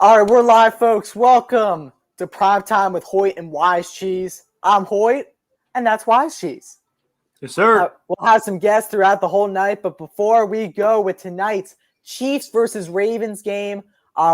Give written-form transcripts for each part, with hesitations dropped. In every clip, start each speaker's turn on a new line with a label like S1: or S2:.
S1: All right, we're live, folks. Welcome to Primetime with Hoyt and Wise Cheese. I'm Hoyt, and that's Wise Cheese.
S2: Yes, sir.
S1: We'll have some guests throughout the whole night, but before we go with tonight's Chiefs versus Ravens game,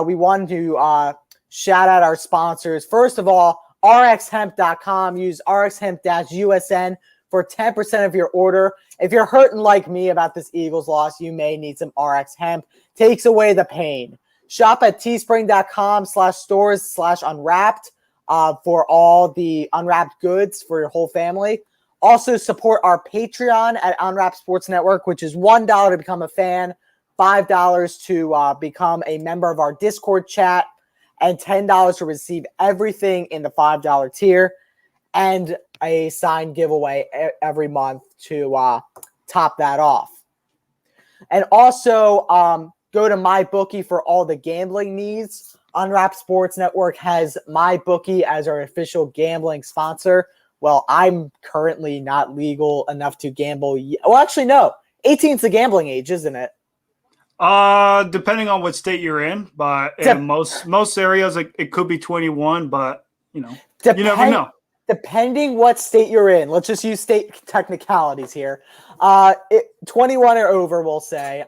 S1: we wanted to shout out our sponsors. First of all, rxhemp.com. Use rxhemp-usn for 10% of your order. If you're hurting like me about this Eagles loss, you may need some RX Hemp. Takes away the pain. Shop at teespring.com/stores/unwrapped for all the unwrapped goods for your whole family. Also support our Patreon at Unwrapped Sports Network, which is $1 to become a fan, $5 to become a member of our Discord chat, and $10 to receive everything in the $5 tier, and a signed giveaway every month to top that off. And also, go to MyBookie for all the gambling needs. Unwrapped Sports Network has MyBookie as our official gambling sponsor. Well, I'm currently not legal enough to gamble. Well, actually, no. 18 is the gambling age, isn't it?
S2: Depending on what state you're in, but in most areas, it could be 21, but, you never know.
S1: Depending what state you're in, let's just use state technicalities here. 21 or over, we'll say.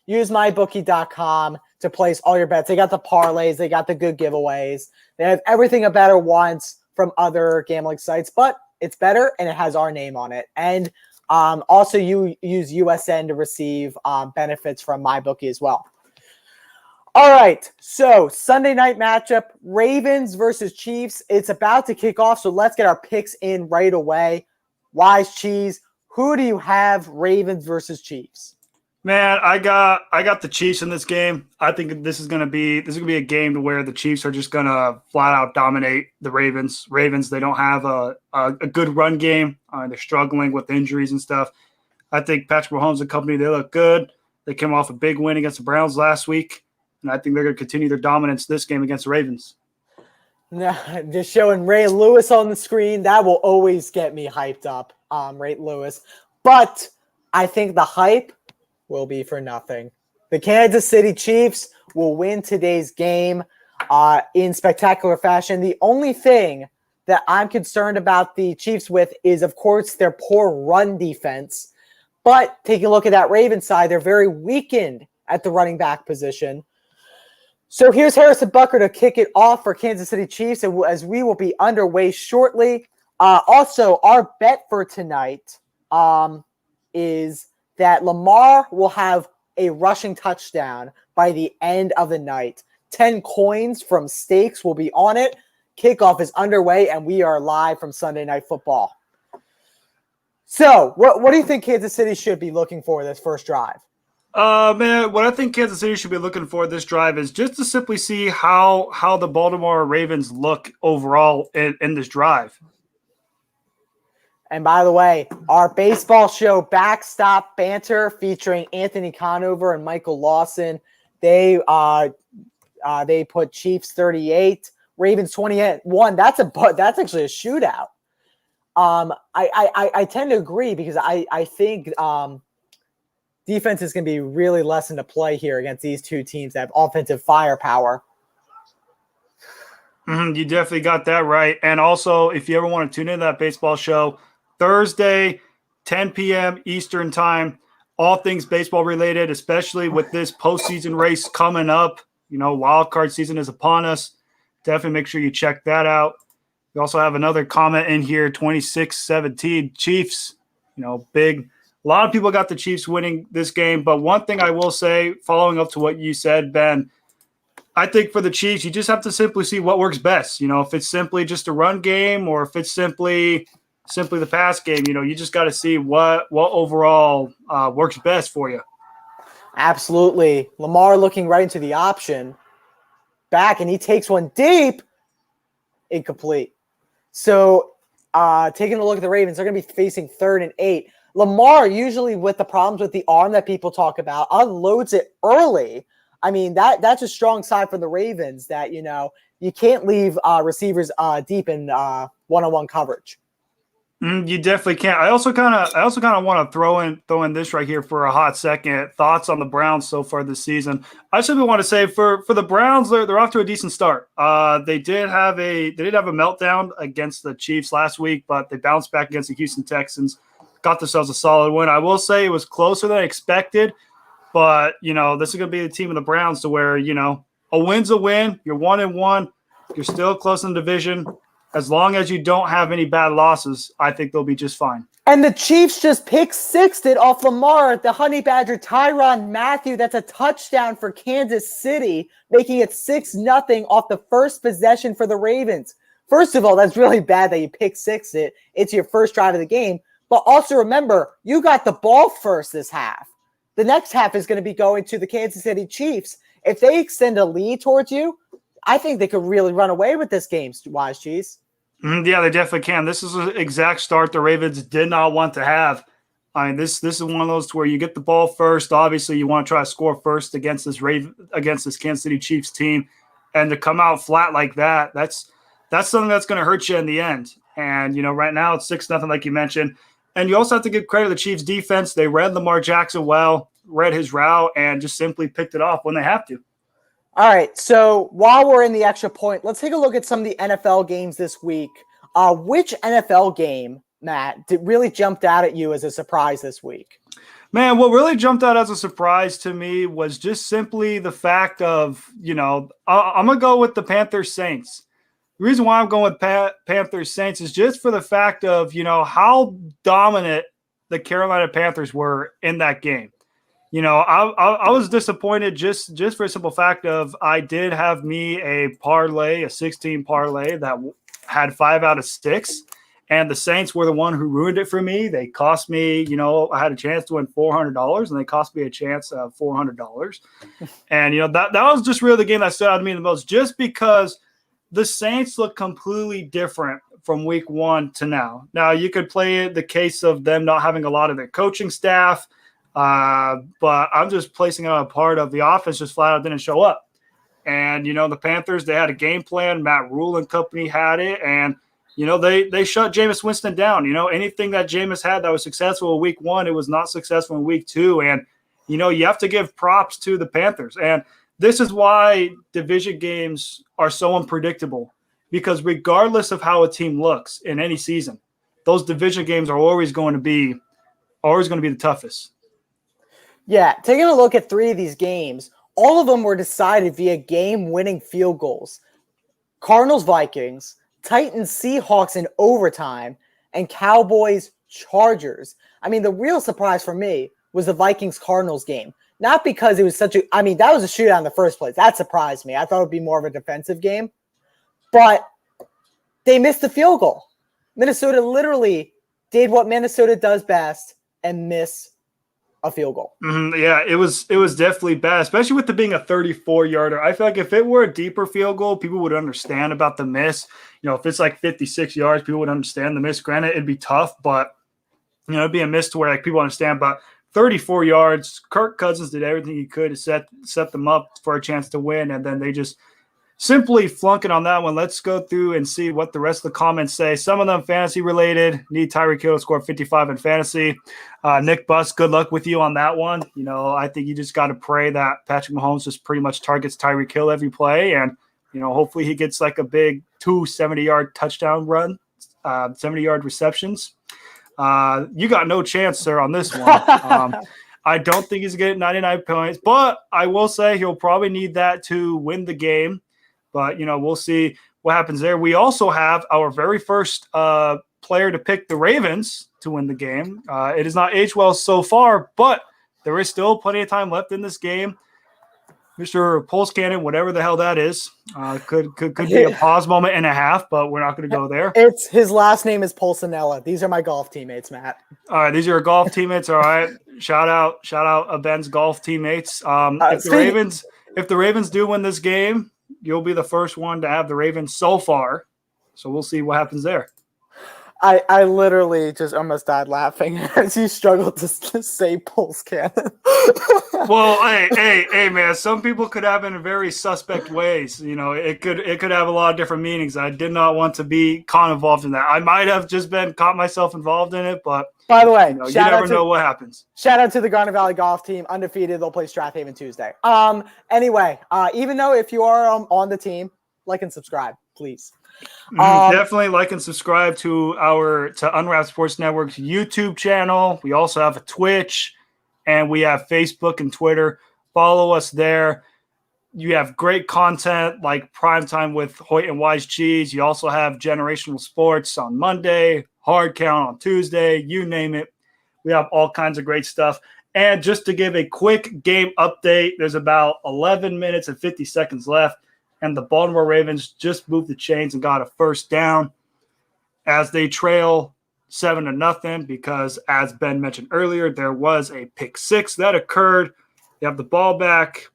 S1: Use mybookie.com to place all your bets. They got the parlays. They got the good giveaways. They have everything a better wants from other gambling sites, but it's better and it has our name on it. And also you use USN to receive benefits from MyBookie as well. All right, so Sunday night matchup, Ravens versus Chiefs. It's about to kick off, so let's get our picks in right away. Wise Cheese, who do you have, Ravens versus Chiefs?
S2: Man, I got the Chiefs in this game. I think this is gonna be a game to where the Chiefs are just gonna flat out dominate the Ravens. They don't have a good run game. They're struggling with injuries and stuff. I think Patrick Mahomes and company, they look good. They came off a big win against the Browns last week. And I think they're going to continue their dominance this game against the Ravens.
S1: Just showing Ray Lewis on the screen, that will always get me hyped up, Ray Lewis. But I think the hype will be for nothing. The Kansas City Chiefs will win today's game in spectacular fashion. The only thing that I'm concerned about the Chiefs with is, of course, their poor run defense. But taking a look at that Ravens side, they're very weakened at the running back position. So here's Harrison Butker to kick it off for Kansas City Chiefs, as we will be underway shortly. Also, our bet for tonight is that Lamar will have a rushing touchdown by the end of the night. 10 coins from Stakes will be on it. Kickoff is underway, and we are live from Sunday Night Football. So what do you think Kansas City should be looking for this first drive?
S2: Man, what I think Kansas City should be looking for this drive is just to simply see how the Baltimore Ravens look overall in this drive.
S1: And by the way, our baseball show Backstop Banter featuring Anthony Conover and Michael Lawson, they put Chiefs 38, Ravens 21. That's actually a shootout. I tend to agree because I think defense is going to be really less into play here against these two teams that have offensive firepower.
S2: You definitely got that right. And also, if you ever want to tune into that baseball show, Thursday, 10 p.m. Eastern time, all things baseball related, especially with this postseason race coming up. Wild card season is upon us. Definitely make sure you check that out. We also have another comment in here, 26-17 Chiefs, big. A lot of people got the Chiefs winning this game, but one thing I will say, following up to what you said, Ben, I think for the Chiefs, you just have to simply see what works best. If it's simply just a run game or if it's simply the pass game, you just got to see what overall works best for you.
S1: Absolutely. Lamar looking right into the option back, and he takes one deep, incomplete. So taking a look at the Ravens, they're going to be facing 3rd and 8. Lamar, usually with the problems with the arm that people talk about, unloads it early. I mean, that's a strong sign for the Ravens that, you can't leave receivers deep in one-on-one coverage.
S2: You definitely can't. I also kind of want to throw in this right here for a hot second. Thoughts on the Browns so far this season? I simply want to say for the Browns, they're off to a decent start. They did have a meltdown against the Chiefs last week, but they bounced back against the Houston Texans, got themselves a solid win. I will say it was closer than I expected, but this is going to be the team of the Browns to where a win's a win. You're 1-1. You're still close in the division. As long as you don't have any bad losses, I think they'll be just fine.
S1: And the Chiefs just pick-sixed it off Lamar, the Honey Badger Tyrann Mathieu. That's a touchdown for Kansas City, making it 6-0 off the first possession for the Ravens. First of all, that's really bad that you pick-sixed it. It's your first drive of the game. But also remember, you got the ball first this half. The next half is going to be going to the Kansas City Chiefs. If they extend a lead towards you, I think they could really run away with this game, Wise Cheese.
S2: Yeah, they definitely can. This is an exact start the Ravens did not want to have. I mean, this is one of those where you get the ball first. Obviously, you want to try to score first against this Kansas City Chiefs team, and to come out flat like that's something that's going to hurt you in the end. And right now it's 6-0, like you mentioned. And you also have to give credit to the Chiefs' defense. They read Lamar Jackson well, read his route, and just simply picked it off when they have to.
S1: All right, so while we're in the extra point, let's take a look at some of the NFL games this week. Which NFL game, Matt, really jumped out at you as a surprise this week?
S2: Man, what really jumped out as a surprise to me was just simply the fact of, I'm going to go with the Panthers-Saints. The reason why I'm going with Panthers-Saints is just for the fact of, how dominant the Carolina Panthers were in that game. I was disappointed just for a simple fact of I did have me a parlay, a 16 parlay that had 5 out of 6, and the Saints were the one who ruined it for me. They cost me, I had a chance to win $400, and they cost me a chance of $400. And that was just really the game that stood out to me the most, just because the Saints look completely different from week 1 to now. Now you could play the case of them not having a lot of their coaching staff. But I'm just placing it on a part of the offense just flat out didn't show up. And, the Panthers, they had a game plan. Matt Rule and company had it. And, they shut Jameis Winston down. Anything that Jameis had that was successful in week 1, it was not successful in week 2. And, you have to give props to the Panthers. And this is why division games are so unpredictable, because regardless of how a team looks in any season, those division games are always going to be the toughest.
S1: Yeah, taking a look at 3 of these games, all of them were decided via game-winning field goals. Cardinals-Vikings, Titans-Seahawks in overtime, and Cowboys-Chargers. I mean, the real surprise for me was the Vikings-Cardinals game. Not because it was that was a shootout in the first place. That surprised me. I thought it would be more of a defensive game. But they missed the field goal. Minnesota literally did what Minnesota does best and miss a field goal.
S2: Yeah, it was definitely bad, especially with it being a 34-yarder. I feel like if it were a deeper field goal, people would understand about the miss. If it's like 56 yards, people would understand the miss. Granted, it'd be tough, but it'd be a miss to where people understand. But 34 yards, Kirk Cousins did everything he could to set them up for a chance to win, and then they just simply flunk it on that one. Let's go through and see what the rest of the comments say. Some of them fantasy related. Need Tyreek Hill to score 55 in fantasy. Nick Buss, good luck with you on that one. I think you just got to pray that Patrick Mahomes just pretty much targets Tyreek Hill every play, and hopefully he gets like a big 2 70-yard touchdown run, 70-yard receptions. You got no chance, sir, on this one. I don't think he's getting 99 points, but I will say he'll probably need that to win the game. But, we'll see what happens there. We also have our very first player to pick the Ravens to win the game. It has not aged well so far, but there is still plenty of time left in this game. Mr. Pulse Cannon, whatever the hell that is, could be a pause moment and a half, but we're not going to go there.
S1: His last name is Pulcinella. These are my golf teammates, Matt.
S2: All right, these are your golf teammates. All right, shout out Ben's golf teammates. If the Ravens do win this game, you'll be the first one to have the Ravens so far. So we'll see what happens there.
S1: I literally just almost died laughing as you struggled to say Pulse Cannon.
S2: Well, hey, man. Some people could have in very suspect ways. It could have a lot of different meanings. I did not want to be caught involved in that. I might have just been caught myself involved in it, but
S1: by the way,
S2: you never know what happens.
S1: Shout out to the Garden Valley Golf Team, undefeated. They'll play Strathaven Tuesday. Anyway, even though if you are on the team, like and subscribe, please.
S2: Definitely like and subscribe to Unwrapped Sports Network's YouTube channel. We also have a Twitch, and we have Facebook and Twitter. Follow us there. You have great content like Primetime with Hoyt and Wise Cheese. You also have Generational Sports on Monday, Hard Count on Tuesday, you name it. We have all kinds of great stuff. And just to give a quick game update, there's about 11 minutes and 50 seconds left. And the Baltimore Ravens just moved the chains and got a first down as they trail 7-0 because, as Ben mentioned earlier, there was a pick six that occurred. They have the ball back.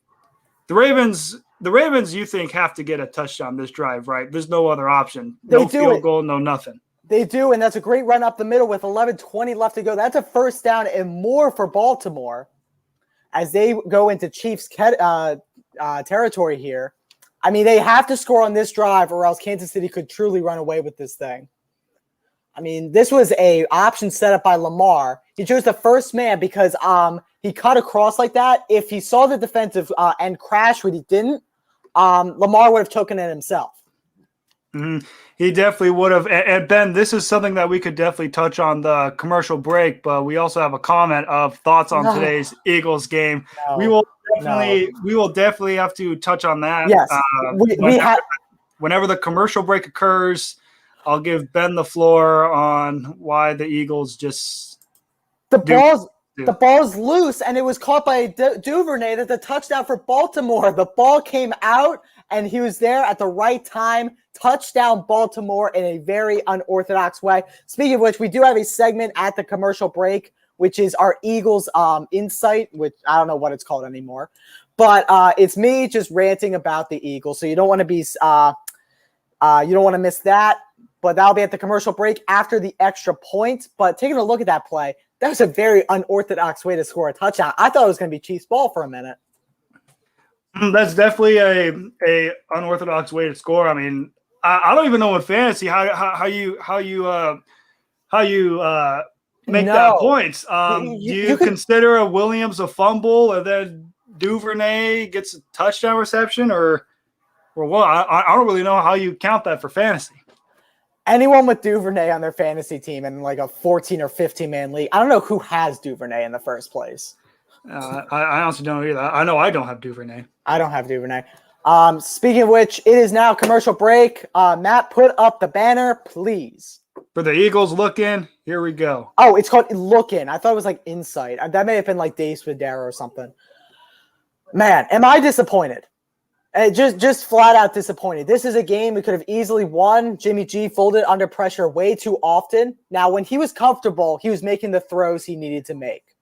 S2: The Ravens, you think, have to get a touchdown this drive, right? There's no other option. No field goal, no nothing.
S1: They do, and that's a great run up the middle with 11:20 left to go. That's a first down and more for Baltimore as they go into Chiefs territory here. I mean, they have to score on this drive or else Kansas City could truly run away with this thing. I mean, this was a option set up by Lamar. He chose the first man because he cut across like that. If he saw the defensive end crash, but he didn't, Lamar would have taken it himself.
S2: Mm-hmm. He definitely would have. And Ben, this is something that we could definitely touch on the commercial break, but we also have a comment of thoughts on today's Eagles game.
S1: No.
S2: We will definitely have to touch on that.
S1: Yes,
S2: whenever the commercial break occurs, I'll give Ben the floor on why the Eagles just
S1: the ball's loose, and it was caught by Duvernay. That's a touchdown for Baltimore. The ball came out, and he was there at the right time. Touchdown Baltimore in a very unorthodox way. Speaking of which, we do have a segment at the commercial break, which is our Eagles insight, which I don't know what it's called anymore. But it's me just ranting about the Eagles. So you don't want to be you don't want to miss that. But that'll be at the commercial break after the extra point. But taking a look at that play, that was a very unorthodox way to score a touchdown. I thought it was going to be Chiefs ball for a minute.
S2: That's definitely a unorthodox way to score. I mean, I don't even know in fantasy how you make that point. Do you consider a Williams a fumble and then Duvernay gets a touchdown reception or what? I don't really know how you count that for fantasy.
S1: Anyone with Duvernay on their fantasy team in like a 14 or 15 man league, I don't know who has Duvernay in the first place.
S2: I honestly don't either. I know I don't have Duvernay.
S1: I don't have Duvernay. Speaking of which, it is now commercial break. Matt, put up the banner, please.
S2: For the Eagles look in, here we go.
S1: Oh, it's called Look In. I thought it was like Insight. That may have been like Dave Spadera or something. Man, am I disappointed? Just flat out disappointed. This is a game we could have easily won. Jimmy G folded under pressure way too often. Now, when he was comfortable, he was making the throws he needed to make.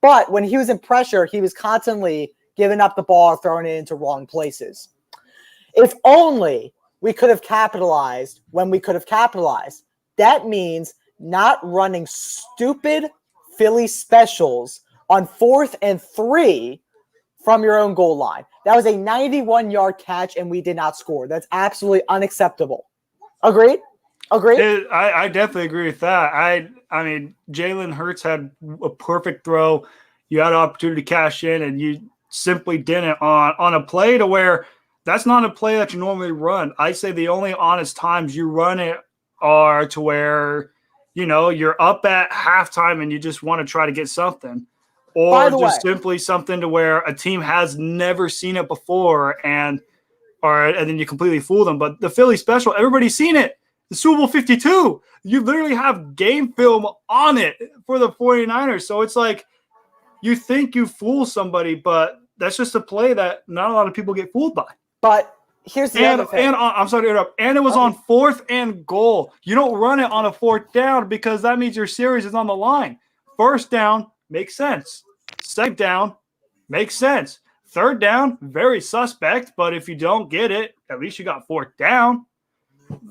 S1: But when he was in pressure, he was constantly giving up the ball, throwing it into wrong places. If only we could have capitalized when we could have capitalized. That means not running stupid Philly specials on 4th and 3 from your own goal line. That was a 91-yard catch, and we did not score. That's absolutely unacceptable. Agreed?
S2: I definitely agree with that. I mean, Jalen Hurts had a perfect throw. You had an opportunity to cash in, and you simply didn't on a play to where that's not a play that you normally run. I say the only honest times you run it are to where, you're up at halftime and you just want to try to get something. Or just simply something to where a team has never seen it before and then you completely fool them. But the Philly special, everybody's seen it. The Super Bowl 52, you literally have game film on it for the 49ers. So it's like you think you fool somebody, but that's just a play that not a lot of people get fooled by.
S1: But here's the other thing.
S2: And I'm sorry to interrupt. And it was on 4th and goal. You don't run it on a 4th down because that means your series is on the line. First down makes sense. Second down makes sense. Third down, very suspect, but if you don't get it, at least you got 4th down.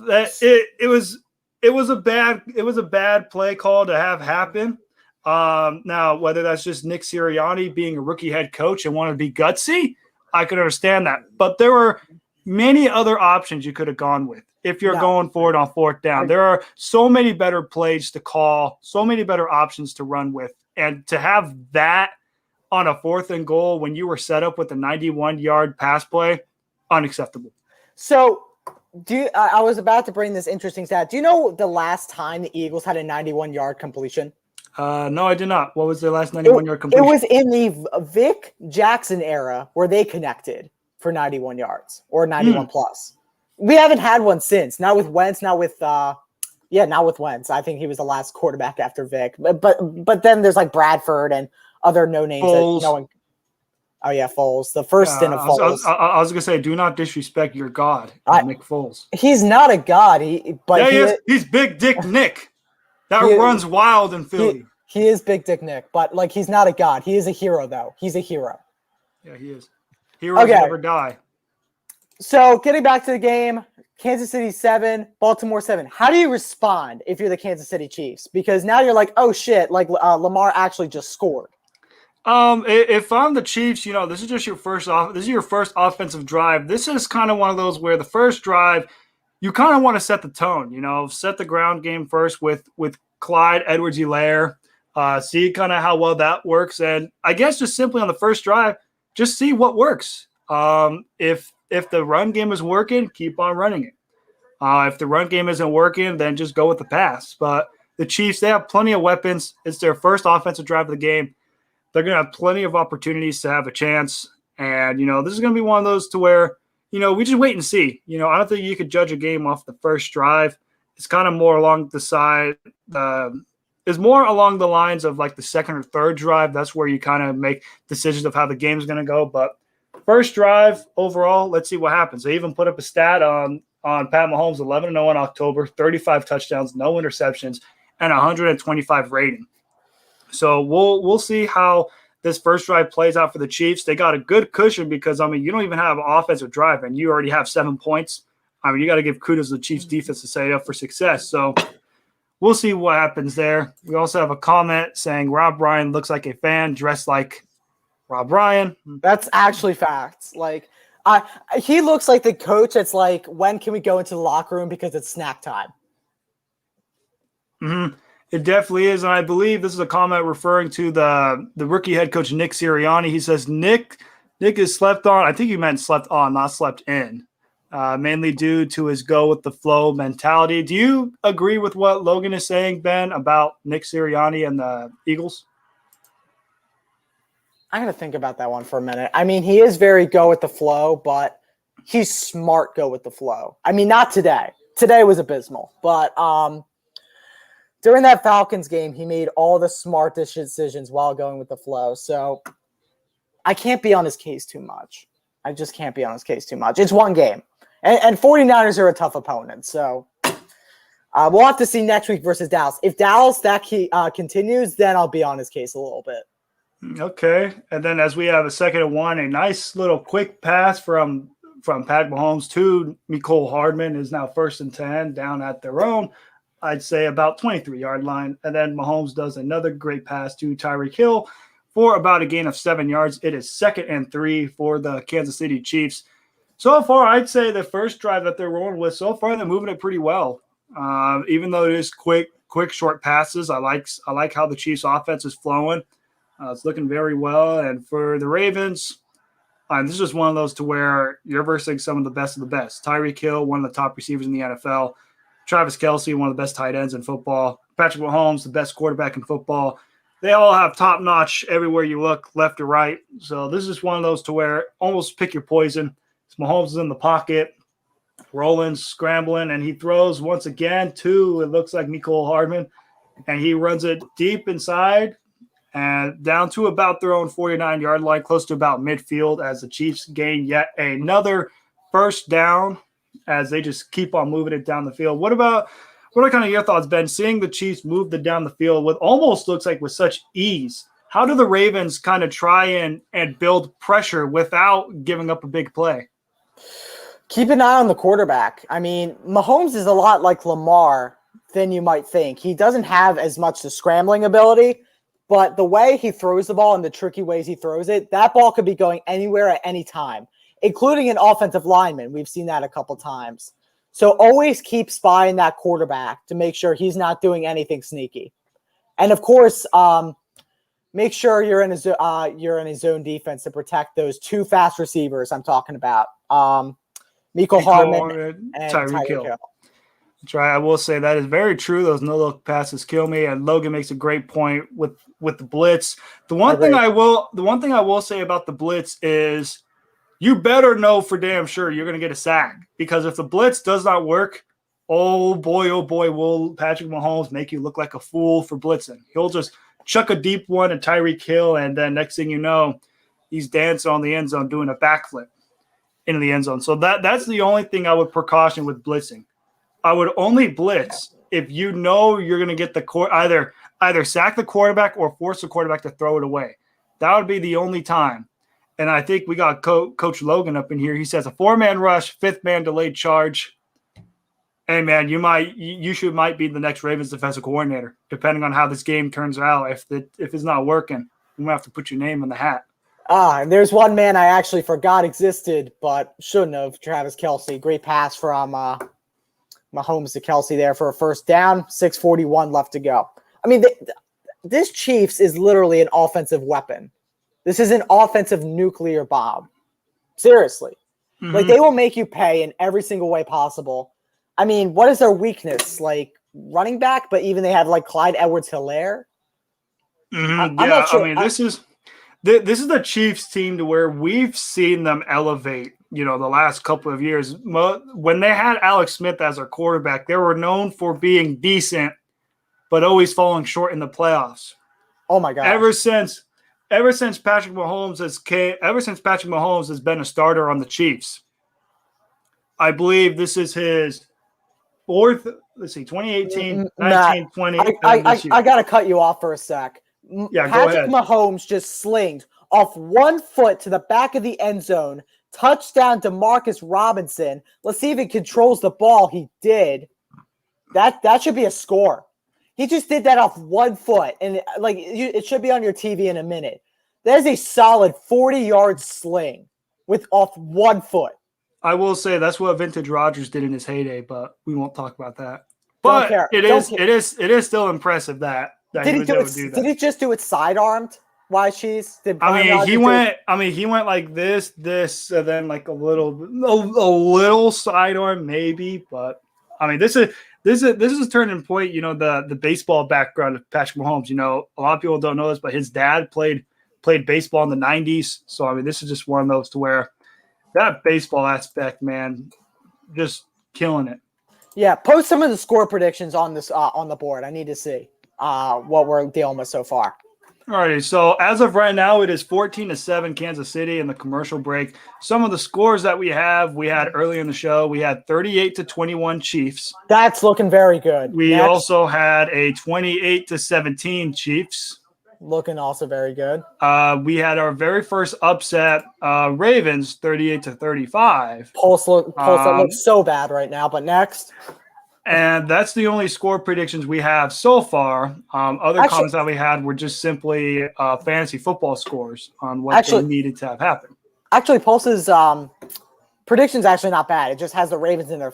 S2: It it was a bad play call to have happen. Now, whether that's just Nick Sirianni being a rookie head coach and wanting to be gutsy, I could understand that. But there were many other options you could have gone with if you're going for it on fourth down. There are so many better plays to call, so many better options to run with. And to have that on a 4th and goal when you were set up with a 91-yard pass play, unacceptable.
S1: So I was about to bring this interesting stat. Do you know the last time the Eagles had a 91-yard completion?
S2: No, I did not. What was their last 91-yard completion?
S1: It was in the Vic Jackson era where they connected for 91 yards or 91 plus. We haven't had one since. Not with Wentz, not with Wentz. I think he was the last quarterback after Vic. But then there's like Bradford and other no names
S2: Foles.
S1: that no one. Oh yeah, Foles. The first stint of Foles.
S2: I was gonna say, do not disrespect your god, Nick Foles.
S1: He's not a god.
S2: He's Big Dick Nick. That runs wild in Philly.
S1: He is Big Dick Nick, but like he's not a god. He is a hero, though. He's a hero.
S2: Yeah, he is. Heroes never die.
S1: So getting back to the game, Kansas City 7, Baltimore 7. How do you respond if you're the Kansas City Chiefs? Because now you're like, oh shit, like Lamar actually just scored.
S2: If I'm the Chiefs, this is just your first offensive drive. This is kind of one of those where the first drive, you kind of want to set the tone, set the ground game first with Clyde Edwards-Helaire, see kind of how well that works. And I guess just simply on the first drive, just see what works. If the run game is working, keep on running it. If the run game isn't working, then just go with the pass. But the Chiefs, they have plenty of weapons. It's their first offensive drive of the game. They're going to have plenty of opportunities to have a chance. And, this is going to be one of those to where, we just wait and see. I don't think you could judge a game off the first drive. It's kind of more along the side. It's more along the lines of like the second or third drive. That's where you kind of make decisions of how the game's going to go. But first drive overall, let's see what happens. They even put up a stat on Pat Mahomes, 11-0 in October, 35 touchdowns, no interceptions, and 125 rating. So we'll see how this first drive plays out for the Chiefs. They got a good cushion because, you don't even have an offensive drive, and you already have 7 points. You got to give kudos to the Chiefs defense to set it up for success. So we'll see what happens there. We also have a comment saying Rob Ryan looks like a fan dressed like Rob Ryan.
S1: That's actually facts. Like, he looks like the coach that's like, when can we go into the locker room because it's snack time?
S2: Mm-hmm. It definitely is, and I believe this is a comment referring to the rookie head coach Nick Sirianni. He says Nick is slept on. I think he meant slept on, not slept in, mainly due to his go with the flow mentality. Do you agree with what Logan is saying, Ben, about Nick Sirianni and the Eagles?
S1: I got to think about that one for a minute. He is very go with the flow, but he's smart go with the flow. Not today. Today was abysmal, but during that Falcons game, he made all the smart decisions while going with the flow. So I can't be on his case too much. I just can't be on his case too much. It's one game. And 49ers are a tough opponent. So we'll have to see next week versus Dallas. If Dallas continues, then I'll be on his case a little bit.
S2: Okay. And then as we have a 2nd and 1, a nice little quick pass from Pat Mahomes to Mecole Hardman is now 1st and 10 down at their own, I'd say about 23-yard line. And then Mahomes does another great pass to Tyreek Hill for about a gain of 7 yards. It is 2nd and 3 for the Kansas City Chiefs. So far, I'd say the first drive that they're rolling with, so far they're moving it pretty well. Even though it is quick, short passes, I like how the Chiefs' offense is flowing. It's looking very well. And for the Ravens, this is just one of those to where you're versing some of the best. Tyreek Hill, one of the top receivers in the NFL. Travis Kelce, one of the best tight ends in football. Patrick Mahomes, the best quarterback in football. They all have top-notch everywhere you look, left or right. So this is one of those to where almost pick your poison. Mahomes is in the pocket, rolling, scrambling, and he throws once again to, it looks like Mecole Hardman, and he runs it deep inside and down to about their own 49-yard line, close to about midfield as the Chiefs gain yet another first down as they just keep on moving it down the field. What are kind of your thoughts, Ben, seeing the Chiefs move down the field with almost looks like with such ease? How do the Ravens kind of try and build pressure without giving up a big play?
S1: Keep an eye on the quarterback. Mahomes is a lot like Lamar than you might think. He doesn't have as much the scrambling ability, but the way he throws the ball and the tricky ways he throws it, that ball could be going anywhere at any time, including an offensive lineman. We've seen that a couple times. So always keep spying that quarterback to make sure he's not doing anything sneaky. And of course, make sure you're in a zone defense to protect those two fast receivers I'm talking about. Miko Hardman and Tyreek Hill.
S2: That's right. I will say that is very true. Those no-look passes kill me, and Logan makes a great point with the blitz. The one thing I will say about the blitz is you better know for damn sure you're going to get a sack, because if the blitz does not work, oh boy, will Patrick Mahomes make you look like a fool for blitzing. He'll just chuck a deep one at Tyreek Hill, and then next thing you know, he's dancing on the end zone doing a backflip into the end zone. So that's the only thing I would precaution with blitzing. I would only blitz if you know you're going to get the either sack the quarterback or force the quarterback to throw it away. That would be the only time. And I think we got Coach Logan up in here. He says a 4-man rush, 5th man delayed charge. Hey man, you might be the next Ravens defensive coordinator, depending on how this game turns out. If it's not working, we might have to put your name in the hat.
S1: And there's one man I actually forgot existed, but shouldn't have. Travis Kelce, great pass from Mahomes to Kelce there for a first down. 6:41 left to go. I mean, this Chiefs is literally an offensive weapon. This is an offensive nuclear bomb. Seriously. Mm-hmm. Like, they will make you pay in every single way possible. I mean, what is their weakness? Like, running back, but even they have, like, Clyde Edwards-Helaire?
S2: Mm-hmm. I'm not sure. I mean, this is the Chiefs team to where we've seen them elevate, the last couple of years. When they had Alex Smith as their quarterback, they were known for being decent, but always falling short in the playoffs.
S1: Oh, my God.
S2: Ever since Patrick Mahomes has been a starter on the Chiefs, I believe this is his fourth, 2018, 19, 20.
S1: I got to cut you off for a sec.
S2: Yeah,
S1: Patrick Mahomes just slinged off 1 foot to the back of the end zone. Touchdown to Marcus Robinson. Let's see if he controls the ball. He did. That should be a score. He just did that off 1 foot, and it should be on your TV in a minute. That is a solid 40-yard sling off 1 foot.
S2: I will say that's what Vintage Rodgers did in his heyday, but we won't talk about that. But it is still impressive that he was able to do that.
S1: Did he just do it sidearmed? Why cheese?
S2: He went like this, and then like a little sidearm maybe. But I mean, this is a turning point. The baseball background of Patrick Mahomes. A lot of people don't know this, but his dad played baseball in the 90s. So I mean, this is just one of those to where that baseball aspect, man, just killing it.
S1: Yeah, post some of the score predictions on this on the board. I need to see what we're dealing with so far.
S2: Alrighty, so as of right now, it is 14-7 Kansas City in the commercial break. Some of the scores that we had earlier in the show, we had 38-21 Chiefs.
S1: That's looking very good.
S2: We also had a 28-17 Chiefs.
S1: Looking also very good.
S2: We had our very first upset, Ravens, 38-35.
S1: Pulse looks so bad right now, but next.
S2: And that's the only score predictions we have so far. Comments that we had were just simply fantasy football scores on what they needed to have happen.
S1: Actually, Pulse's prediction's actually not bad. It just has the Ravens in the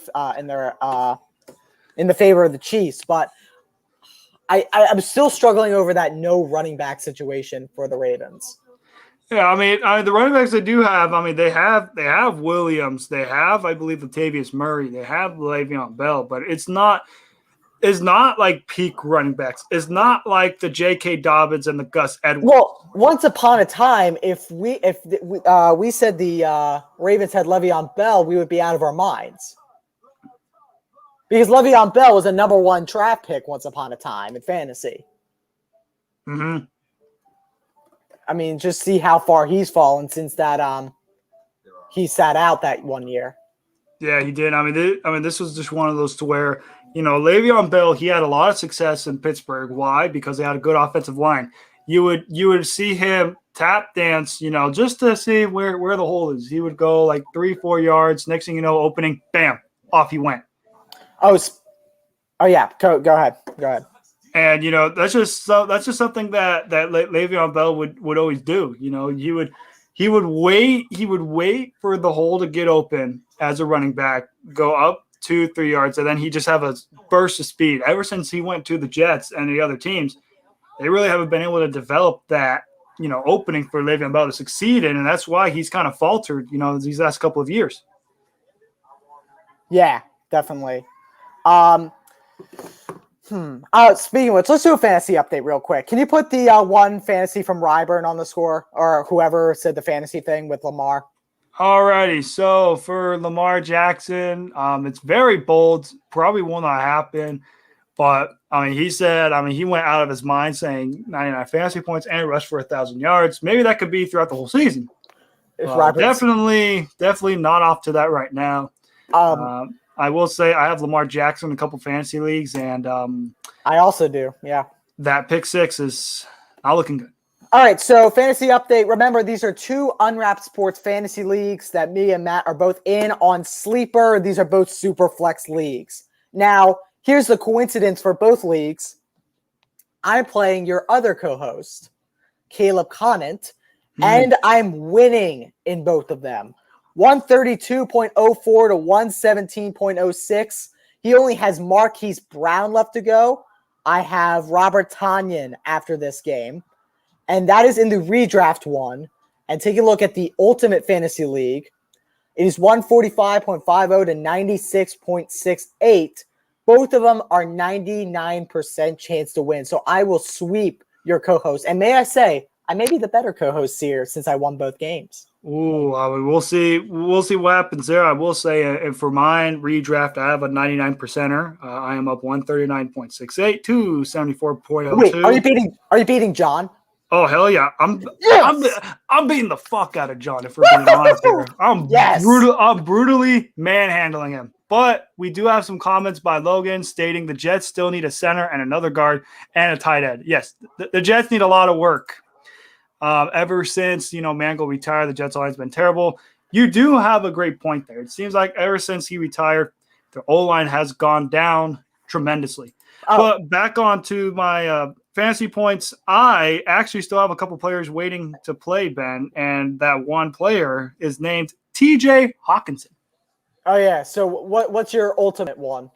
S1: favor of the Chiefs. But I'm still struggling over that no running back situation for the Ravens.
S2: Yeah, I mean, the running backs they do have, they have Williams, they have, I believe, Latavius Murray, they have Le'Veon Bell, but it's not like peak running backs. It's not like the J.K. Dobbins and the Gus Edwards.
S1: Well, once upon a time, if we said the Ravens had Le'Veon Bell, we would be out of our minds. Because Le'Veon Bell was a number 1 draft pick once upon a time in fantasy.
S2: Mm-hmm.
S1: I mean, just see how far he's fallen since that he sat out that 1 year.
S2: Yeah, he did. I mean, this was just one of those to where, Le'Veon Bell, he had a lot of success in Pittsburgh. Why? Because they had a good offensive line. You would see him tap dance, just to see where the hole is. He would go like 3-4 yards. Next thing you know, opening, bam, off he went.
S1: Oh, Oh yeah, go ahead. Go ahead.
S2: And that's just something that Le'Veon Bell would always do. He would wait for the hole to get open as a running back, go up 2-3 yards, and then he just have a burst of speed. Ever since he went to the Jets and the other teams, they really haven't been able to develop that opening for Le'Veon Bell to succeed in, and that's why he's kind of faltered these last couple of years.
S1: Yeah, definitely. Speaking of which, let's do a fantasy update real quick. Can you put the one fantasy from Ryburn on the score, or whoever said the fantasy thing with Lamar?
S2: Alrighty, so for Lamar Jackson, it's very bold. Probably will not happen, but he said, he went out of his mind saying 99 fantasy points and rushed for 1,000 yards. Maybe that could be throughout the whole season. Definitely not off to that right now. I will say I have Lamar Jackson in a couple fantasy leagues, and
S1: I also do. Yeah,
S2: that pick six is not looking good.
S1: All right, so fantasy update. Remember, these are two Unwrapped Sports fantasy leagues that me and Matt are both in on Sleeper. These are both super flex leagues. Now, here's the coincidence for both leagues. I'm playing your other co-host, Caleb Conant, and I'm winning in both of them. 132.04 to 117.06. He only has Marquise Brown left to go. I have Robert Tonyan after this game. And that is in the redraft one. And take a look at the Ultimate Fantasy League. It is 145.50 to 96.68. Both of them are 99% chance to win. So I will sweep your co-host. And may I say, I may be the better co-host here since I won both games.
S2: Ooh, we'll see. We'll see what happens there. I will say, for mine redraft, I have a 99%er. I am up 139.68 to 74.02.
S1: Wait, are you beating John?
S2: Oh hell yeah! I'm beating the fuck out of John. If we're being honest here, I'm brutally manhandling him. But we do have some comments by Logan stating the Jets still need a center and another guard and a tight end. Yes, the Jets need a lot of work. Ever since, Mango retired, the Jets always been terrible. You do have a great point there. It seems like ever since he retired, the O-line has gone down tremendously. But back on to my fantasy points, I actually still have a couple players waiting to play, Ben, and that one player is named TJ Hawkinson.
S1: Oh, yeah. So what's your ultimate one?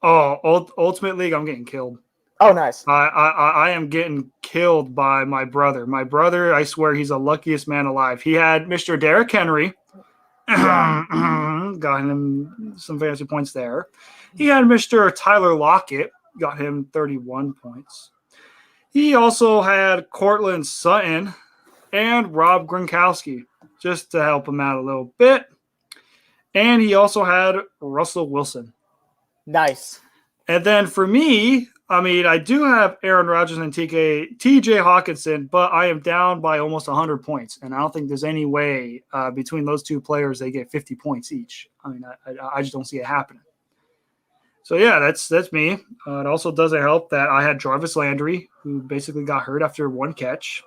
S2: Oh, Ultimate League, I'm getting killed.
S1: Oh, nice.
S2: I am getting killed by my brother. My brother, I swear, he's the luckiest man alive. He had Mr. Derrick Henry. Got him some fantasy points there. He had Mr. Tyler Lockett. Got him 31 points. He also had Cortland Sutton and Rob Gronkowski, just to help him out a little bit. And he also had Russell Wilson.
S1: Nice.
S2: And then for me, I do have Aaron Rodgers and TJ Hawkinson, but I am down by almost 100 points. And I don't think there's any way between those two players they get 50 points each. I just don't see it happening. So, yeah, that's me. It also doesn't help that I had Jarvis Landry, who basically got hurt after one catch.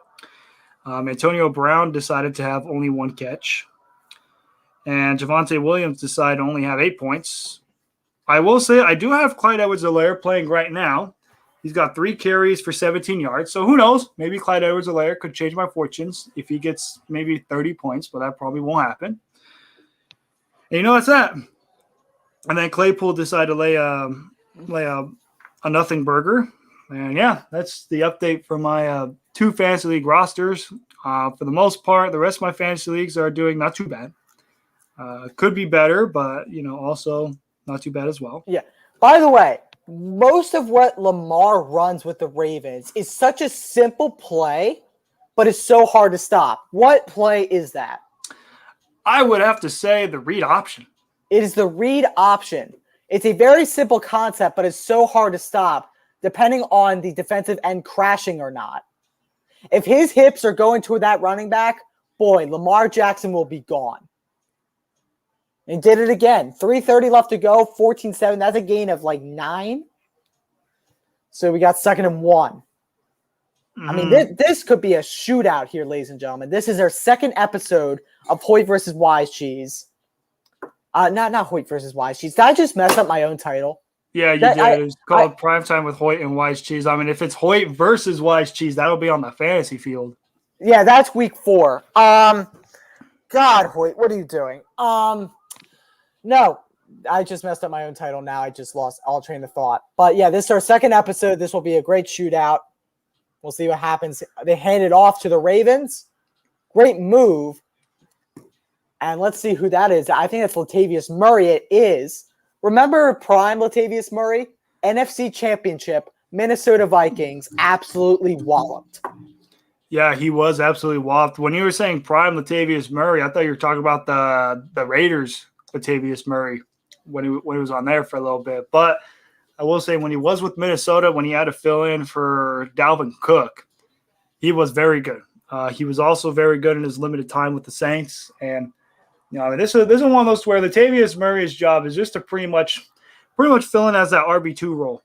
S2: Antonio Brown decided to have only one catch. And Javonte Williams decided to only have 8 points. I will say I do have Clyde Edwards-Helaire playing right now. He's got 3 carries for 17 yards. So who knows? Maybe Clyde Edwards-Helaire could change my fortunes if he gets maybe 30 points, but that probably won't happen. And that's that. And then Claypool decided to lay a nothing burger. And, yeah, that's the update for my 2 fantasy league rosters. For the most part, the rest of my fantasy leagues are doing not too bad. Could be better, but, also – not too bad as well.
S1: Yeah. By the way, most of what Lamar runs with the Ravens is such a simple play, but it's so hard to stop. What play is that?
S2: I would have to say the read option.
S1: It is the read option. It's a very simple concept, but it's so hard to stop depending on the defensive end crashing or not. If his hips are going toward that running back, boy, Lamar Jackson will be gone. And did it again. 3:30 left to go, 14-7. That's a gain of 9. So we got 2nd and 1. This could be a shootout here, ladies and gentlemen. This is our 2nd episode of Hoyt versus Wise Cheese. Not Hoyt versus Wise Cheese. Did I just mess up my own title?
S2: Yeah, you did. It's called Primetime with Hoyt and Wise Cheese. I mean, if it's Hoyt versus Wise Cheese, that'll be on the fantasy field.
S1: Yeah, that's week 4. God, Hoyt, what are you doing? No, I just messed up my own title. Now I just lost all train of thought. But yeah, this is our second episode. This will be a great shootout. We'll see what happens. They hand it off to the Ravens. Great move. And let's see who that is. I think that's Latavius Murray. It is. Remember prime Latavius Murray? NFC Championship, Minnesota Vikings, absolutely walloped.
S2: Yeah, he was absolutely walloped. When you were saying prime Latavius Murray, I thought you were talking about the Raiders Latavius Murray when he was on there for a little bit. But I will say when he was with Minnesota, when he had to fill in for Dalvin Cook, he was very good. He was also very good in his limited time with the Saints. And this is one of those where Latavius Murray's job is just to pretty much fill in as that RB2 role.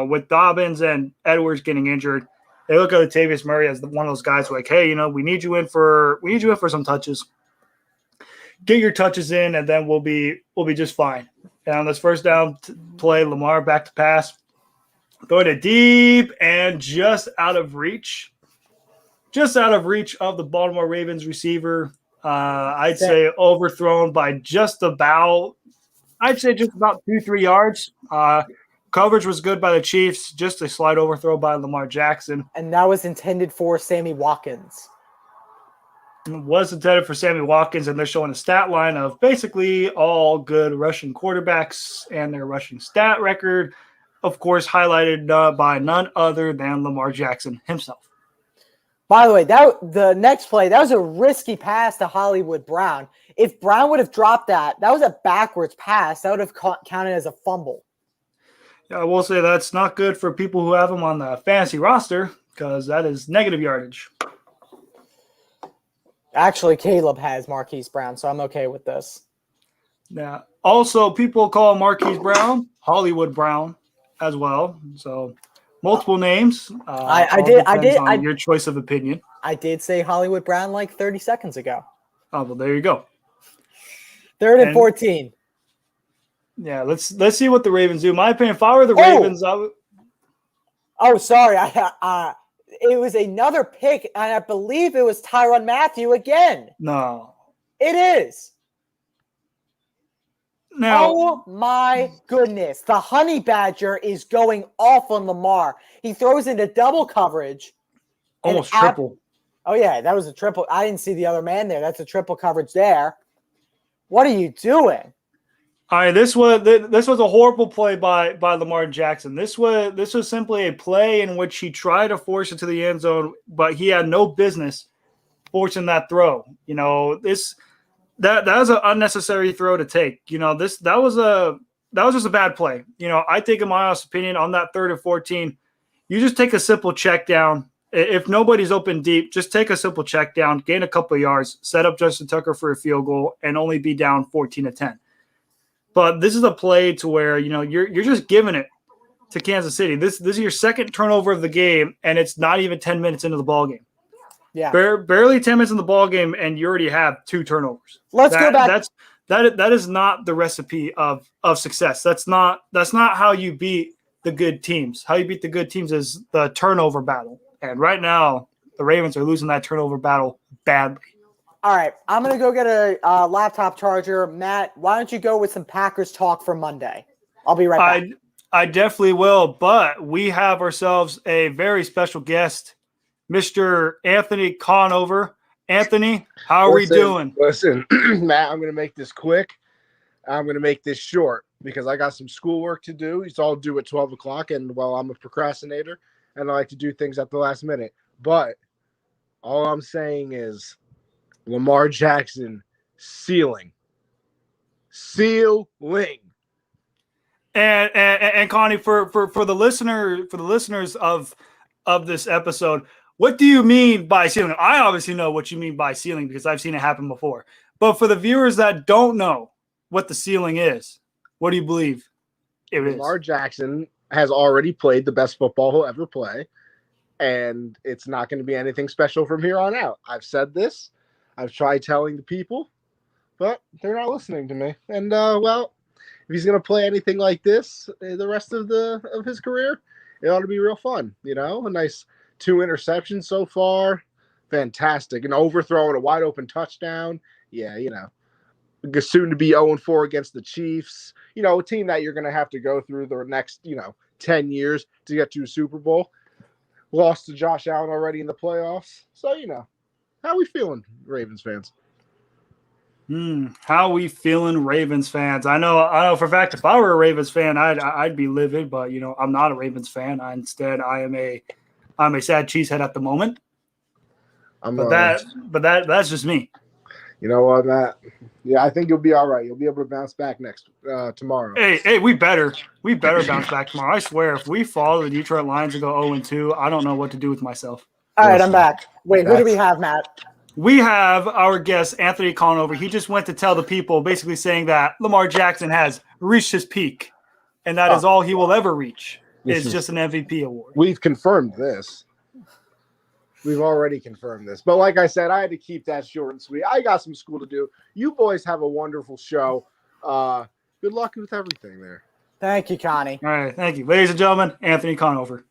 S2: With Dobbins and Edwards getting injured, they look at Latavius Murray as one of those guys who are like, hey, we need you in for some touches. Get your touches in, and then we'll be just fine. And on this first down play, Lamar back to pass, throwing it deep and just out of reach of the Baltimore Ravens receiver. I'd say overthrown by just about 2-3 yards. Coverage was good by the Chiefs, just a slight overthrow by Lamar Jackson.
S1: And that was intended for Sammy Watkins.
S2: It was intended for Sammy Watkins, and they're showing a stat line of basically all good rushing quarterbacks and their rushing stat record, of course, highlighted by none other than Lamar Jackson himself.
S1: By the way, the next play, that was a risky pass to Hollywood Brown. If Brown would have dropped that was a backwards pass. That would have counted as a fumble.
S2: Yeah, I will say that's not good for people who have him on the fantasy roster because that is negative yardage.
S1: Actually, Caleb has Marquise Brown, so I'm okay with this.
S2: Now, also, people call Marquise Brown Hollywood Brown as well. So, multiple names.
S1: I did.
S2: Your choice of opinion.
S1: I did say Hollywood Brown like 30 seconds ago.
S2: Oh, well, there you go.
S1: 3rd and 14.
S2: Yeah, let's see what the Ravens do. In my opinion, if I were the Ravens, I would.
S1: Oh, sorry. It was another pick, and I believe it was Tyrann Mathieu again.
S2: No.
S1: It is.
S2: Now,
S1: oh, my goodness. The Honey Badger is going off on Lamar. He throws into double coverage.
S2: Almost triple.
S1: Oh, yeah, that was a triple. I didn't see the other man there. That's a triple coverage there. What are you doing?
S2: All right, this was a horrible play by Lamar Jackson. This was simply a play in which he tried to force it to the end zone, but he had no business forcing that throw. That was an unnecessary throw to take. That was just a bad play. I think in my honest opinion on that 3rd and 14, you just take a simple check down. If nobody's open deep, just take a simple check down, gain a couple of yards, set up Justin Tucker for a field goal, and only be down 14-10. But this is a play to where, you're just giving it to Kansas City. This is your second turnover of the game, and it's not even 10 minutes into the ball game.
S1: Yeah.
S2: Barely 10 minutes in the ball game, and you already have 2 turnovers.
S1: Let's go back.
S2: That is not the recipe of success. That's not how you beat the good teams. How you beat the good teams is the turnover battle. And right now, the Ravens are losing that turnover battle badly.
S1: All right, I'm going to go get a laptop charger. Matt, why don't you go with some Packers talk for Monday? I'll be right back.
S2: I definitely will, but we have ourselves a very special guest, Mr. Anthony Conover. Anthony, how are we doing?
S3: Listen, Matt, I'm going to make this quick. I'm going to make this short because I got some schoolwork to do. It's all due at 12 o'clock, and, I'm a procrastinator, and I like to do things at the last minute. But all I'm saying is Lamar Jackson ceiling.
S2: And Connie, for the listeners of this episode, what do you mean by ceiling? I obviously know what you mean by ceiling because I've seen it happen before. But for the viewers that don't know what the ceiling is, what do you believe it is?
S3: Lamar Jackson has already played the best football he'll ever play, and it's not going to be anything special from here on out. I've said this. I've tried telling the people, but they're not listening to me. And, if he's going to play anything like this the rest of his career, it ought to be real fun. A nice 2 interceptions so far. Fantastic. An overthrow and a wide open touchdown. Yeah, soon to be 0-4 against the Chiefs. A team that you're going to have to go through the next, 10 years to get to a Super Bowl. Lost to Josh Allen already in the playoffs. So, how we feeling, Ravens fans?
S2: How we feeling, Ravens fans? I know for a fact if I were a Ravens fan, I'd be livid, but I'm not a Ravens fan. Instead, I'm a sad cheesehead at the moment. That's just me.
S3: You know what, Matt? Yeah, I think you'll be all right. You'll be able to bounce back tomorrow.
S2: Hey, we better bounce back tomorrow. I swear, if we follow the Detroit Lions and go 0-2, I don't know what to do with myself.
S1: All right, I'm back. Wait, who do we have, Matt?
S2: We have our guest, Anthony Conover. He just went to tell the people, basically saying that Lamar Jackson has reached his peak, and that is all he will ever reach. It's just an MVP award.
S3: We've confirmed this. We've already confirmed this. But like I said, I had to keep that short and sweet. I got some school to do. You boys have a wonderful show. Good luck with everything there.
S1: Thank you, Connie.
S2: All right, thank you. Ladies and gentlemen, Anthony Conover.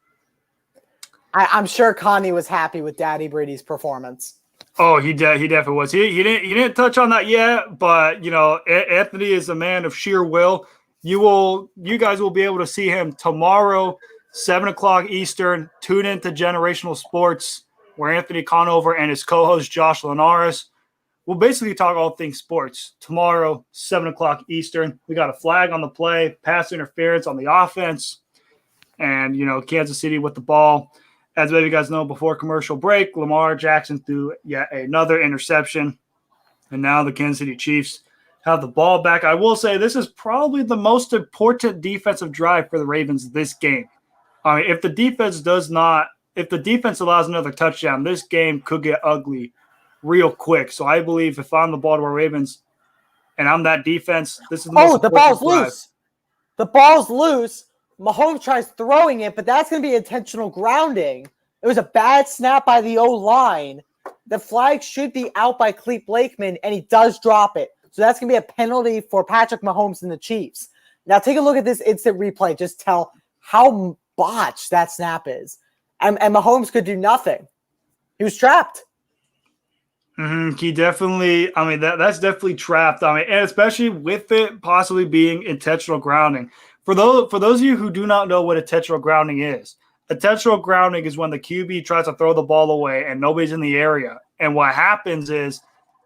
S1: I'm sure Connie was happy with Daddy Brady's performance.
S2: Oh, he definitely was. He didn't touch on that yet, but Anthony is a man of sheer will. You guys will be able to see him tomorrow, 7:00 Eastern. Tune in to Generational Sports, where Anthony Conover and his co-host Josh Linares will basically talk all things sports. Tomorrow, 7:00 Eastern. We got a flag on the play, pass interference on the offense, and Kansas City with the ball. As maybe you guys know, before commercial break, Lamar Jackson threw yet another interception, and now the Kansas City Chiefs have the ball back. I will say this is probably the most important defensive drive for the Ravens this game. I mean, if the defense allows another touchdown, this game could get ugly real quick. So I believe if I'm the Baltimore Ravens and I'm that defense, this is the most important
S1: ball's
S2: drive.
S1: loose. The ball's loose. Mahomes tries throwing it, but that's going to be intentional grounding. It was a bad snap by the O-line. The flag should be out by Clete Blakeman, and he does drop it. So that's going to be a penalty for Patrick Mahomes and the Chiefs. Now take a look at this instant replay. Just tell how botched that snap is. And Mahomes could do nothing. He was trapped.
S2: He definitely, that's definitely trapped. And especially with it possibly being intentional grounding. For those of you who do not know what intentional grounding is when the QB tries to throw the ball away and nobody's in the area. And what happens is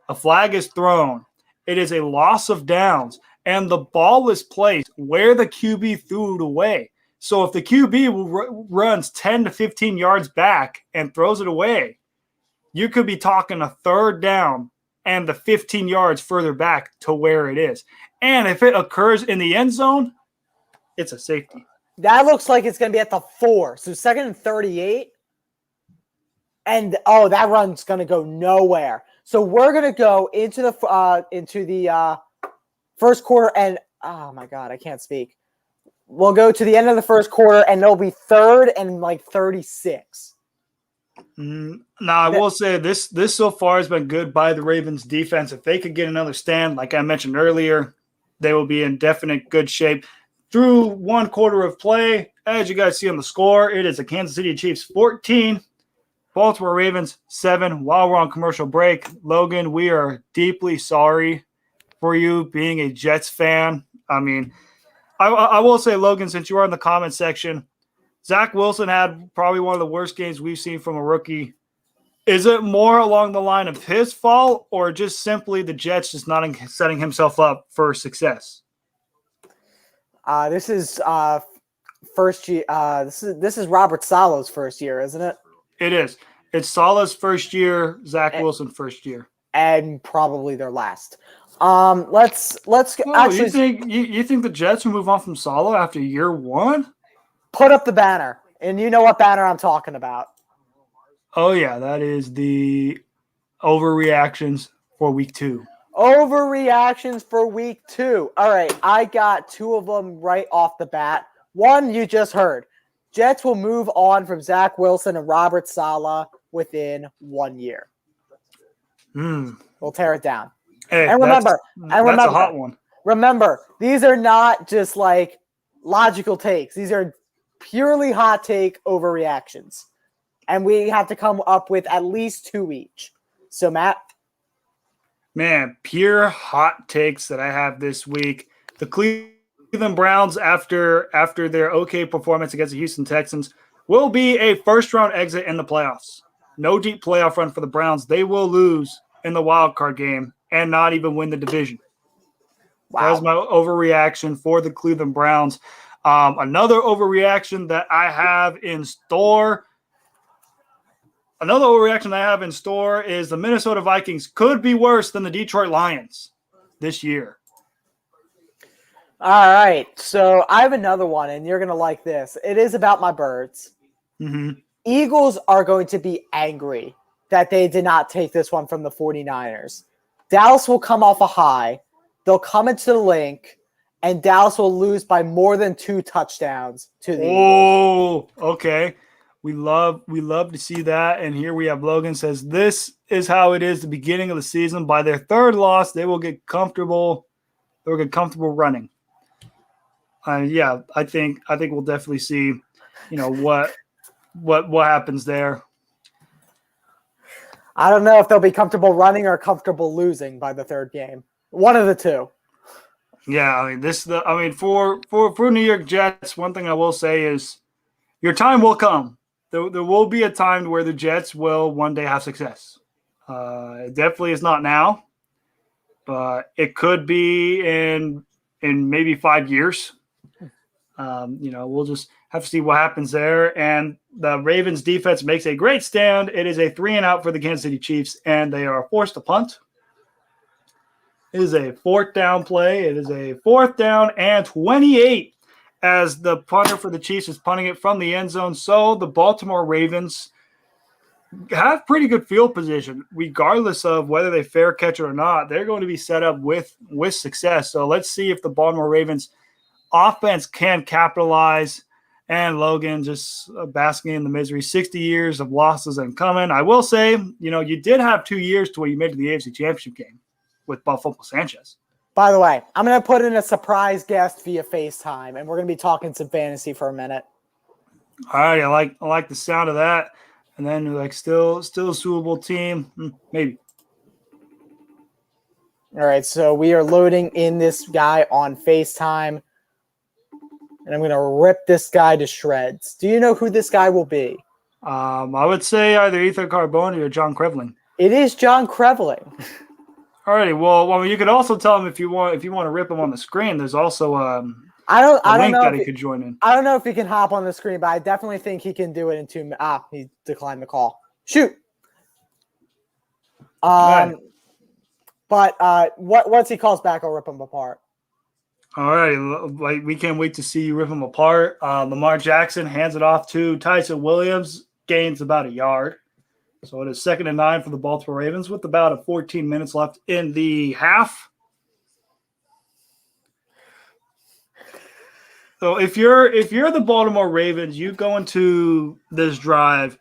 S2: a flag is thrown. It is a loss of downs, and the ball is placed where the QB threw it away. So if the QB runs 10 to 15 yards back and throws it away, you could be talking a third down and the 15 yards further back to where it is. And if it occurs in the end zone, it's a safety.
S1: That looks like it's going to be at the 4. So 2nd and 38. And, that run's going to go nowhere. So we're going to go into the first quarter. And, oh, my God, I can't speak. We'll go to the end of the first quarter, and it'll be 3rd and, 36.
S2: Now, I will say this so far has been good by the Ravens defense. If they could get another stand, like I mentioned earlier, they will be in definite good shape. Through one quarter of play, as you guys see on the score, it is the Kansas City Chiefs 14, Baltimore Ravens 7. While we're on commercial break, Logan, we are deeply sorry for you being a Jets fan. I will say, Logan, since you are in the comment section, Zach Wilson had probably one of the worst games we've seen from a rookie. Is it more along the line of his fault or just simply the Jets just not setting himself up for success?
S1: This is first year. This is Robert Saleh's first year, isn't it?
S2: It is. It's Saleh's first year, Zach Wilson first year,
S1: and probably their last. Let's actually.
S2: You think the Jets will move on from Saleh after year 1?
S1: Put up the banner, and you know what banner I'm talking about.
S2: Oh yeah, that is the overreactions for week 2.
S1: Overreactions for week 2. All right, I got 2 of them right off the bat. One you just heard. Jets will move on from Zach Wilson and Robert Saleh within 1 year. We'll tear it down.
S2: Hey,
S1: and remember,
S2: that's a hot one.
S1: remember, these are not just like logical takes. These are purely hot take overreactions. And we have to come up with at least 2 each. So, Matt?
S2: Man, pure hot takes that I have this week. The Cleveland Browns, after their okay performance against the Houston Texans, will be a first-round exit in the playoffs. No deep playoff run for the Browns. They will lose in the wild card game and not even win the division.
S1: Wow.
S2: That is my overreaction for the Cleveland Browns. Another overreaction that I have in store is the Minnesota Vikings could be worse than the Detroit Lions this year.
S1: All right. So I have another one, and you're going to like this. It is about my birds.
S2: Mm-hmm.
S1: Eagles are going to be angry that they did not take this one from the 49ers. Dallas will come off a high. They'll come into the link, and Dallas will lose by more than 2 touchdowns to the Eagles.
S2: Oh, okay. We love to see that. And here we have Logan says, this is how it is the beginning of the season. By their third loss, they will get comfortable. They'll get comfortable running. Yeah, I think we'll definitely see, what happens there.
S1: I don't know if they'll be comfortable running or comfortable losing by the third game. One of the two.
S2: Yeah, for New York Jets, one thing I will say is your time will come. There will be a time where the Jets will one day have success. It definitely is not now, but it could be in maybe 5 years. We'll just have to see what happens there. And the Ravens defense makes a great stand. It is a 3-and-out for the Kansas City Chiefs, and they are forced to punt. It is a 4th down play. It is a 4th down and 28 as the punter for the Chiefs is punting it from the end zone. So the Baltimore Ravens have pretty good field position, regardless of whether they fair catch it or not. They're going to be set up with success. So let's see if the Baltimore Ravens offense can capitalize. And Logan just basking in the misery. 60 years of losses and coming. I will say, you did have 2 years to where you made it to the AFC Championship game with Buffalo Sanchez.
S1: By the way, I'm going to put in a surprise guest via FaceTime, and we're going to be talking some fantasy for a minute.
S2: All right, I like the sound of that. And then still a suitable team, maybe.
S1: All right, so we are loading in this guy on FaceTime, and I'm going to rip this guy to shreds. Do you know who this guy will be?
S2: I would say either Ethan Carboni or John Krevling.
S1: It is John Krevling.
S2: Alrighty, well, you could also tell him if you want to rip him on the screen. There's also a link that he could join in.
S1: I don't know if he can hop on the screen, but I definitely think he can do it in 2 minutes. He declined the call. Shoot.
S2: Right.
S1: But once he calls back, I'll rip him apart.
S2: All right, we can't wait to see you rip him apart. Lamar Jackson hands it off to Tyson Williams, gains about a yard. So it is 2nd and 9 for the Baltimore Ravens with about 14 minutes left in the half. So if you're the Baltimore Ravens, you go into this drive,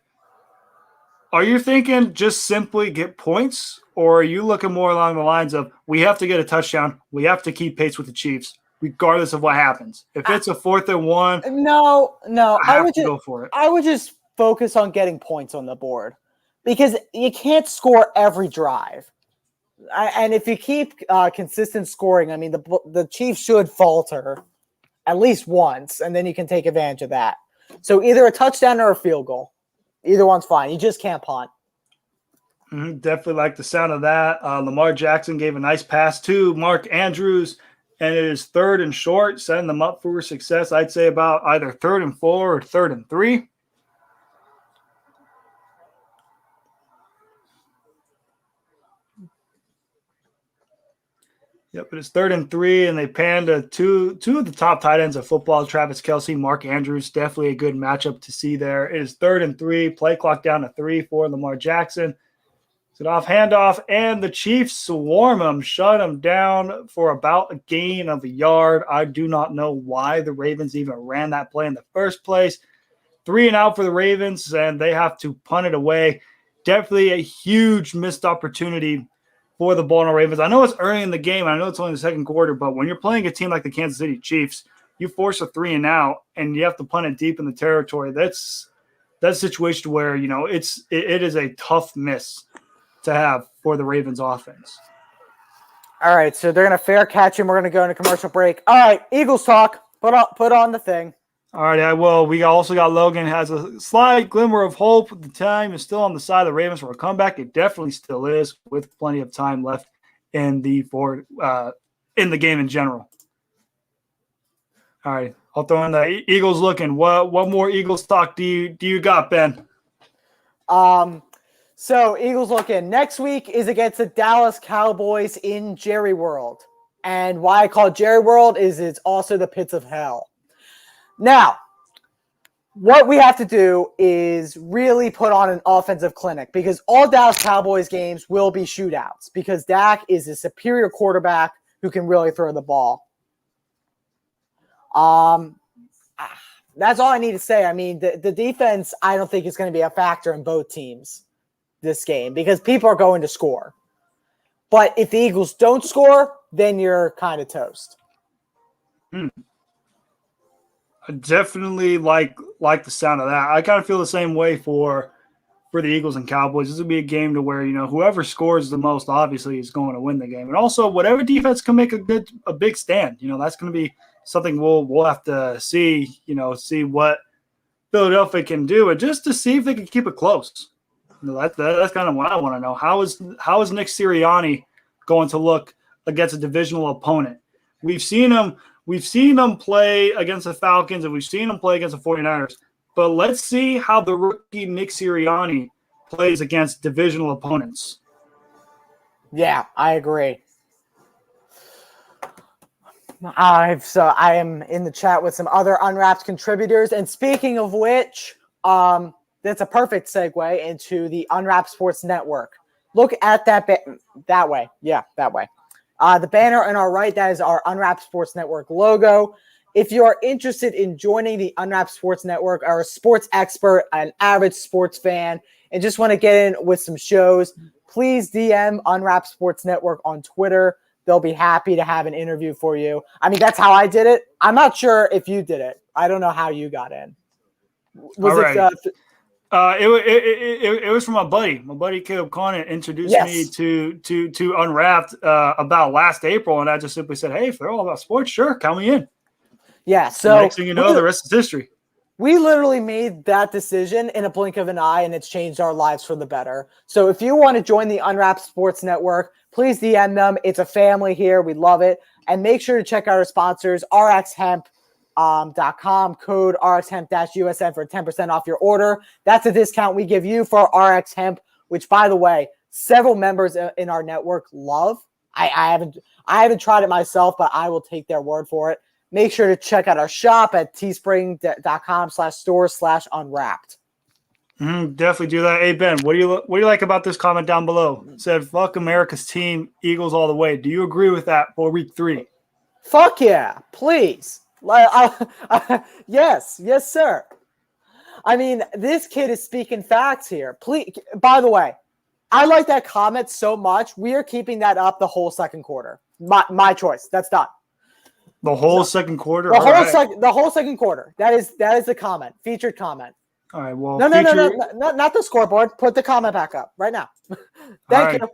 S2: are you thinking just simply get points, or are you looking more along the lines of we have to get a touchdown, we have to keep pace with the Chiefs, regardless of what happens? If it's a 4th and 1,
S1: no, I would
S2: go for it.
S1: I would just focus on getting points on the board. Because you can't score every drive. And if you keep consistent scoring, the Chiefs should falter at least once, and then you can take advantage of that. So either a touchdown or a field goal. Either one's fine. You just can't punt.
S2: Definitely like the sound of that. Lamar Jackson gave a nice pass to Mark Andrews, and it is 3rd and short, setting them up for success. I'd say about either 3rd and 4 or 3rd and 3. Yep, but it's 3rd and 3, and they pan to two of the top tight ends of football, Travis Kelce, Mark Andrews. Definitely a good matchup to see there. It is 3rd and 3, play clock down to 3 for Lamar Jackson. It's an handoff, and the Chiefs swarm him, shut him down for about a gain of a yard. I do not know why the Ravens even ran that play in the first place. 3-and-out for the Ravens, and they have to punt it away. Definitely a huge missed opportunity for the Baltimore Ravens. I know it's early in the game. I know it's only the second quarter, but when you're playing a team like the Kansas City Chiefs, you force a 3-and-out, and you have to punt it deep in the territory. That's a situation where, it is a tough miss to have for the Ravens offense.
S1: All right, so they're going to fair catch him. We're going to go into commercial break. All right, Eagles talk. Put on the thing.
S2: All right, I will. We also got Logan has a slight glimmer of hope. The time is still on the side of the Ravens for a comeback. It definitely still is, with plenty of time left in the game in general. All right, I'll throw in the Eagles looking. What more Eagles talk do you got, Ben?
S1: So Eagles looking. Next week is against the Dallas Cowboys in Jerry World. And why I call it Jerry World is it's also the pits of hell. Now, what we have to do is really put on an offensive clinic because all Dallas Cowboys games will be shootouts because Dak is a superior quarterback who can really throw the ball. That's all I need to say. I mean, the defense, I don't think is going to be a factor in both teams this game because people are going to score. But if the Eagles don't score, then you're kind of toast.
S2: I definitely like the sound of that. I kind of feel the same way for the Eagles and Cowboys. This will be a game to where, whoever scores the most obviously is going to win the game. And also whatever defense can make a big stand, that's going to be something we'll have to see, see what Philadelphia can do, and just to see if they can keep it close. That's kind of what I want to know. How is Nick Sirianni going to look against a divisional opponent? We've seen him play against the Falcons, and we've seen him play against the 49ers. But let's see how the rookie Nick Sirianni plays against divisional opponents.
S1: Yeah, I agree. So I am in the chat with some other Unwrapped contributors. And speaking of which, that's a perfect segue into the Unwrapped Sports Network. Look at that way. Yeah, that way. The banner on our right, that is our Unwrapped Sports Network logo. If you are interested in joining the Unwrapped Sports Network, or a sports expert, an avid sports fan, and just want to get in with some shows, please DM Unwrapped Sports Network on Twitter. They'll be happy to have an interview for you. I mean, that's how I did it. I'm not sure if you did it. I don't know how you got in.
S2: It was from my buddy. My buddy Caleb Conant introduced me to Unwrapped about last April, and I just simply said, "Hey, if they're all about sports, sure, count me in."
S1: Yeah. So
S2: next thing you know, the rest is history.
S1: We literally made that decision in a blink of an eye, and it's changed our lives for the better. So if you want to join the Unwrapped Sports Network, please DM them. It's a family here. We love it. And make sure to check out our sponsors, rxhemp.com, code rxhemp-USN for 10% off your order. That's a discount we give you for RX Hemp, which, by the way, several members in our network love. I haven't tried it myself, but I will take their word for it. Make sure to check out our shop at teespring.com/store/unwrapped.
S2: Definitely do that. Hey, Ben, what do you like about this comment down below? It said, "Fuck America's team, Eagles all the way." Do you agree with that for week 3?
S1: Fuck yeah, please. Yes, sir. I mean, this kid is speaking facts here. Please. By the way, I like that comment so much. We are keeping that up the whole second quarter. My choice. That's done.
S2: The whole second quarter?
S1: The whole second quarter. That is the comment. Featured comment.
S2: All right, well.
S1: No, not the scoreboard. Put the comment back up right now. Thank you.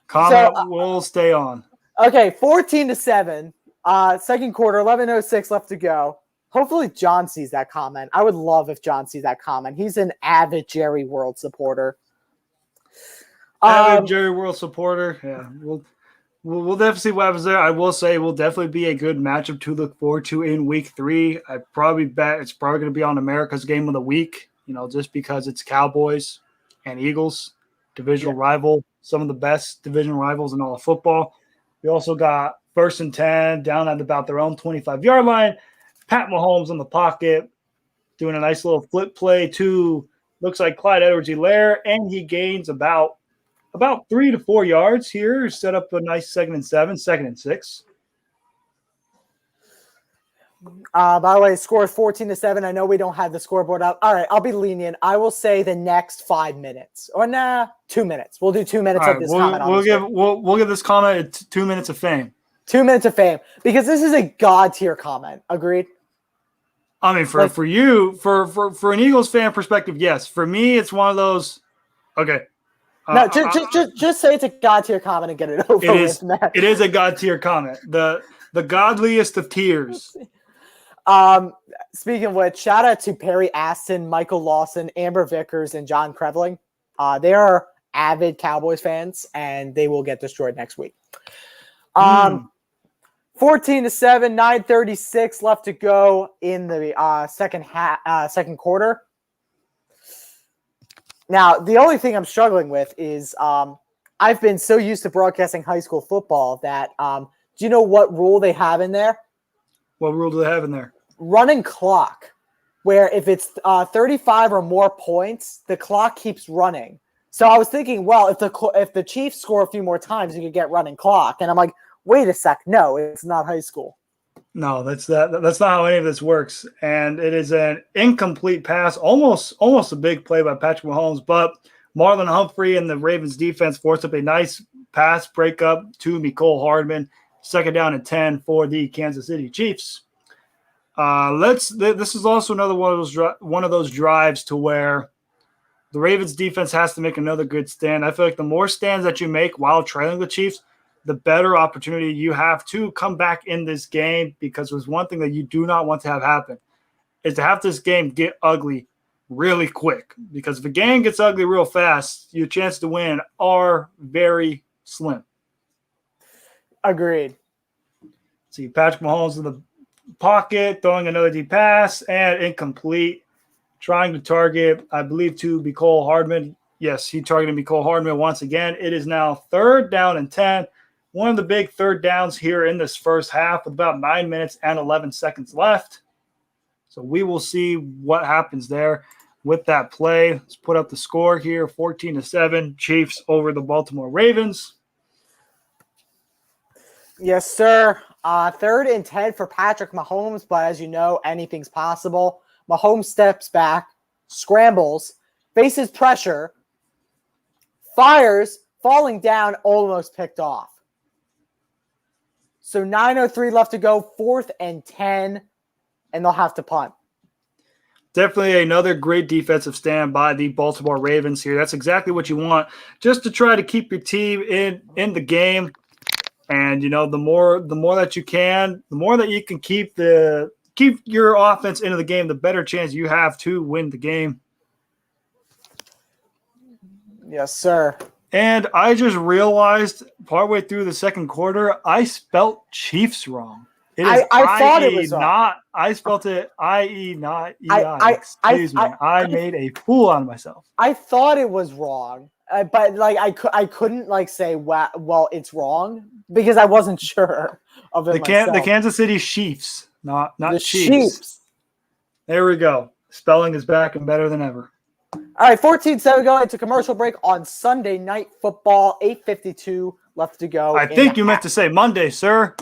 S2: Comment will stay on.
S1: Okay, 14-7. Second quarter, 11:06 left to go. Hopefully John sees that comment. I would love if John sees that comment. He's an avid Jerry World supporter.
S2: Avid Jerry World supporter. Yeah, We'll definitely see what happens there. I will say it will definitely be a good matchup to look forward to in week 3. I probably bet it's probably going to be on America's Game of the Week, just because it's Cowboys and Eagles, divisional rival, some of the best division rivals in all of football. We also got 1st and 10 down at about their own 25-yard line. Pat Mahomes in the pocket doing a nice little flip play to, looks like Clyde Edwards-Helaire, and he gains about 3 to 4 yards here. Set up a nice 2nd and 7, 2nd and 6.
S1: By the way, score is 14-7. I know we don't have the scoreboard up. All right, I'll be lenient. I will say the next 5 minutes. Or 2 minutes. We'll do 2 minutes
S2: All
S1: of
S2: right,
S1: this comment.
S2: we'll give this comment 2 minutes of fame.
S1: 2 minutes of fame. Because this is a god tier comment. Agreed?
S2: I mean, for an Eagles fan perspective, yes. For me, it's one of those. Okay.
S1: No, just say it's a god tier comment and get it over with, Matt.
S2: It is a god tier comment. The godliest of tears.
S1: Speaking of which, shout out to Perry Aston, Michael Lawson, Amber Vickers, and John Krevling. They are avid Cowboys fans, and they will get destroyed next week. 14-7, 9:36 left to go in the second quarter. Now, the only thing I'm struggling with is I've been so used to broadcasting high school football that do you know what rule they have in there?
S2: What rule do they have in there?
S1: Running clock, where if it's 35 or more points, the clock keeps running. So I was thinking, well, if the Chiefs score a few more times, you could get running clock. And I'm like, wait a sec, no, it's not high school.
S2: No, that's not how any of this works. And it is an incomplete pass, almost a big play by Patrick Mahomes, but Marlon Humphrey and the Ravens defense forced up a nice pass breakup to Mecole Hardman. 2nd down and 10 for the Kansas City Chiefs. This is also another one of those drives to where the Ravens defense has to make another good stand. I feel like the more stands that you make while trailing the Chiefs, the better opportunity you have to come back in this game, because there's one thing that you do not want to have happen is to have this game get ugly really quick, because if the game gets ugly real fast, your chance to win are very slim.
S1: Agreed.
S2: See Patrick Mahomes in the pocket, throwing another deep pass, and incomplete. Trying to target, I believe, to Mecole Hardman. Yes, he targeted Mecole Hardman once again. It is now 3rd down and 10. One of the big third downs here in this first half with about 9 minutes and 11 seconds left. So we will see what happens there with that play. Let's put up the score here, 14-7, Chiefs over the Baltimore Ravens.
S1: Yes, sir. 3rd and 10 for Patrick Mahomes, but as you know, anything's possible. Mahomes steps back, scrambles, faces pressure, fires, falling down, almost picked off. So 9:03 left to go, 4th and 10, and they'll have to punt.
S2: Definitely another great defensive stand by the Baltimore Ravens here. That's exactly what you want, just to try to keep your team in the game. And you know, the more that you can, the more that you can keep your offense into the game, the better chance you have to win the game.
S1: Yes, sir.
S2: And I just realized partway through the second quarter, I spelt Chiefs wrong. It is
S1: I thought it was wrong.
S2: I spelt it I-E, not E-I. Excuse me. I made a fool out of myself.
S1: I thought it was wrong, but like I couldn't like say well it's wrong because I wasn't sure of it myself.
S2: The Kansas City Chiefs, not
S1: the
S2: Chiefs. There we go. Spelling is back and better than ever.
S1: All right, 14-7 going into commercial break on Sunday Night Football, 8:52 left to go.
S2: I think you meant to say Monday, sir.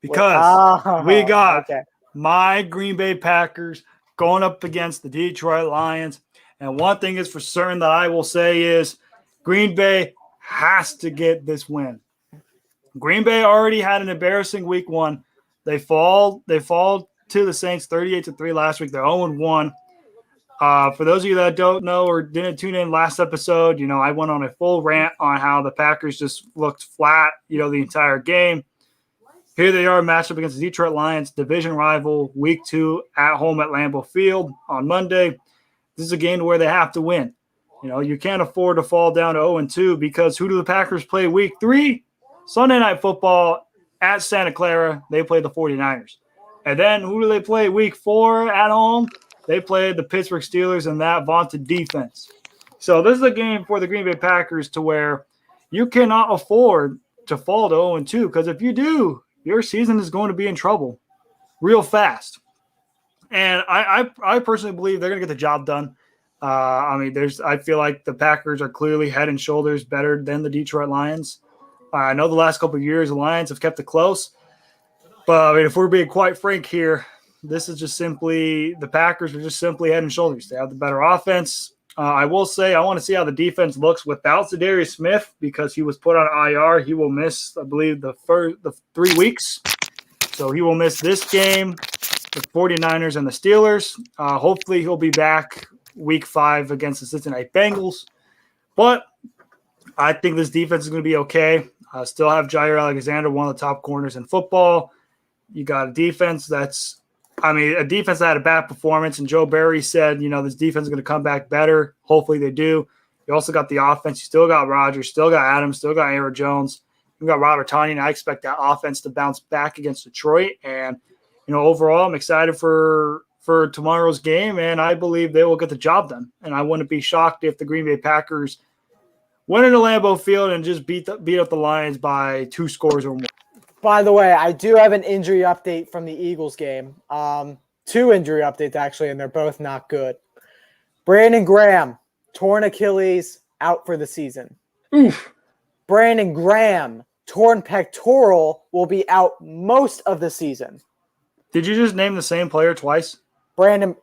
S2: Because we got my Green Bay Packers going up against the Detroit Lions. And one thing is for certain that I will say is Green Bay has to get this win. Green Bay already had an embarrassing week 1. They fall to the Saints 38-3 last week. They're 0-1. For those of you that don't know or didn't tune in last episode, you know, I went on a full rant on how the Packers just looked flat, you know, the entire game. Here they are matched up against the Detroit Lions, division rival, week 2 at home at Lambeau Field on Monday. This is a game where they have to win. You know, you can't afford to fall down to 0-2 because who do the Packers play week 3? Sunday Night Football at Santa Clara. They play the 49ers. And then who do they play week 4 at home? They played the Pittsburgh Steelers and that vaunted defense. So this is a game for the Green Bay Packers to where you cannot afford to fall to 0-2 because if you do, your season is going to be in trouble real fast. And I personally believe they're going to get the job done. I feel like the Packers are clearly head and shoulders better than the Detroit Lions. I know the last couple of years the Lions have kept it close. But I mean, if we're being quite frank here, this is just simply the Packers are just simply head and shoulders. They have the better offense. I will say I want to see how the defense looks without Zadarius Smith because he was put on IR. He will miss, I believe, the 3 weeks. So he will miss this game, the 49ers and the Steelers. Hopefully he'll be back week 5 against the Cincinnati Bengals. But I think this defense is going to be okay. Still have Jair Alexander, one of the top corners in football. You got a defense that had a bad performance, and Joe Barry said, this defense is going to come back better. Hopefully they do. You also got the offense. You still got Rodgers, still got Adams, still got Aaron Jones. You got Robert Tonyan. I expect that offense to bounce back against Detroit. And, overall, I'm excited for tomorrow's game, and I believe they will get the job done. And I wouldn't be shocked if the Green Bay Packers went into Lambeau Field and just beat up the Lions by 2 scores or more.
S1: By the way, I do have an injury update from the Eagles game. 2 injury updates, actually, and they're both not good. Brandon Graham, torn Achilles, out for the season.
S2: Oof.
S1: Brandon Graham, torn pectoral, will be out most of the season.
S2: Did you just name the same player twice?
S1: Brandon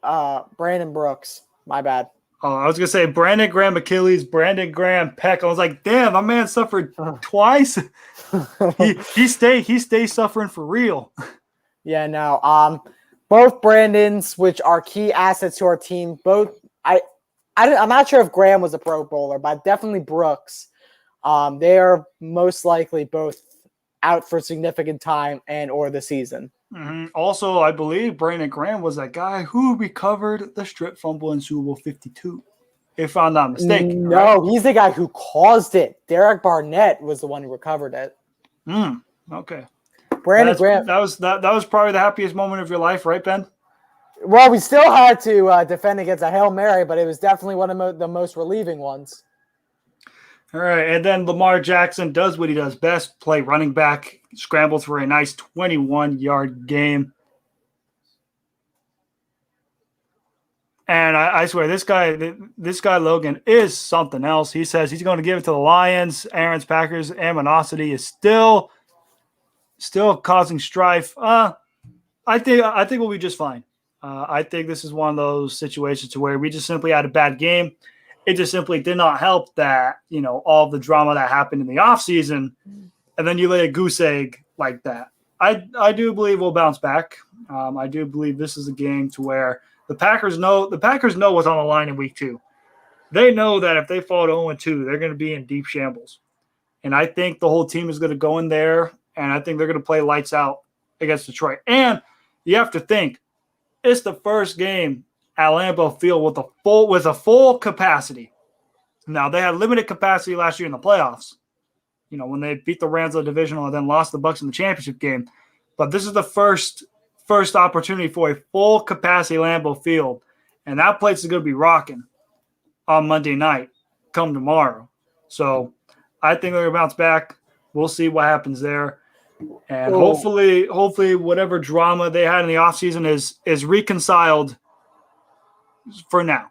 S1: Brooks. My bad.
S2: Oh, I was going to say Brandon Graham Achilles, Brandon Graham Peck. I was like, damn, my man suffered twice. he stay suffering for real.
S1: Yeah, no. Both Brandons, which are key assets to our team, I'm not sure if Graham was a Pro Bowler, but definitely Brooks. They are most likely both out for significant time and or the season.
S2: Mm-hmm. Also, I believe Brandon Graham was that guy who recovered the strip fumble in Super Bowl 52, if I'm not mistaken.
S1: No, right? He's the guy who caused it. Derek Barnett was the one who recovered it.
S2: Okay.
S1: Brandon Graham.
S2: That was probably the happiest moment of your life, right, Ben?
S1: Well, we still had to defend against a Hail Mary, but it was definitely one of the most relieving ones.
S2: All right, and then Lamar Jackson does what he does best, play running back, scrambles for a nice 21-yard game. And I swear, this guy Logan is something else. He says he's going to give it to the Lions. Aaron's Packers animosity is still causing strife. I think we'll be just fine. I think this is one of those situations to where we just simply had a bad game. It just simply did not help that, all the drama that happened in the offseason, and then you lay a goose egg like that. I do believe we'll bounce back. I do believe this is a game to where the Packers know what's on the line in week 2. They know that if they fall to 0-2, they're going to be in deep shambles. And I think the whole team is going to go in there, and I think they're going to play lights out against Detroit. And you have to think, it's the first game at Lambeau Field with a full capacity. Now, they had limited capacity last year in the playoffs, when they beat the Rams in the divisional and then lost the Bucs in the championship game. But this is the first opportunity for a full capacity Lambeau Field, and that place is going to be rocking on Monday night come tomorrow. So I think they're going to bounce back. We'll see what happens there. And hopefully whatever drama they had in the offseason is reconciled for now.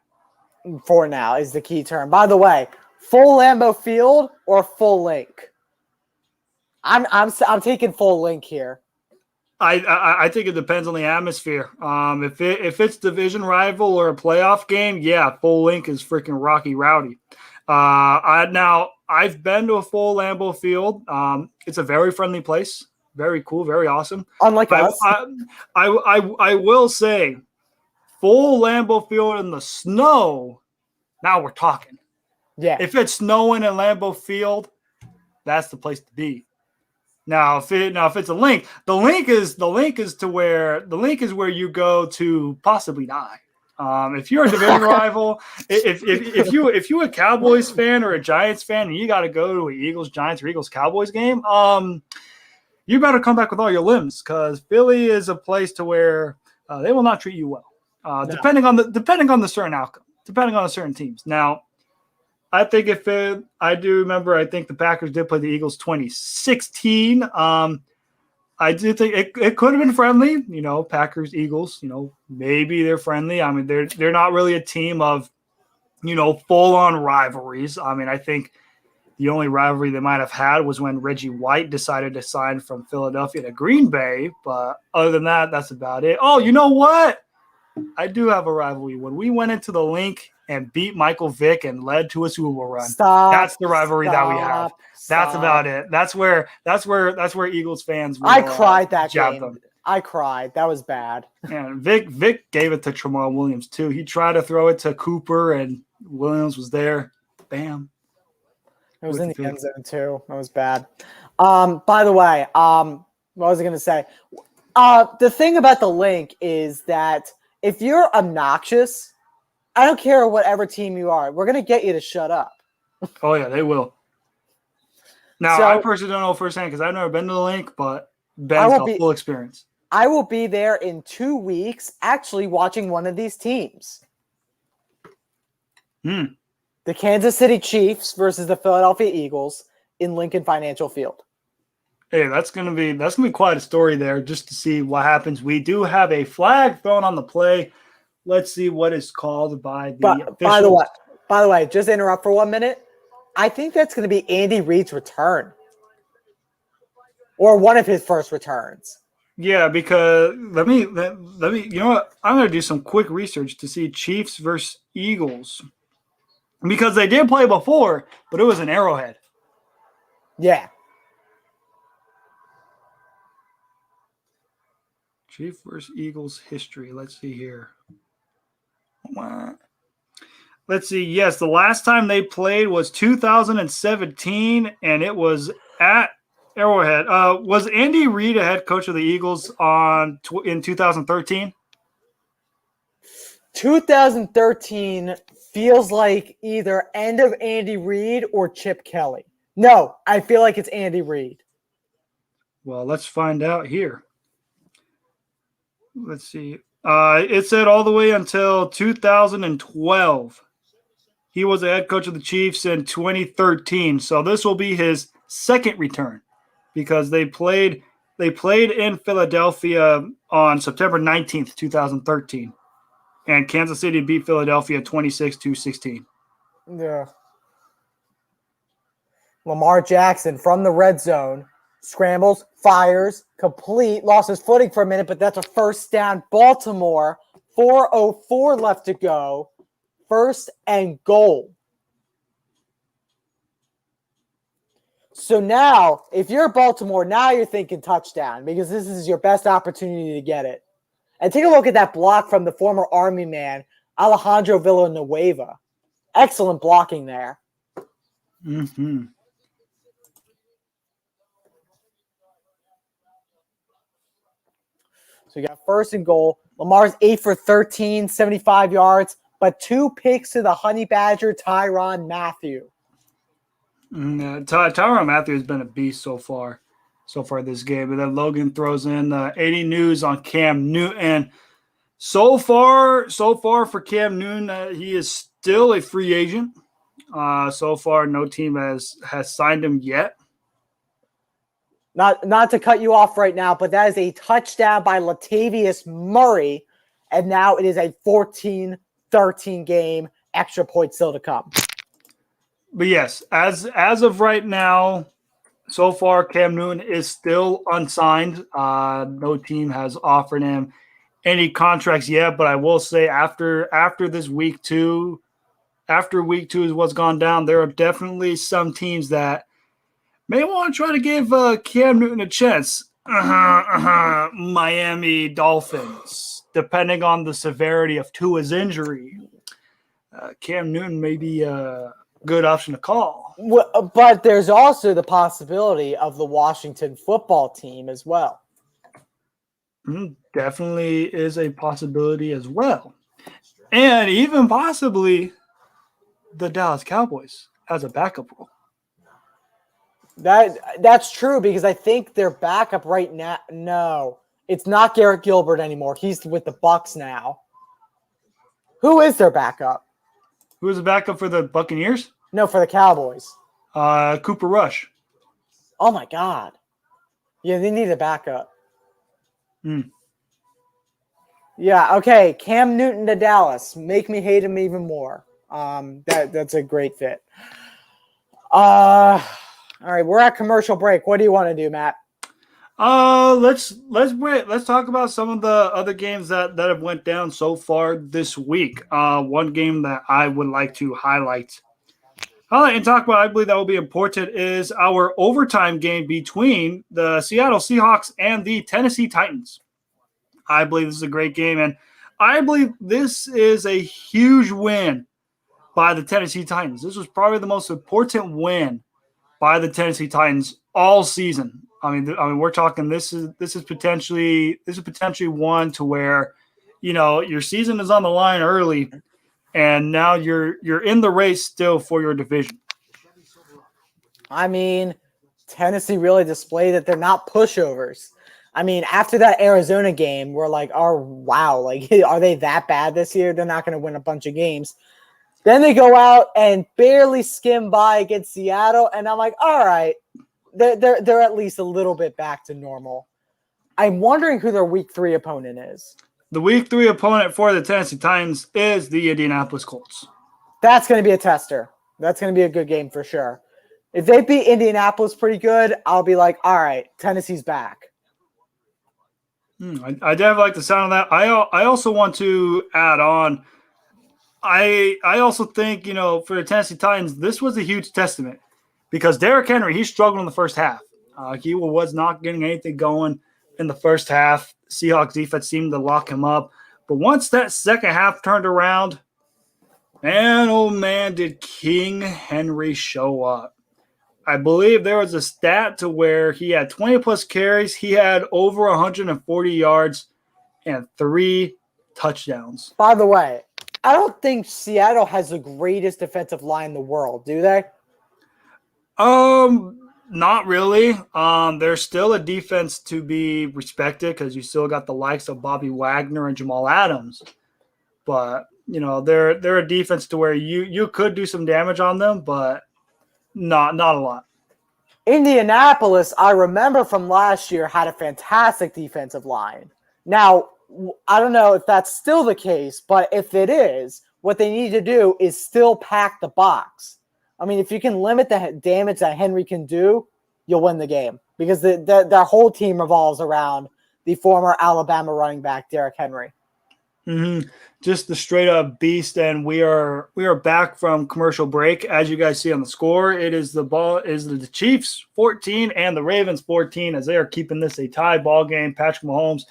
S1: For now is the key term. By the way, full Lambeau Field or full link? I'm taking full link here.
S2: I think it depends on the atmosphere. If it's division rival or a playoff game, yeah, full link is freaking rocky rowdy. I've been to a full Lambeau Field. It's a very friendly place, very cool, very awesome.
S1: Unlike us,
S2: I will say, full Lambeau Field in the snow. Now we're talking.
S1: Yeah.
S2: If it's snowing in Lambeau Field, that's the place to be. Now, if it's a link, the link is where you go to possibly die. If you're a division rival, if you're a Cowboys fan or a Giants fan, and you got to go to an Eagles Giants or Eagles Cowboys game, you better come back with all your limbs, because Philly is a place to where they will not treat you well, depending on the certain outcome, depending on the certain teams. Now, I think I do remember, I think the Packers did play the Eagles 2016. I do think it could have been friendly, Packers, Eagles, maybe they're friendly. I mean, they're not really a team of, full on rivalries. I mean, I think The only rivalry they might have had was when Reggie White decided to sign from Philadelphia to Green Bay. But other than that, that's about it. Oh, you know what? I do have a rivalry. When we went into the link and beat Michael Vick and led to a Super Bowl run, that's the rivalry that we have. That's about it. That's where Eagles fans will,
S1: I cried that
S2: jab
S1: game.
S2: them.
S1: I cried. That was bad.
S2: And Vic gave it to Tramar Williams too. He tried to throw it to Cooper, and Williams was there. Bam.
S1: It was in the end zone too. That was bad. By the way, what was I going to say? The thing about the link is that if you're obnoxious, I don't care whatever team you are, we're going to get you to shut up.
S2: Oh yeah, they will. Now, I personally don't know firsthand because I've never been to the link, but Ben's got full experience.
S1: I will be there in 2 weeks actually watching one of these teams. The Kansas City Chiefs versus the Philadelphia Eagles in Lincoln Financial Field.
S2: Hey, that's gonna be quite a story there, just to see what happens. We do have a flag thrown on the play. Let's see what is called by the officials.
S1: By the way, just interrupt for 1 minute. I think that's going to be Andy Reid's return, or one of his first returns.
S2: Yeah, because let me. You know what? I'm gonna do some quick research to see Chiefs versus Eagles. Because they did play before, but it was an Arrowhead.
S1: Yeah.
S2: Chiefs versus Eagles history. Let's see here. Let's see. Yes, the last time they played was 2017, and it was at Arrowhead. Was Andy Reid a head coach of the Eagles in 2013?
S1: 2013 feels like either end of Andy Reid or Chip Kelly. No, I feel like it's Andy Reid.
S2: Well, let's find out here. Let's see. It said all the way until 2012. He was the head coach of the Chiefs in 2013. So this will be his second return because they played in Philadelphia on September 19th, 2013. And Kansas City beat Philadelphia 26-16.
S1: Yeah. Lamar Jackson from the red zone. Scrambles, fires, complete, lost his footing for a minute, but that's a first down. Baltimore, 4:04 left to go. First and goal. So now, if you're Baltimore, now you're thinking touchdown because this is your best opportunity to get it. And take a look at that block from the former Army man, Alejandro Villanueva. Excellent blocking there.
S2: Mm-hmm.
S1: So you got first and goal. Lamar's 8 for 13, 75 yards, but 2 picks to the Honey Badger, Tyrann Mathieu.
S2: Tyrann Mathieu has been a beast so far this game. And then Logan throws in 80 news on Cam Newton. So far for Cam Newton, he is still a free agent. So far, no team has signed him yet.
S1: Not to cut you off right now, but that is a touchdown by Latavius Murray, and now it is a 14-13 game. Extra point still to come.
S2: But yes, as of right now, so far Cam Newton is still unsigned. No team has offered him any contracts yet. But I will say after this week 2, after week 2 is what's gone down, there are definitely some teams that may want to try to give Cam Newton a chance. Miami Dolphins, depending on the severity of Tua's injury. Cam Newton may be a good option to call.
S1: Well, but there's also the possibility of the Washington football team as well.
S2: Definitely is a possibility as well. And even possibly the Dallas Cowboys as a backup role.
S1: That's true because I think their backup right now. No, it's not Garrett Gilbert anymore. He's with the Bucs now. Who is their backup?
S2: Who is the backup for the Buccaneers?
S1: No, for the Cowboys.
S2: Cooper Rush.
S1: Oh my God. Yeah, they need a backup. Yeah. Okay. Cam Newton to Dallas. Make me hate him even more. That's a great fit. All right, we're at commercial break. What do you want to do, Matt?
S2: Let's talk about some of the other games that have went down so far this week. One game that I would like to highlight and talk about, I believe that will be important, is our overtime game between the Seattle Seahawks and the Tennessee Titans. I believe this is a great game, and I believe this is a huge win by the Tennessee Titans. This was probably the most important win by the Tennessee Titans all season. I mean, we're talking. This is potentially one to where, your season is on the line early, and now you're in the race still for your division.
S1: I mean, Tennessee really displayed that they're not pushovers. I mean, after that Arizona game, we're like, oh wow, like are they that bad this year? They're not going to win a bunch of games. Then they go out and barely skim by against Seattle, and I'm like, all right, they're at least a little bit back to normal. I'm wondering who their Week 3 opponent is.
S2: The Week 3 opponent for the Tennessee Titans is the Indianapolis Colts.
S1: That's going to be a tester. That's going to be a good game for sure. If they beat Indianapolis pretty good, I'll be like, all right, Tennessee's back.
S2: I definitely like the sound of that. I also want to add on, I also think, for the Tennessee Titans, this was a huge testament because Derrick Henry, he struggled in the first half. He was not getting anything going in the first half. Seahawks defense seemed to lock him up. But once that second half turned around, man, oh man, did King Henry show up. I believe there was a stat to where he had 20-plus carries. He had over 140 yards and 3 touchdowns.
S1: By the way, I don't think Seattle has the greatest defensive line in the world, do they?
S2: Not really. There's still a defense to be respected because you still got the likes of Bobby Wagner and Jamal Adams. But, they're a defense to where you could do some damage on them, but not a lot.
S1: Indianapolis, I remember from last year, had a fantastic defensive line. Now, I don't know if that's still the case, but if it is, what they need to do is still pack the box. I mean, if you can limit the damage that Henry can do, you'll win the game because their whole team revolves around the former Alabama running back, Derrick Henry.
S2: Mm-hmm. Just the straight up beast, and we are back from commercial break. As you guys see on the score, it is the Chiefs 14 and the Ravens 14 as they are keeping this a tie ball game. Patrick Mahomes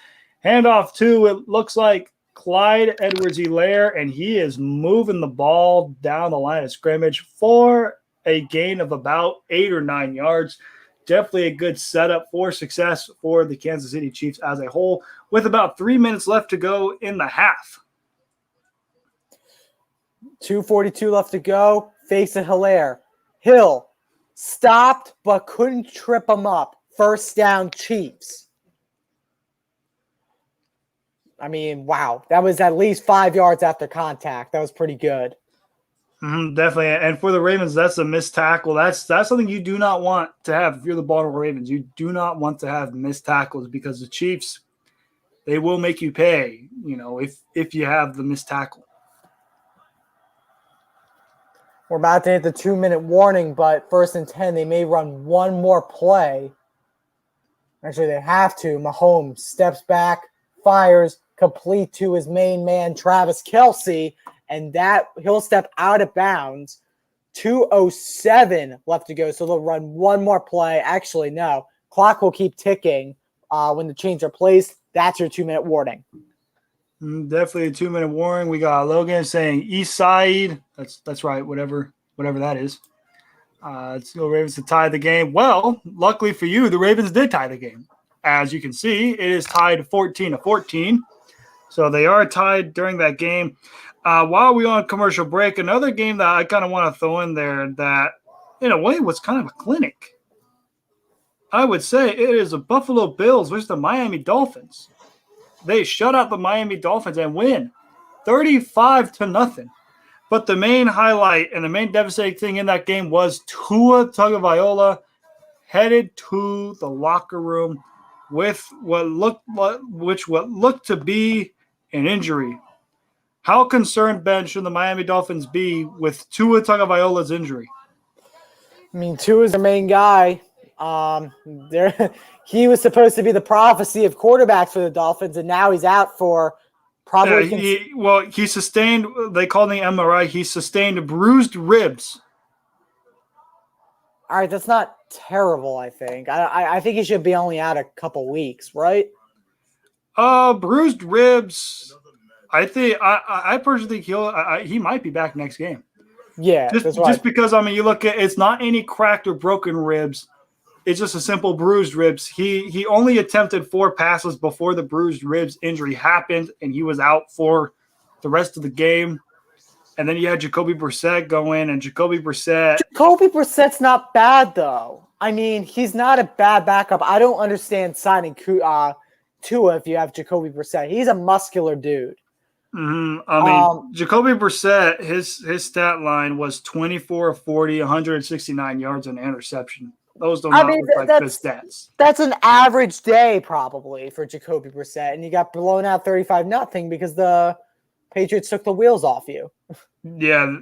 S2: handoff to, it looks like, Clyde Edwards-Helaire, and he is moving the ball down the line of scrimmage for a gain of about 8 or 9 yards. Definitely a good setup for success for the Kansas City Chiefs as a whole, with about 3 minutes left to go in the half.
S1: 2:42 left to go. Facing Helaire. Hill stopped but couldn't trip him up. First down, Chiefs. I mean, wow. That was at least 5 yards after contact. That was pretty good.
S2: Definitely. And for the Ravens, that's a missed tackle. That's something you do not want to have if you're the Baltimore Ravens. You do not want to have missed tackles because the Chiefs, they will make you pay, if you have the missed tackle.
S1: We're about to hit the 2-minute warning, but 1st and 10, they may run one more play. Actually, they have to. Mahomes steps back, fires, complete to his main man, Travis Kelce, and that he'll step out of bounds. 2:07 left to go, so they'll run one more play. Actually, no. Clock will keep ticking when the chains are placed. That's your 2-minute warning.
S2: Definitely a 2-minute warning. We got Logan saying East Side. That's right, whatever that is. It's the Ravens to tie the game. Well, luckily for you, the Ravens did tie the game. As you can see, it is tied 14-14. So they are tied during that game. While we're on commercial break, another game that I kind of want to throw in there that, in a way, was kind of a clinic. I would say it is the Buffalo Bills versus the Miami Dolphins. They shut out the Miami Dolphins and win 35-0. But the main highlight and the main devastating thing in that game was Tua Tagovailoa headed to the locker room with what looked to be an injury. How concerned, Ben, should the Miami Dolphins be with Tua Tagovailoa's injury?
S1: I mean, Tua is the main guy. He was supposed to be the prophecy of quarterbacks for the Dolphins, and now he's out for probably.
S2: He sustained. They call the MRI. He sustained bruised ribs.
S1: All right, that's not terrible. I think. I think he should be only out a couple weeks, right?
S2: Bruised ribs. I think. I personally think he might be back next game.
S1: Yeah,
S2: just because you look at it's not any cracked or broken ribs. It's just a simple bruised ribs. He only attempted 4 passes before the bruised ribs injury happened, and he was out for the rest of the game. And then you had Jacoby Brissett go in, and Jacoby Brissett's
S1: not bad though. I mean, he's not a bad backup. I don't understand signing Tua if you have Jacoby Brissett. He's a muscular dude.
S2: Mm-hmm. Jacoby Brissett, his stat line was 24 of 40, 169 yards and interception. Those don't look like good stats.
S1: That's an average day probably for Jacoby Brissett, and you got blown out 35-0 because the Patriots took the wheels off you.
S2: Yeah,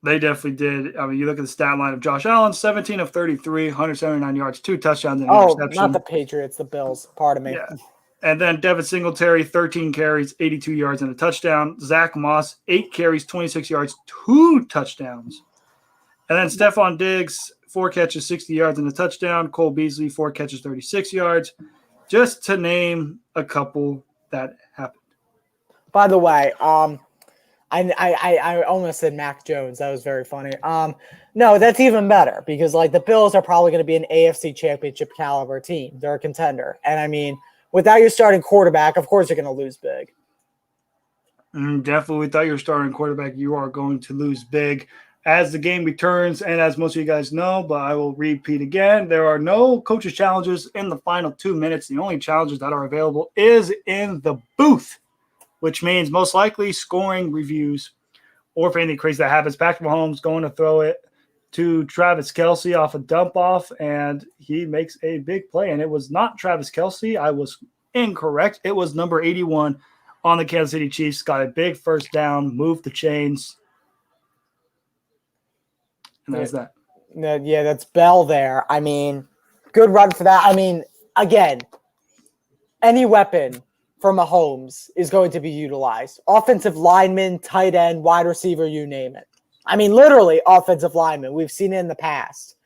S2: they definitely did. You look at the stat line of Josh Allen, 17 of 33, 179 yards, 2 touchdowns and interception.
S1: Not the Patriots, the Bills. Pardon me.
S2: Yeah. And then Devin Singletary, 13 carries, 82 yards and a touchdown. Zach Moss, 8 carries, 26 yards, 2 touchdowns. And then Stephon Diggs, 4 catches, 60 yards and a touchdown. Cole Beasley, 4 catches, 36 yards. Just to name a couple that happened.
S1: By the way, I almost said Mac Jones. That was very funny. No, that's even better because the Bills are probably going to be an AFC Championship caliber team. They're a contender. And without your starting quarterback, of course you're going to lose big.
S2: Definitely without your starting quarterback, you are going to lose big as the game returns. And as most of you guys know, but I will repeat again, there are no coaches challenges in the final 2 minutes. The only challenges that are available is in the booth, which means most likely scoring reviews or if anything crazy that happens. Patrick Mahomes going to throw it to Travis Kelce off a dump off, and he makes a big play. And it was not Travis Kelce. I was incorrect. It was number 81 on the Kansas City Chiefs. Got a big first down, moved the chains. And that's that.
S1: Yeah, that's Bell there. Good run for that. Again, any weapon for Mahomes is going to be utilized. Offensive lineman, tight end, wide receiver, you name it. Literally offensive lineman. We've seen it in the past.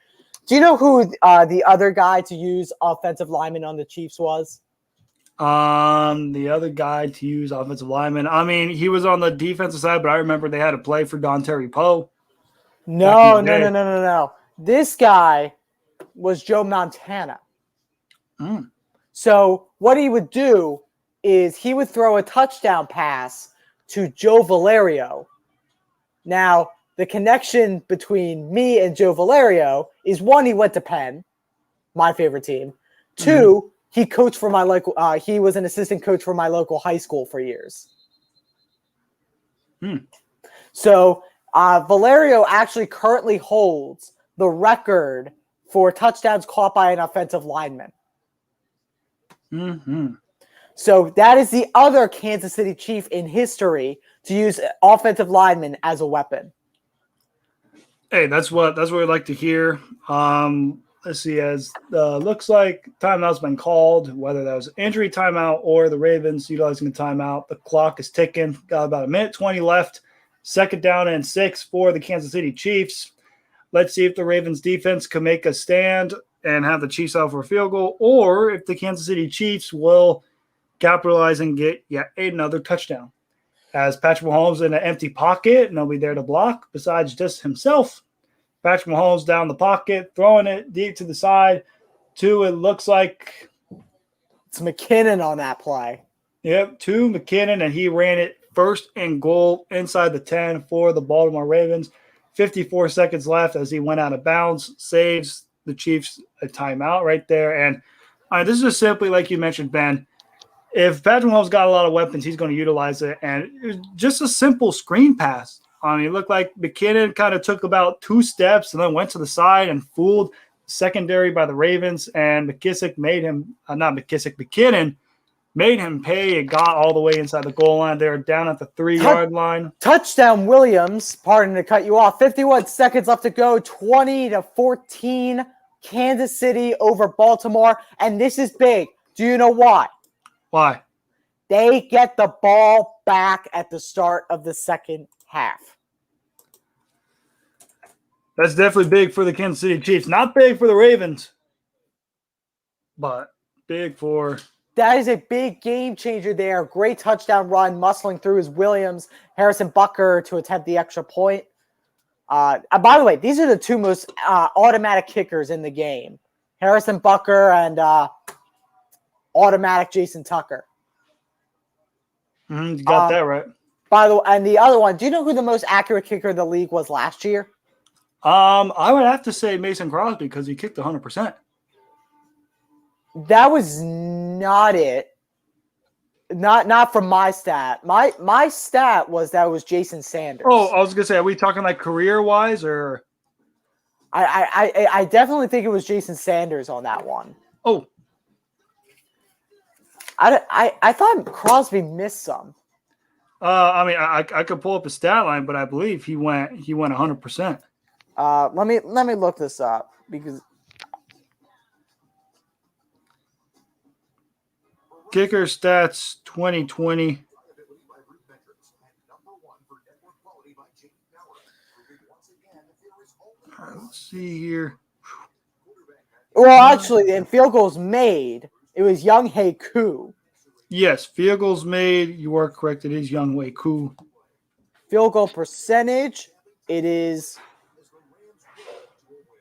S1: Do you know who the other guy to use offensive lineman on the Chiefs was?
S2: The other guy to use offensive lineman. He was on the defensive side, but I remember they had a play for Don Terry Poe.
S1: No. This guy was Joe Montana. So what he would do is he would throw a touchdown pass to Joe Valerio. Now, the connection between me and Joe Valerio is, one, he went to Penn, my favorite team. 2, he coached for my local. He was an assistant coach for my local high school for years. So Valerio actually currently holds the record for touchdowns caught by an offensive lineman. So that is the other Kansas City Chief in history to use offensive linemen as a weapon.
S2: Hey, that's what we like to hear. Let's see, as looks like timeout's been called, whether that was an injury timeout or the Ravens utilizing a timeout. The clock is ticking. Got about 1:20 left. 2nd down and 6 for the Kansas City Chiefs. Let's see if the Ravens defense can make a stand and have the Chiefs out for a field goal, or if the Kansas City Chiefs will capitalize and get yet another touchdown. As Patrick Mahomes in an empty pocket, nobody there to block besides just himself. Patrick Mahomes down the pocket, throwing it deep to the side to, it looks like
S1: it's McKinnon on that play.
S2: Yep, to McKinnon, and he ran it 1st and goal inside the 10 for the Baltimore Ravens. 54 seconds left as he went out of bounds, saves the Chiefs a timeout right there. And this is just simply like you mentioned, Ben. If Patrick Mahomes got a lot of weapons, he's going to utilize it. And it was just a simple screen pass. It looked like McKinnon kind of took about 2 steps and then went to the side and fooled secondary by the Ravens. And McKinnon Made him pay. It got all the way inside the goal line. They were down at the 3-yard line.
S1: Touchdown Williams, pardon to cut you off. 51 seconds left to go. 20-14, Kansas City over Baltimore. And this is big. Do you know why?
S2: Why?
S1: They get the ball back at the start of the second half.
S2: That's definitely big for the Kansas City Chiefs. Not big for the Ravens, but big for...
S1: That is a big game changer there. Great touchdown run, muscling through is Williams. Harrison Butker to attempt the extra point. By the way, these are the two most automatic kickers in the game. Harrison Butker and automatic Jason Tucker.
S2: You got that right.
S1: By the way, and the other one, do you know who the most accurate kicker in the league was last year?
S2: I would have to say Mason Crosby because he kicked 100%.
S1: That was not it. Not from my stat. My stat was that it was Jason Sanders.
S2: Oh, I was gonna say, are we talking like career wise or?
S1: I definitely think it was Jason Sanders on that one.
S2: Oh,
S1: I thought Crosby missed some.
S2: I mean, I could pull up a stat line, but I believe he went 100%.
S1: Let me look this up because
S2: kicker stats 2020. Let's see here.
S1: Well, actually, in field goals made, it was Young Hae Koo.
S2: Yes, field goals made. You are correct. It is Young Hae Koo.
S1: Field goal percentage, it is.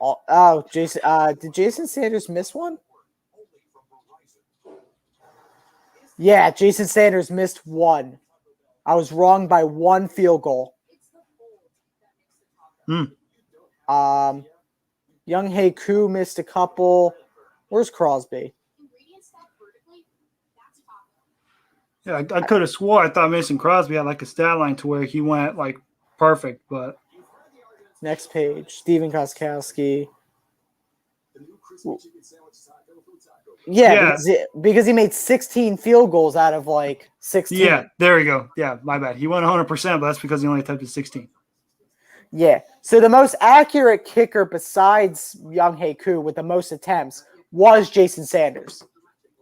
S1: Oh, Jason. Did Jason Sanders miss one? Yeah, Jason Sanders missed one. I was wrong by one field goal. Young Hae Koo missed a couple. Where's Crosby?
S2: Yeah, I could have swore I thought Mason Crosby had like a stat line to where he went like perfect, but
S1: next page, Steven Koskowski. Yeah, because he made 16 field goals out of like 16.
S2: Yeah, there we go. Yeah, my bad. He went 100%, but that's because he only attempted 16.
S1: Yeah. So the most accurate kicker besides Young Hae Koo with the most attempts was Jason Sanders.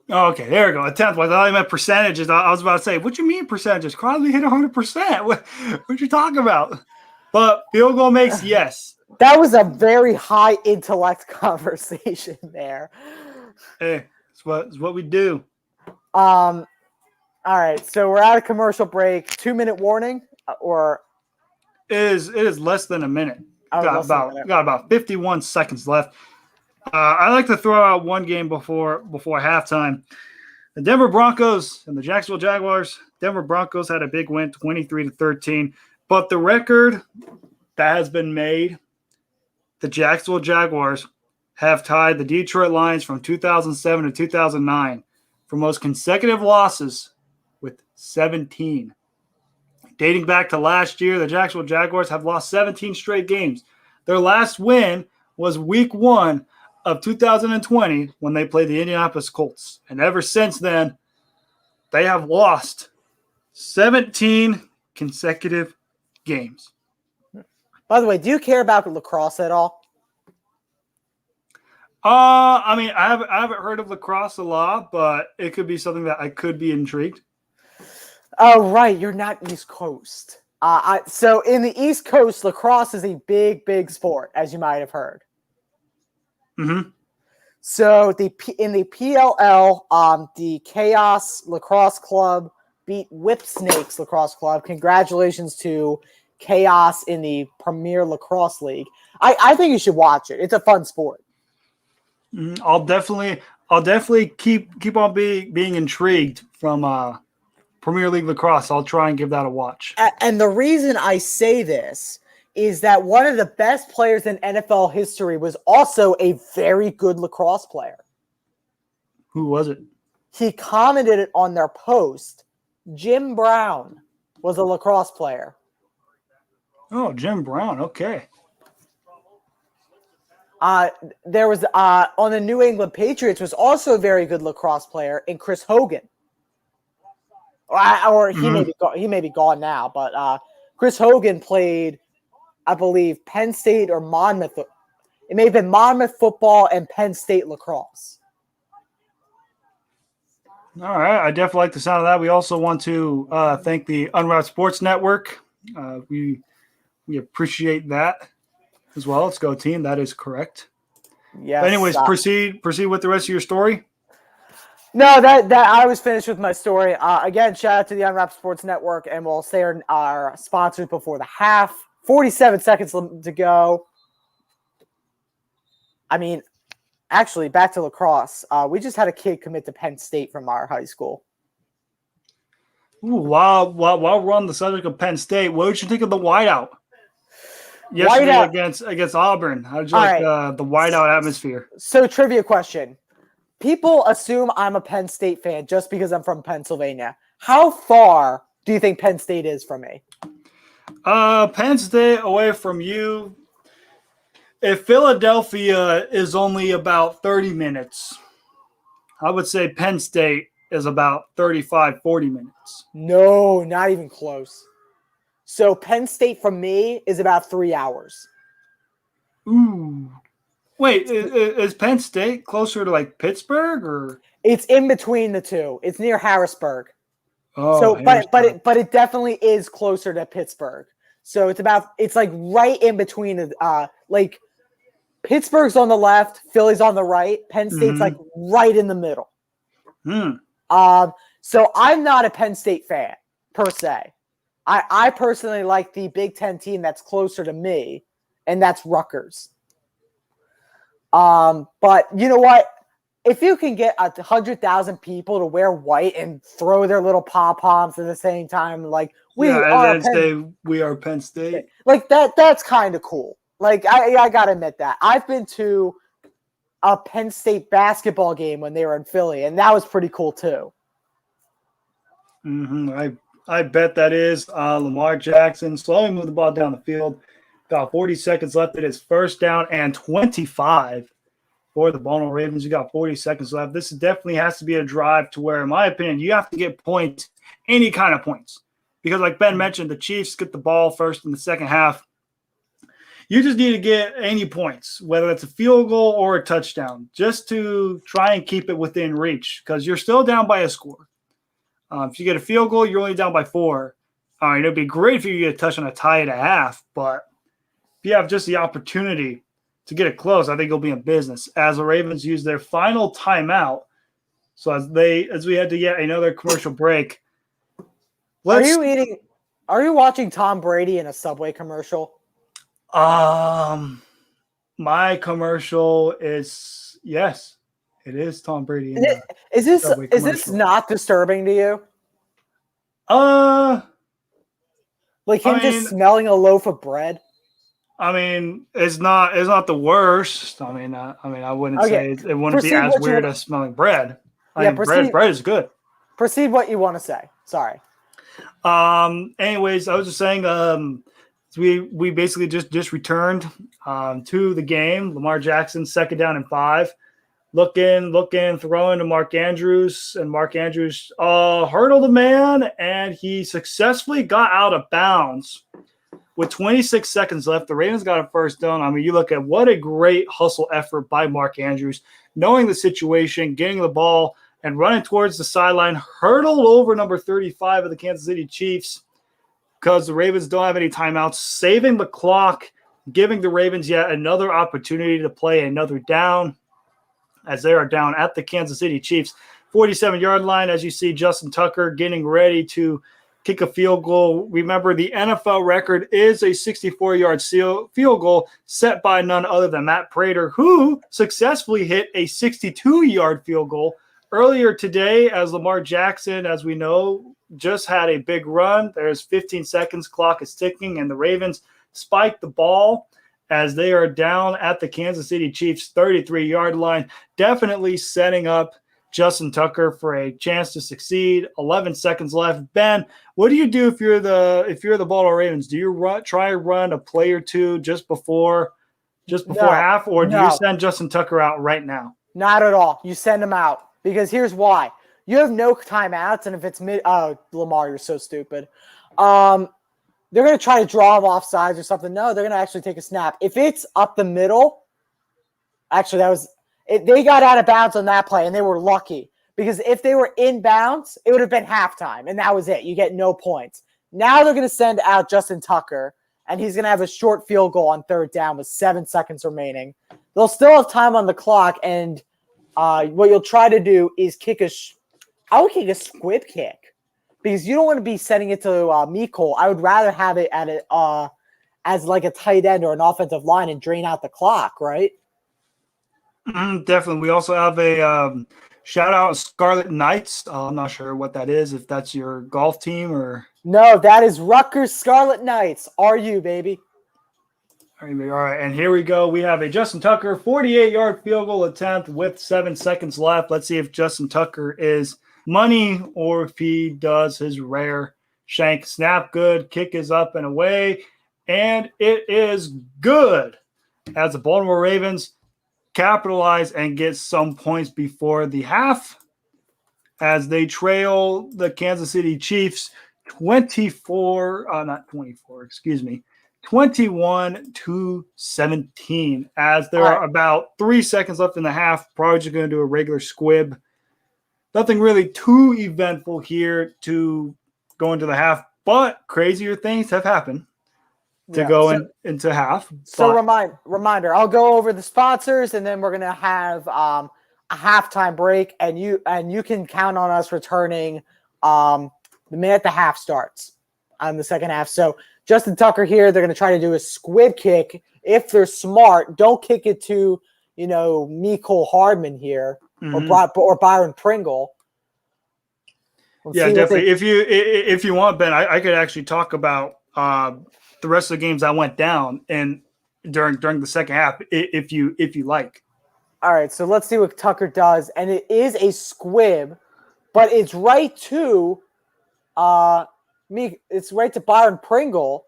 S2: Oh, okay, there we go. Attempt. I thought he meant percentages. I was about to say, what you mean percentages? Crosby hit 100%. What you talking about? But field goal makes, yes.
S1: That was a very high intellect conversation there.
S2: Hey, it's what we do.
S1: All right, so we're at a commercial break. 2-minute warning, or
S2: it is less than a minute. Got about 51 seconds left. I like to throw out one game before halftime. The Denver Broncos and the Jacksonville Jaguars. Denver Broncos had a big win, 23-13. But the record that has been made, the Jacksonville Jaguars have tied the Detroit Lions from 2007 to 2009 for most consecutive losses with 17. Dating back to last year, the Jacksonville Jaguars have lost 17 straight games. Their last win was week 1 of 2020 when they played the Indianapolis Colts. And ever since then, they have lost 17 consecutive games.
S1: By the way, do you care about lacrosse at all?
S2: I mean, I haven't heard of lacrosse a lot, but it could be something that I could be intrigued.
S1: Oh, right. You're not East Coast. So in the East Coast, lacrosse is a big, big sport, as you might have heard.
S2: Mm-hmm.
S1: So in the PLL, the Chaos Lacrosse Club beat Whip Snakes Lacrosse Club. Congratulations to Chaos in the Premier Lacrosse League. I think you should watch it. It's a fun sport.
S2: I'll definitely keep on being intrigued from Premier League Lacrosse. I'll try and give that a watch.
S1: And the reason I say this is that one of the best players in NFL history was also a very good lacrosse player.
S2: Who was it?
S1: He commented it on their post. Jim Brown was a lacrosse player.
S2: Oh, Jim Brown. Okay.
S1: There was on the New England Patriots was also a very good lacrosse player in Chris Hogan. or he may be gone now. But Chris Hogan played, I believe, Penn State or Monmouth. It may have been Monmouth football and Penn State lacrosse.
S2: All right. I definitely like the sound of that. We also want to thank the Unwrapped Sports Network. We appreciate that as well. Let's go, team. That is correct.
S1: Yes.
S2: But anyways, proceed with the rest of your story.
S1: No, that I was finished with my story. Again, shout out to the Unwrapped Sports Network, and we'll say our sponsors before the half. 47 seconds to go. I mean, actually, back to lacrosse. We just had a kid commit to Penn State from our high school.
S2: Ooh, while we're on the subject of Penn State, what did you think of the whiteout yesterday against Auburn? How did you like the whiteout atmosphere?
S1: So, trivia question. People assume I'm a Penn State fan just because I'm from Pennsylvania. How far do you think Penn State is from me?
S2: Penn State away from you. If Philadelphia is only about 30 minutes, I would say Penn State is about 35, 40 minutes.
S1: No, not even close. So Penn State from me is about 3 hours.
S2: Ooh. Wait, is Penn State closer to like Pittsburgh or?
S1: It's in between the two. It's near Harrisburg.
S2: Oh,
S1: so but it definitely is closer to Pittsburgh. So it's like right in between. Like Pittsburgh's on the left, Philly's on the right. Penn State's like right in the middle. So I'm not a Penn State fan per se. I personally like the Big Ten team that's closer to me, and that's Rutgers. But you know what? If you can get 100,000 people to wear white and throw their little pom-poms at the same time, like we are
S2: Penn State.
S1: Like that's kind of cool. Like I gotta admit that. I've been to a Penn State basketball game when they were in Philly, and that was pretty cool too.
S2: I bet that is. Lamar Jackson slowly moved the ball down the field. Got 40 seconds left. It is first down and 25 for the Baltimore Ravens. You got 40 seconds left. This definitely has to be a drive to where, in my opinion, you have to get points, any kind of points. Because like Ben mentioned, the Chiefs get the ball first in the second half. You just need to get any points, whether it's a field goal or a touchdown, just to try and keep it within reach because you're still down by a score. If you get a field goal, you're only down by 4. It would be great if you get a touch on a tie at a half, but if you have just the opportunity to get it close, I think you'll be in business. As the Ravens use their final timeout, so as we had to get another commercial break.
S1: Are you watching Tom Brady in a Subway commercial?
S2: My commercial is yes. It is Tom Brady.
S1: Is this not disturbing to you? Like him just smelling a loaf of bread.
S2: I mean, it's not the worst. I wouldn't say it wouldn't be as weird as smelling bread. Bread is good.
S1: Proceed what you want to say. Sorry.
S2: Anyways, I was just saying, we basically just returned to the game. Lamar Jackson, second down and 5. Looking, throwing to Mark Andrews, and Mark Andrews hurdled a man, and he successfully got out of bounds. With 26 seconds left, the Ravens got a first down. I mean, you look at what a great hustle effort by Mark Andrews, knowing the situation, getting the ball, and running towards the sideline, hurdled over number 35 of the Kansas City Chiefs because the Ravens don't have any timeouts, saving the clock, giving the Ravens yet another opportunity to play another down as they are down at the Kansas City Chiefs 47-yard line. As you see, Justin Tucker getting ready to kick a field goal. Remember, the NFL record is a 64-yard field goal set by none other than Matt Prater, who successfully hit a 62-yard field goal earlier today, as Lamar Jackson, as we know, just had a big run. There's 15 seconds, clock is ticking, and the Ravens spike the ball as they are down at the Kansas City Chiefs 33-yard line, definitely setting up Justin Tucker for a chance to succeed. 11 seconds left. Ben, what do you do if you're the Baltimore Ravens? Do you try to run a play or two just before half, or do you send Justin Tucker out right now?
S1: Not at all. You send him out because here's why. you have no timeouts, and if it's mid, oh, Lamar, you're so stupid. They're going to try to draw them off sides or something. No, they're going to actually take a snap. If it's up the middle, actually, they got out of bounds on that play, and they were lucky. Because if they were in bounds, it would have been halftime, and that was it. You get no points. Now they're going to send out Justin Tucker, and he's going to have a short field goal on 3rd down with 7 seconds remaining. They'll still have time on the clock, and what you'll try to do is I would kick a squib kick. Because you don't want to be sending it to Mecole. I would rather have it at as like a tight end or an offensive line and drain out the clock, right?
S2: Definitely. We also have a shout out Scarlet Knights. I'm not sure what that is, if that's your golf team or.
S1: No, that is Rutgers Scarlet Knights. RU, baby.
S2: All right, and here we go. We have a Justin Tucker 48-yard field goal attempt with 7 seconds left. Let's see if Justin Tucker is money or if he does his rare shank snap. Good. Kick is up and away, and it is good as the Baltimore Ravens capitalize and get some points before the half as they trail the Kansas City Chiefs 21-17 as there are about 3 seconds left in the half. Probably just going to do a regular squib. Nothing really too eventful here to go into the half, but crazier things have happened to go into half.
S1: So reminder, I'll go over the sponsors, and then we're going to have a halftime break, and you can count on us returning the minute the half starts on the second half. So Justin Tucker here, they're going to try to do a squib kick. If they're smart, don't kick it to, Mecole Hardman here. Or Byron Pringle.
S2: Definitely. If you want, Ben, I could actually talk about the rest of the games that went down and during the second half, if you like.
S1: All right, so let's see what Tucker does, and it is a squib, but it's right to It's right to Byron Pringle,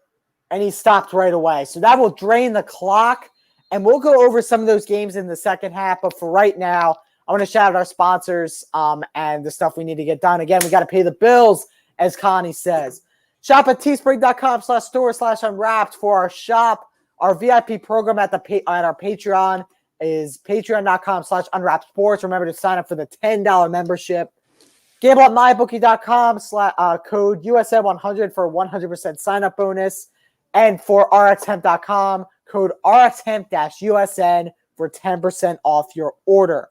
S1: and he stopped right away. So that will drain the clock, and we'll go over some of those games in the second half. But for right now, I want to shout out our sponsors and the stuff we need to get done. Again, we got to pay the bills, as Connie says. Shop at teespring.com/store/unwrapped for our shop. Our VIP program at our Patreon is patreon.com/unwrappedsports. Remember to sign up for the $10 membership. Gamble at mybookie.com code USN100 for a 100% sign-up bonus. And for rxhemp.com, code rxhemp-USN for 10% off your order.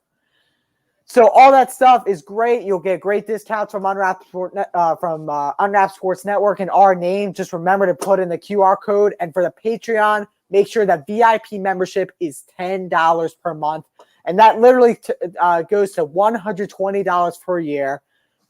S1: So all that stuff is great. You'll get great discounts from Unwrapped Sports Network in our name. Just remember to put in the QR code. And for the Patreon, make sure that VIP membership is $10 per month. And that literally goes to $120 per year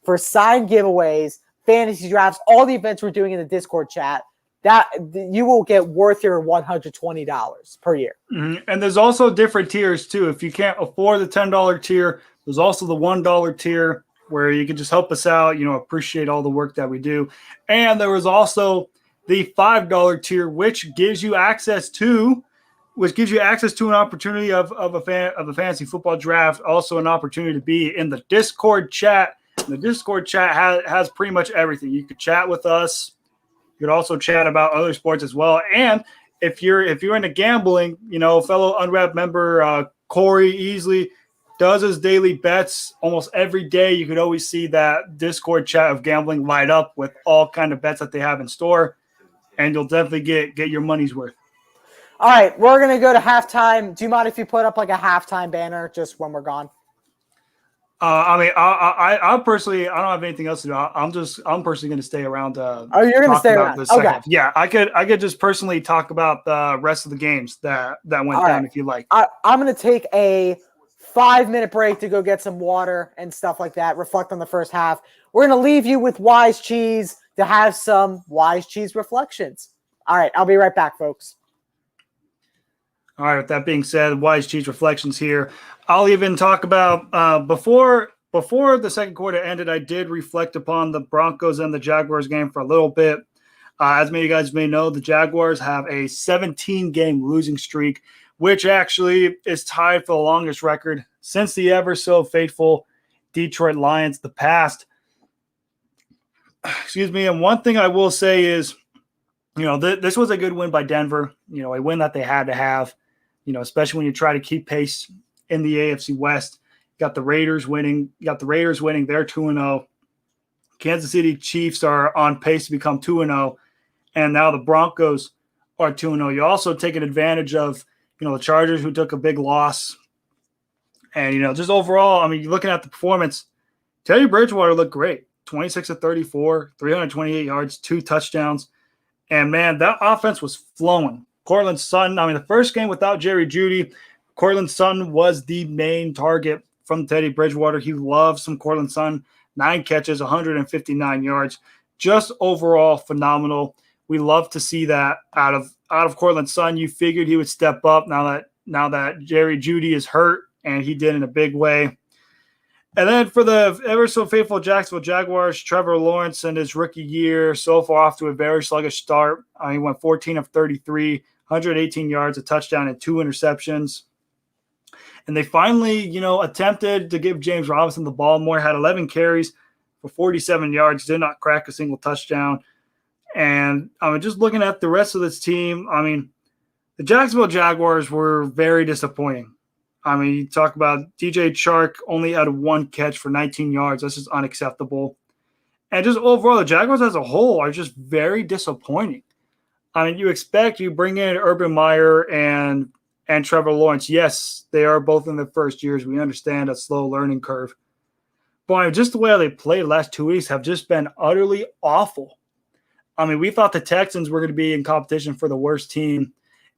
S1: for signed giveaways, fantasy drafts, all the events we're doing in the Discord chat. That you will get worth your $120 per year.
S2: Mm-hmm. And there's also different tiers too. If you can't afford the $10 tier, there's also the $1 tier where you can just help us out, appreciate all the work that we do. And there was also the $5 tier, which gives you access to an opportunity of a fantasy football draft, also an opportunity to be in the Discord chat. The Discord chat has pretty much everything. You could chat with us. You could also chat about other sports as well. And if you're into gambling, fellow Unwrapped member Corey Easley does his daily bets almost every day. You could always see that Discord chat of gambling light up with all kind of bets that they have in store, and you'll definitely get your money's worth.
S1: All right, we're gonna go to halftime. Do you mind if you put up like a halftime banner just when we're gone?
S2: I personally, I don't have anything else to do. I'm personally going to stay around.
S1: You're going to stay around. Okay.
S2: Yeah, I could just personally talk about the rest of the games that went down if you like.
S1: I'm going to take a 5-minute break to go get some water and stuff like that. Reflect on the first half. We're going to leave you with Wise Cheese to have some Wise Cheese reflections. All right, I'll be right back, folks.
S2: All right, with that being said, Wise Cheese reflections here. I'll even talk about before the second quarter ended, I did reflect upon the Broncos and the Jaguars game for a little bit. As many of you guys may know, the Jaguars have a 17-game losing streak, which actually is tied for the longest record since the ever so faithful Detroit Lions the past. Excuse me. And one thing I will say is, this was a good win by Denver, a win that they had to have, especially when you try to keep pace in the AFC West. You got the Raiders winning. They're 2-0. Kansas City Chiefs are on pace to become 2-0. And now the Broncos are 2-0. You're also taking advantage of, the Chargers, who took a big loss. And, just overall, you're looking at the performance. Teddy Bridgewater looked great. 26 of 34, 328 yards, 2 touchdowns. And, man, that offense was flowing. Cortland Sutton, the first game without Jerry Jeudy, Cortland Sutton was the main target from Teddy Bridgewater. He loves some Cortland Sutton. 9 catches, 159 yards. Just overall phenomenal. We love to see that out of Cortland Sutton. You figured he would step up now that Jerry Jeudy is hurt, and he did in a big way. And then for the ever so faithful Jacksonville Jaguars, Trevor Lawrence in his rookie year so far off to a very sluggish start. He went 14 of 33, 118 yards, a touchdown, and 2 interceptions. And they finally, attempted to give James Robinson the ball more, had 11 carries for 47 yards, did not crack a single touchdown. And just looking at the rest of this team, the Jacksonville Jaguars were very disappointing. You talk about DJ Chark only had 1 catch for 19 yards. This is unacceptable. And just overall, the Jaguars as a whole are just very disappointing. You bring in Urban Meyer and Trevor Lawrence. Yes, they are both in their first years. We understand a slow learning curve. But just the way they played the last 2 weeks have just been utterly awful. We thought the Texans were going to be in competition for the worst team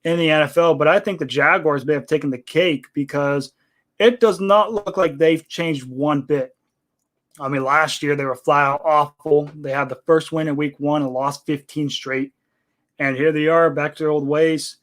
S2: in the NFL, but I think the Jaguars may have taken the cake because it does not look like they've changed one bit. Last year they were flat out awful. They had the first win in week 1 and lost 15 straight. And here they are back to their old ways.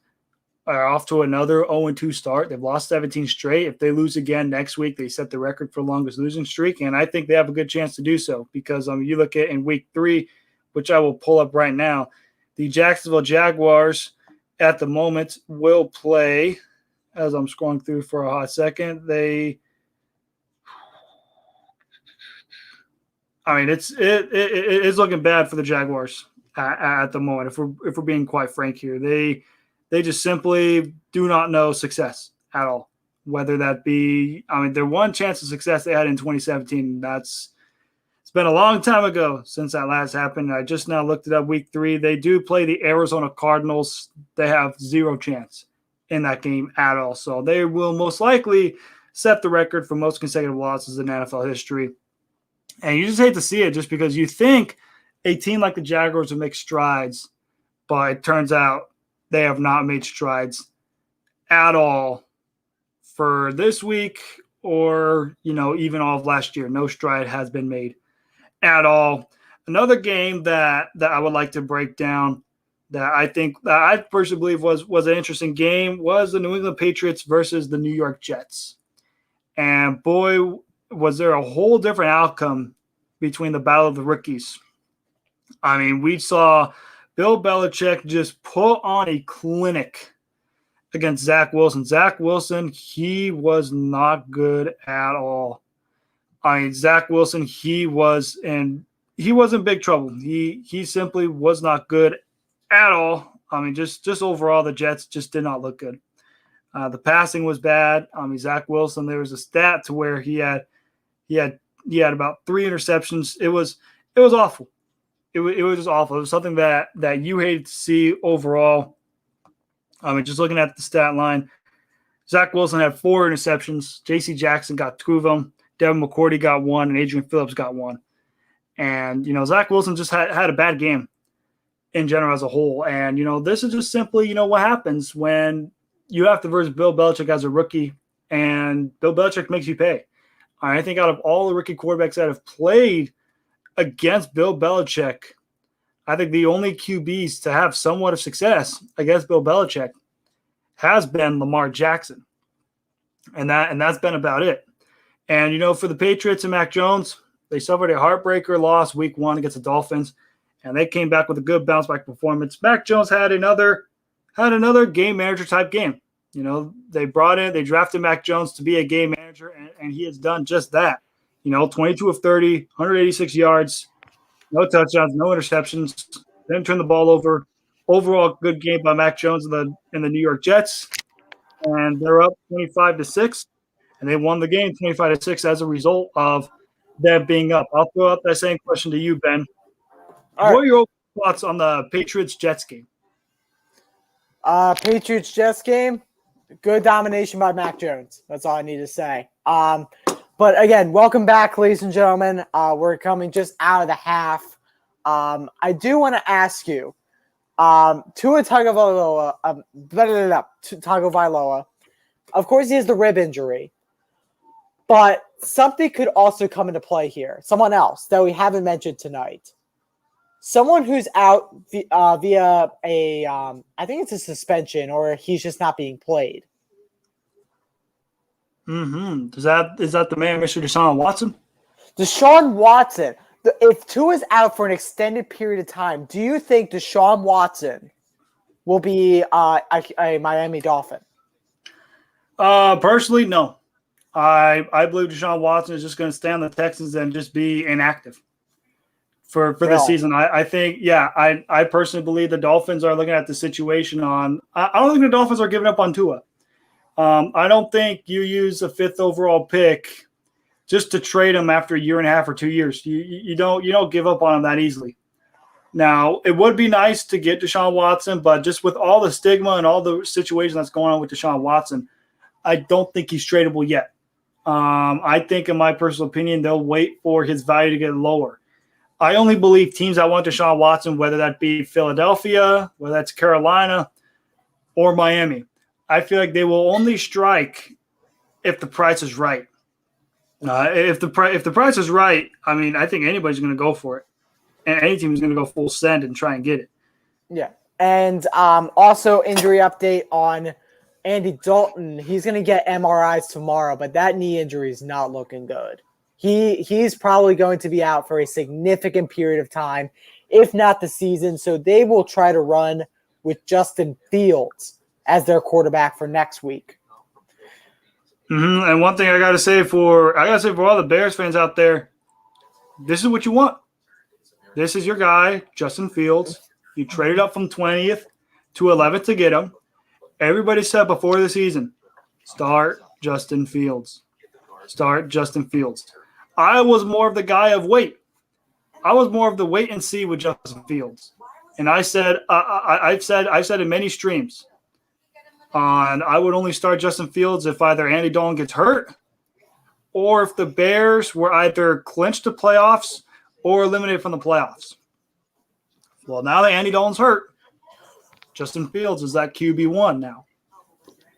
S2: Are off to another 0-2 start. They've lost 17 straight. If they lose again next week, they set the record for longest losing streak, and I think they have a good chance to do so because you look at in week 3, which I will pull up right now, the Jacksonville Jaguars at the moment will play, as I'm scrolling through for a hot second, it's looking bad for the Jaguars at the moment, if we're being quite frank here. They just simply do not know success at all. Whether that be, their one chance of success they had in 2017, it's been a long time ago since that last happened. I just now looked it up. Week 3, they do play the Arizona Cardinals. They have 0 chance in that game at all. So they will most likely set the record for most consecutive losses in NFL history. And you just hate to see it just because you think a team like the Jaguars would make strides, but it turns out they have not made strides at all for this week or, even all of last year. No stride has been made at all. Another game that I would like to break down that I personally believe was an interesting game was the New England Patriots versus the New York Jets. And boy, was there a whole different outcome between the battle of the rookies. We saw Bill Belichick just put on a clinic against Zach Wilson. Zach Wilson, he was not good at all. Zach Wilson, he was in big trouble. He simply was not good at all. Just overall, the Jets just did not look good. The passing was bad. Zach Wilson, there was a stat to where he had about 3 interceptions. It was awful. It was just awful. It was something that you hated to see overall. Just looking at the stat line, Zach Wilson had 4 interceptions. J.C. Jackson got 2 of them. Devin McCourty got 1, and Adrian Phillips got 1. And, Zach Wilson just had a bad game in general as a whole. And, this is just simply, what happens when you have to versus Bill Belichick as a rookie, and Bill Belichick makes you pay. I think out of all the rookie quarterbacks that have played against Bill Belichick, I think the only QBs to have somewhat of success against Bill Belichick has been Lamar Jackson. And that's been about it. And, for the Patriots and Mac Jones, they suffered a heartbreaker loss week 1 against the Dolphins, and they came back with a good bounce-back performance. Mac Jones had another game manager type game. They drafted Mac Jones to be a game manager, and he has done just that. 22 of 30, 186 yards, no touchdowns, no interceptions, didn't turn the ball over. Overall, good game by Mac Jones and the New York Jets, and they're up 25-6, and they won the game 25-6 as a result of them being up. I'll throw out that same question to you, Ben.
S1: All
S2: What
S1: right.
S2: are your thoughts on the Patriots-Jets game?
S1: Patriots Jets game, good domination by Mac Jones. That's all I need to say. But again, welcome back, ladies and gentlemen. We're coming just out of the half. I do want to ask you, Tua Tagovailoa, Tagovailoa. Of course, he has the rib injury, but something could also come into play here. Someone else that we haven't mentioned tonight. Someone who's out via a, I think it's a suspension, or he's just not being played.
S2: Mm-hmm. Is that the man, Mr. Deshaun Watson?
S1: Deshaun Watson. If Tua's out for an extended period of time, do you think Deshaun Watson will be a Miami Dolphin?
S2: Personally, no. I believe Deshaun Watson is just going to stay on the Texans and just be inactive for this season. I think, I personally believe the Dolphins are looking at the situation on – I don't think the Dolphins are giving up on Tua. I don't think you use a 5th overall pick just to trade him after a year and a half or 2 years. You don't give up on him that easily. Now, it would be nice to get Deshaun Watson, but just with all the stigma and all the situation that's going on with Deshaun Watson, I don't think he's tradable yet. I think, in my personal opinion, they'll wait for his value to get lower. I only believe teams that want Deshaun Watson, whether that be Philadelphia, whether that's Carolina, or Miami, I feel like they will only strike if the price is right. If the price is right, I mean, I think anybody's going to go for it, and any team is going to go full send and try and get it.
S1: Yeah, and also injury update on Andy Dalton. He's going to get MRIs tomorrow, but that knee injury is not looking good. He's probably going to be out for a significant period of time, if not the season. So they will try to run with Justin Fields as their quarterback for next week.
S2: Mm-hmm. And one thing I gotta say for all the Bears fans out there, this is what you want. This is your guy, Justin Fields. You traded up from 20th to 11th to get him. Everybody said before the season, start Justin Fields. Start Justin Fields. I was more of the guy of wait. I was more of the wait and see with Justin Fields. And I said, I've said in many streams, I would only start Justin Fields if either Andy Dalton gets hurt or if the Bears were either clinched to playoffs or eliminated from the playoffs. Well, now that Andy Dalton's hurt, Justin Fields is that QB1 now.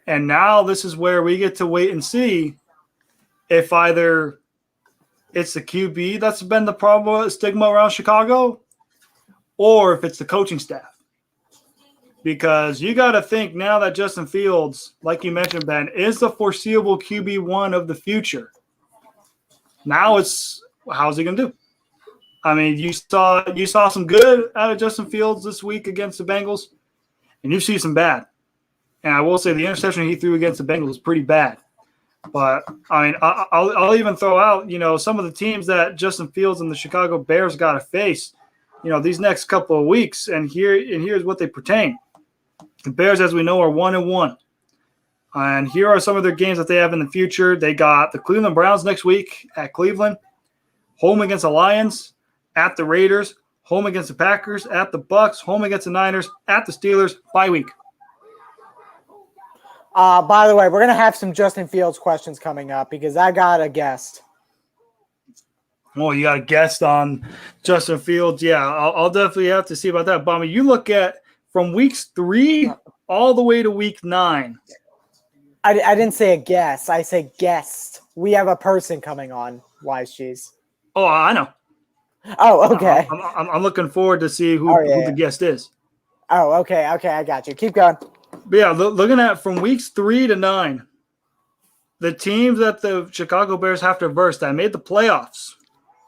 S2: And now this is where we get to wait and see if either it's the QB that's been the problem, stigma around Chicago, or if it's the coaching staff. Because you got to think now that Justin Fields, like you mentioned, Ben, is the foreseeable QB1 of the future. Now it's, how's he going to do? I mean, you saw some good out of Justin Fields this week against the Bengals, and you see some bad. And I will say the interception he threw against the Bengals was pretty bad. But, I mean, I'll even throw out, some of the teams that Justin Fields and the Chicago Bears got to face, these next couple of weeks. And here's what they pertain. The Bears, as we know, are 1-1. And here are some of their games that they have in the future. They got the Cleveland Browns next week at Cleveland, home against the Lions, at the Raiders, home against the Packers, at the Bucks, home against the Niners, at the Steelers, bye week.
S1: By the way, we're going to have some Justin Fields questions coming up because I got a guest.
S2: Oh, you got a guest on Justin Fields? Yeah, I'll definitely have to see about that. But I mean, you look at from weeks 3 all the way to week 9.
S1: I didn't say a guest. I say guest. We have a person coming on, Wise Cheese.
S2: Oh, I know.
S1: Oh, okay.
S2: I'm looking forward to see who the guest is.
S1: Oh, okay. I got you. Keep going.
S2: But yeah, looking at from weeks 3 to 9, the teams that the Chicago Bears have to verse that made the playoffs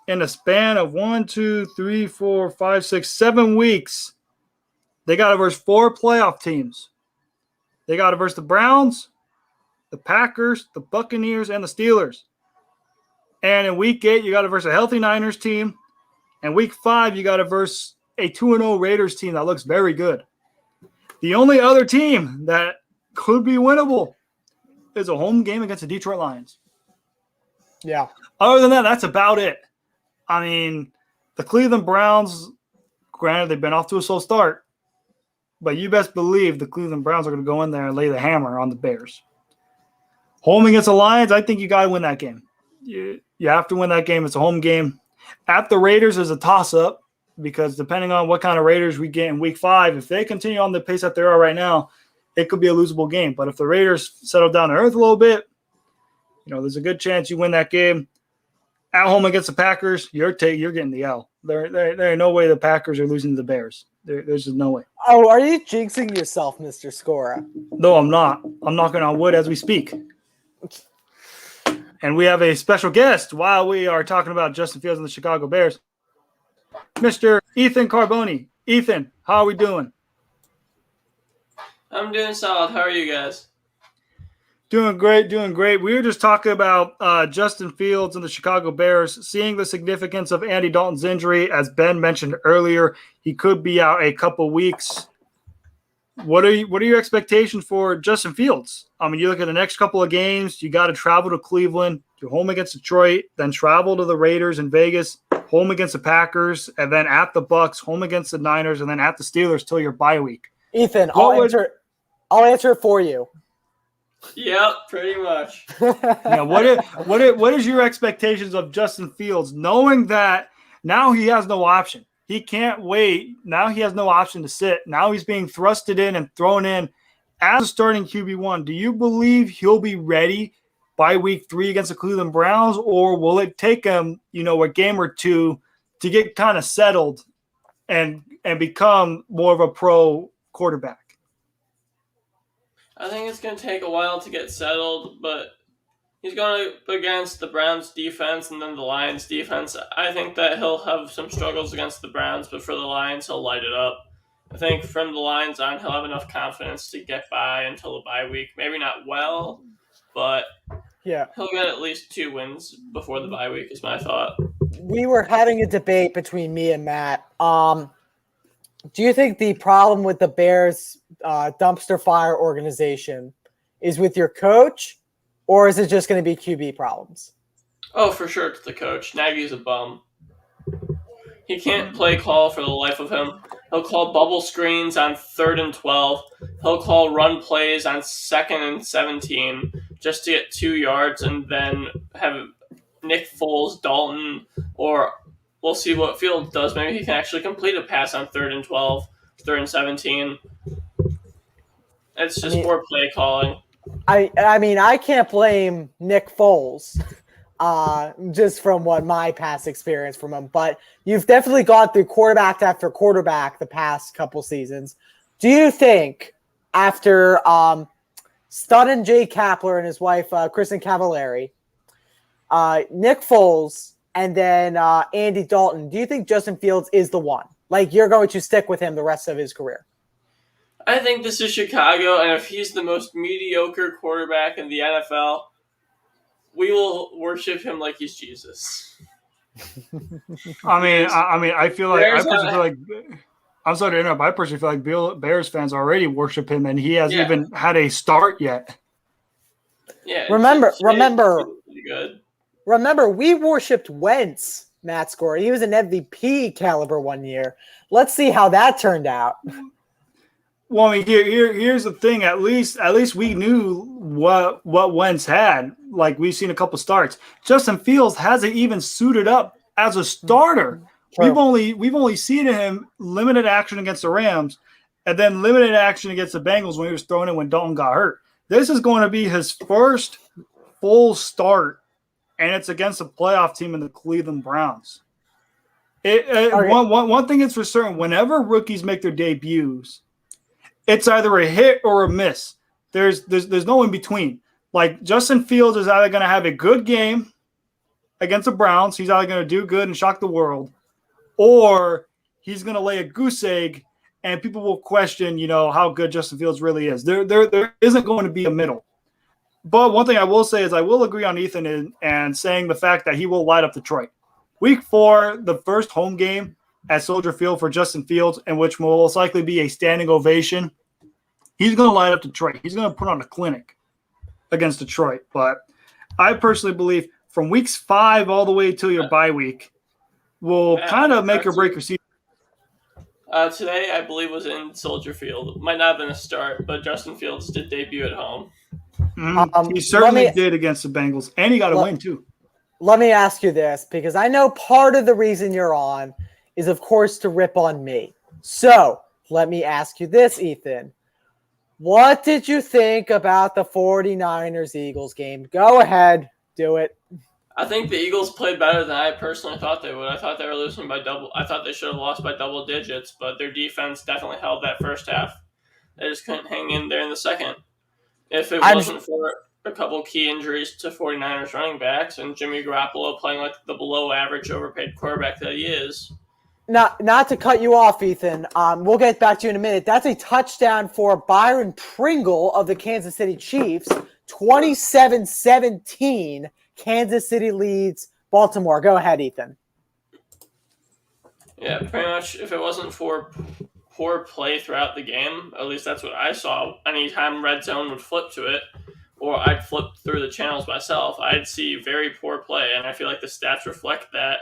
S2: in a span of 1, 2, 3, 4, 5, 6, 7 weeks, they got to verse 4 playoff teams. They got to verse the Browns, the Packers, the Buccaneers, and the Steelers. And in week 8, you got to verse a healthy Niners team. And week 5, you got to verse a 2-0 Raiders team that looks very good. The only other team that could be winnable is a home game against the Detroit Lions.
S1: Yeah.
S2: Other than that, that's about it. I mean, the Cleveland Browns, granted, they've been off to a slow start, but you best believe the Cleveland Browns are going to go in there and lay the hammer on the Bears. Home against the Lions, I think you got to win that game. You have to win that game. It's a home game. At the Raiders is a toss-up because depending on what kind of Raiders we get in week 5, if they continue on the pace that they are right now, it could be a losable game. But if the Raiders settle down to earth a little bit, there's a good chance you win that game. At home against the Packers, you're getting the L. There ain't no way the Packers are losing to the Bears. There's just no way.
S1: Oh, are you jinxing yourself, Mr. Scora?
S2: No, I'm not. I'm knocking on wood as we speak. And we have a special guest while we are talking about Justin Fields and the Chicago Bears. Mr. Ethan Carboni. Ethan, how are we doing?
S4: I'm doing solid. How are you guys?
S2: Doing great. We were just talking about Justin Fields and the Chicago Bears, seeing the significance of Andy Dalton's injury. As Ben mentioned earlier, he could be out a couple weeks. What are your expectations for Justin Fields? I mean, you look at the next couple of games, you got to travel to Cleveland, you're home against Detroit, then travel to the Raiders in Vegas, home against the Packers, and then at the Bucks, home against the Niners, and then at the Steelers till your bye week.
S1: Ethan, I'll answer it for you.
S4: Yep, pretty much.
S2: What is your expectations of Justin Fields, knowing that now he has no option? He can't wait. Now he has no option to sit. Now he's being thrusted in and thrown in as a starting QB1. Do you believe he'll be ready by week 3 against the Cleveland Browns, or will it take him, a game or two to get kind of settled and become more of a pro quarterback?
S4: I think it's going to take a while to get settled, but he's going up against the Browns defense and then the Lions defense. I think that he'll have some struggles against the Browns, but for the Lions, he'll light it up. I think from the Lions on, he'll have enough confidence to get by until the bye week. Maybe not well, but
S1: yeah,
S4: he'll get at least 2 wins before the bye week is my thought.
S1: We were having a debate between me and Matt. Do you think the problem with the Bears dumpster fire organization is with your coach, or is it just going to be QB problems?
S4: Oh, for sure, it's the coach. Nagy's a bum. He can't play call for the life of him. He'll call bubble screens on 3rd and 12. He'll call run plays on 2nd and 17 just to get 2 yards and then have Nick Foles, Dalton, or we'll see what Fields does. Maybe he can actually complete a pass on 3rd and 12, 3rd and 17. It's just more play calling.
S1: I mean, I can't blame Nick Foles just from what my past experience from him, but you've definitely gone through quarterback after quarterback the past couple seasons. Do you think after stunning Jay Kapler and his wife, Kristen Cavallari, Nick Foles, and then Andy Dalton, do you think Justin Fields is the one? Like, you're going to stick with him the rest of his career?
S4: I think this is Chicago, and if he's the most mediocre quarterback in the NFL, we will worship him like he's Jesus.
S2: I feel like I'm sorry to interrupt. I personally feel like Bears fans already worship him, and he hasn't even had a start yet.
S4: Yeah.
S1: Remember,
S4: good.
S1: Remember, we worshipped Wentz, Matt Score. He was an MVP caliber one year. Let's see how that turned out.
S2: Well, I mean, here's the thing. At least we knew what Wentz had. Like, we've seen a couple starts. Justin Fields hasn't even suited up as a starter. True. We've only seen him limited action against the Rams, and then limited action against the Bengals when he was thrown in when Dalton got hurt. This is going to be his first full start, and it's against a playoff team in the Cleveland Browns. One thing is for certain: whenever rookies make their debuts, it's either a hit or a miss. There's no in between. Like, Justin Fields is either going to have a good game against the Browns, he's either going to do good and shock the world, or he's going to lay a goose egg and people will question, how good Justin Fields really is. There isn't going to be a middle. But one thing I will say is I will agree on Ethan and saying the fact that he will light up Detroit. Week 4, the first home game at Soldier Field for Justin Fields, in which will most likely be a standing ovation. He's going to light up Detroit. He's going to put on a clinic against Detroit. But I personally believe from weeks 5 all the way till your bye week will kind of make or break your season.
S4: Today, I believe, was in Soldier Field. Might not have been a start, but Justin Fields did debut at home.
S2: He certainly did against the Bengals, and he got a win too.
S1: Let me ask you this, because I know part of the reason you're on is, of course, to rip on me. So let me ask you this, Ethan. What did you think about the 49ers-Eagles game? Go ahead. Do it.
S4: I think the Eagles played better than I personally thought they would. I thought they were losing by double. I thought they should have lost by double digits, but their defense definitely held that first half. They just couldn't hang in there in the second. If it wasn't for a couple key injuries to 49ers running backs and Jimmy Garoppolo playing like the below-average overpaid quarterback that he is.
S1: Not to cut you off, Ethan. We'll get back to you in a minute. That's a touchdown for Byron Pringle of the Kansas City Chiefs. 27-17. Kansas City leads Baltimore. Go ahead, Ethan.
S4: Yeah, pretty much. If it wasn't for poor play throughout the game, at least that's what I saw. Anytime Red Zone would flip to it, or I'd flip through the channels myself, I'd see very poor play, and I feel like the stats reflect that,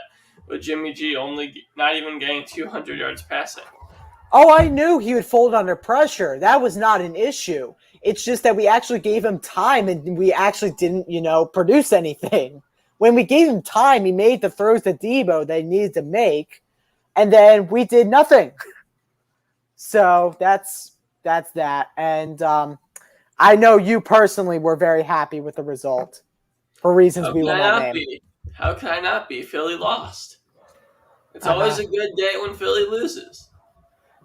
S4: with Jimmy G only not even getting 200 yards passing.
S1: Oh, I knew he would fold under pressure. That was not an issue. It's just that we actually gave him time and we actually didn't, produce anything. When we gave him time, he made the throws to Debo that he needed to make, and then we did nothing. So that's that. And I know you personally were very happy with the result for reasons we will not name.
S4: How can I not be? Philly lost. It's always a good day when Philly loses.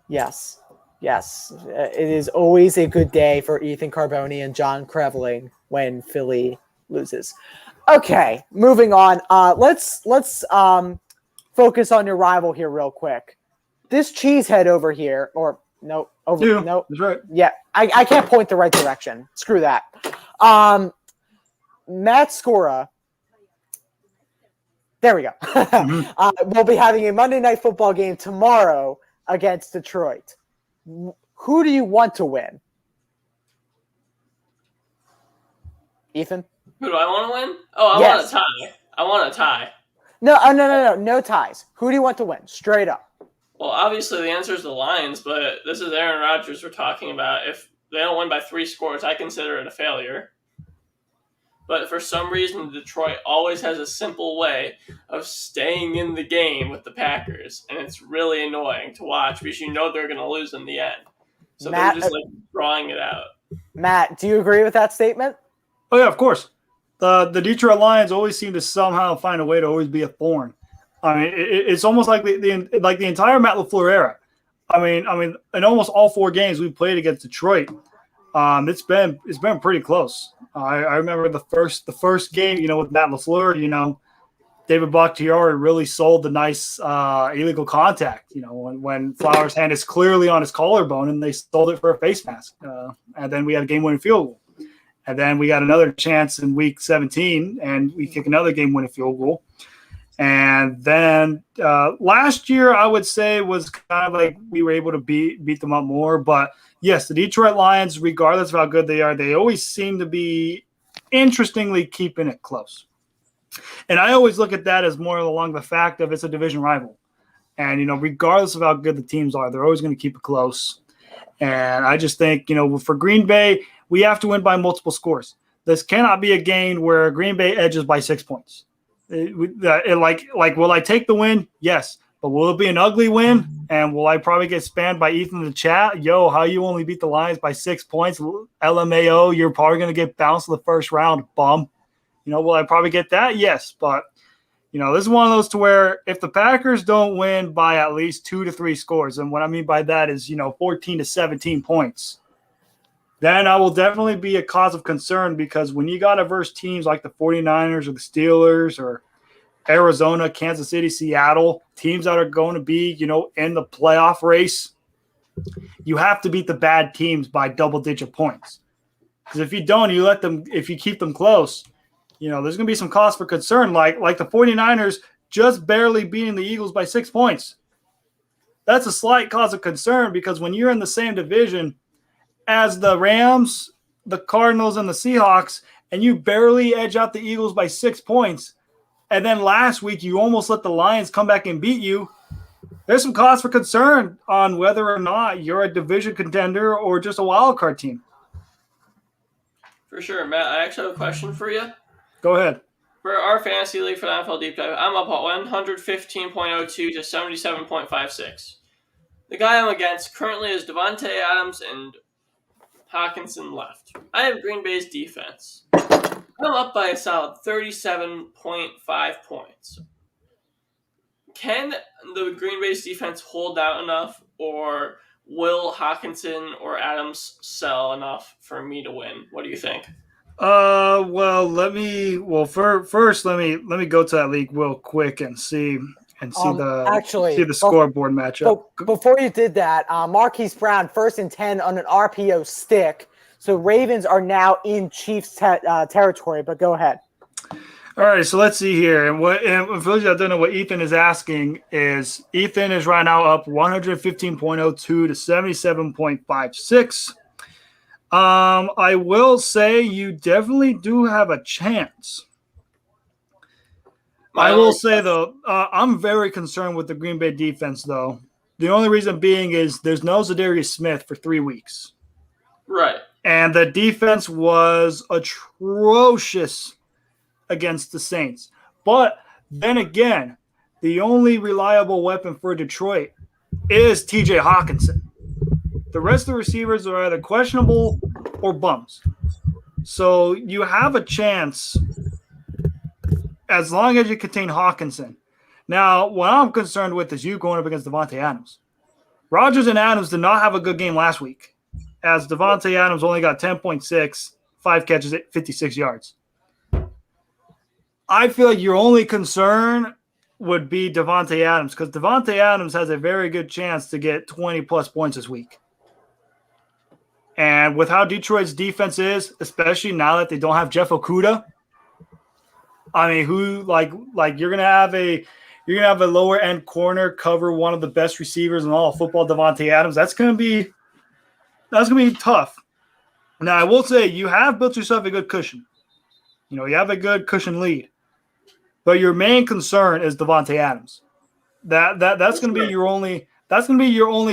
S1: Yes. It is always a good day for Ethan Carboni and John Creveling when Philly loses. Okay, moving on. Let's focus on your rival here real quick. This cheesehead over here, or no, no,
S2: that's right.
S1: Yeah, I can't point the right direction. Screw that. Matt Scora. There we go. We'll be having a Monday Night Football game tomorrow against Detroit. Who do you want to win? Ethan?
S4: Who do I want to win? Oh, I want a tie. I want a tie.
S1: No ties. Who do you want to win? Straight up.
S4: Well, obviously the answer is the Lions, but this is Aaron Rodgers we're talking about. If they don't win by 3 scores, I consider it a failure. But for some reason, Detroit always has a simple way of staying in the game with the Packers, and it's really annoying to watch because they're going to lose in the end. So they're just drawing it out.
S1: Matt, do you agree with that statement?
S2: Oh yeah, of course. The Detroit Lions always seem to somehow find a way to always be a thorn. I mean, it's almost like the entire Matt LaFleur era. I mean, in almost all 4 games we've played against Detroit, it's been pretty close. I remember the first game, with Matt LaFleur, David Bakhtiari really sold the nice illegal contact, when Flowers' hand is clearly on his collarbone and they sold it for a face mask. And then we had a game-winning field goal. And then we got another chance in week 17 and we kick another game-winning field goal. And then last year, I would say, was kind of like we were able to beat them up more. But, yes, the Detroit Lions, regardless of how good they are, they always seem to be interestingly keeping it close. And I always look at that as more along the fact of it's a division rival. And, regardless of how good the teams are, they're always going to keep it close. And I just think, for Green Bay, we have to win by multiple scores. This cannot be a game where Green Bay edges by 6 points. Will I take the win? Yes. But will it be an ugly win? And will I probably get spammed by Ethan in the chat? Yo, how you only beat the Lions by 6 points? LMAO, you're probably going to get bounced in the first round, bum. Will I probably get that? Yes. But, this is one of those to where if the Packers don't win by at least 2 to 3 scores, and what I mean by that is, 14 to 17 points, then I will definitely be a cause of concern because when you got to verse teams like the 49ers or the Steelers or Arizona, Kansas City, Seattle, teams that are going to be, in the playoff race, you have to beat the bad teams by double-digit points. Because if you don't, if you keep them close, there's going to be some cause for concern, like the 49ers just barely beating the Eagles by 6 points. That's a slight cause of concern because when you're in the same division as the Rams, the Cardinals, and the Seahawks, and you barely edge out the Eagles by 6 points, and then last week you almost let the Lions come back and beat you, there's some cause for concern on whether or not you're a division contender or just a wild card team.
S4: For sure, Matt. I actually have a question for you.
S2: Go ahead.
S4: For our fantasy league for the NFL Deep Dive, I'm up at 115.02 to 77.56. The guy I'm against currently is Devontae Adams and Hawkinson left. I have Green Bay's defense. I'm up by a solid 37.5 points. Can the Green Bay's defense hold out enough, or will Hawkinson or Adams sell enough for me to win? What do you think?
S2: First let me go to that league real quick and see the scoreboard matchup.
S1: Before you did that, Marquise Brown 1st and 10 on an RPO stick. So Ravens are now in Chiefs territory. But go ahead.
S2: All right, so let's see here. And for those that don't know, what Ethan is asking is Ethan is right now up 115.02 to 77.56. I will say you definitely do have a chance. I will say, though, I'm very concerned with the Green Bay defense, though. The only reason being is there's no Zadarius Smith for 3 weeks.
S4: Right.
S2: And the defense was atrocious against the Saints. But then again, the only reliable weapon for Detroit is TJ Hawkinson. The rest of the receivers are either questionable or bums. So you have a chance as long as you contain Hawkinson. Now, what I'm concerned with is you going up against Devontae Adams. Rodgers and Adams did not have a good game last week, as Devontae Adams only got 10.6, 5 catches at 56 yards. I feel like your only concern would be Devontae Adams, because Devontae Adams has a very good chance to get 20-plus points this week. And with how Detroit's defense is, especially now that they don't have Jeff Okudah, I mean, you're gonna have a lower end corner cover one of the best receivers in all of football, Devontae Adams. That's gonna be tough. Now, I will say you have built yourself a good cushion. You have a good cushion lead, but your main concern is Devontae Adams. That's gonna be your only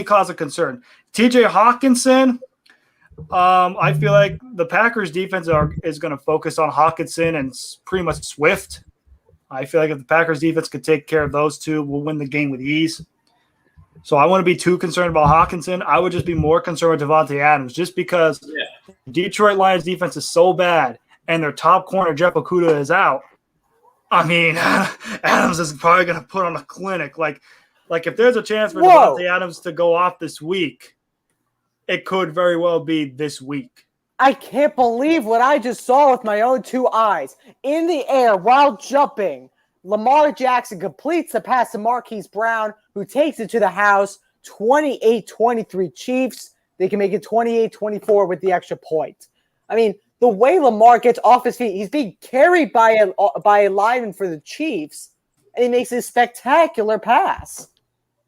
S2: cause of concern. TJ Hawkinson. I feel like the Packers defense is going to focus on Hawkinson and pretty much Swift. I feel like if the Packers defense could take care of those two, we'll win the game with ease. So I wouldn't be too concerned about Hawkinson. I would just be more concerned with Devontae Adams, just because Detroit Lions defense is so bad and their top corner, Jeff Okudah, is out. I mean, Adams is probably going to put on a clinic. Like if there's a chance for Devontae Adams to go off this week, it could very well be this week.
S1: I can't believe what I just saw with my own 2 eyes. In the air while jumping, Lamar Jackson completes the pass to Marquise Brown, who takes it to the house. 28-23 Chiefs. They can make it 28-24 with the extra point. I mean, the way Lamar gets off his feet, he's being carried by a lineman for the Chiefs, and he makes a spectacular pass.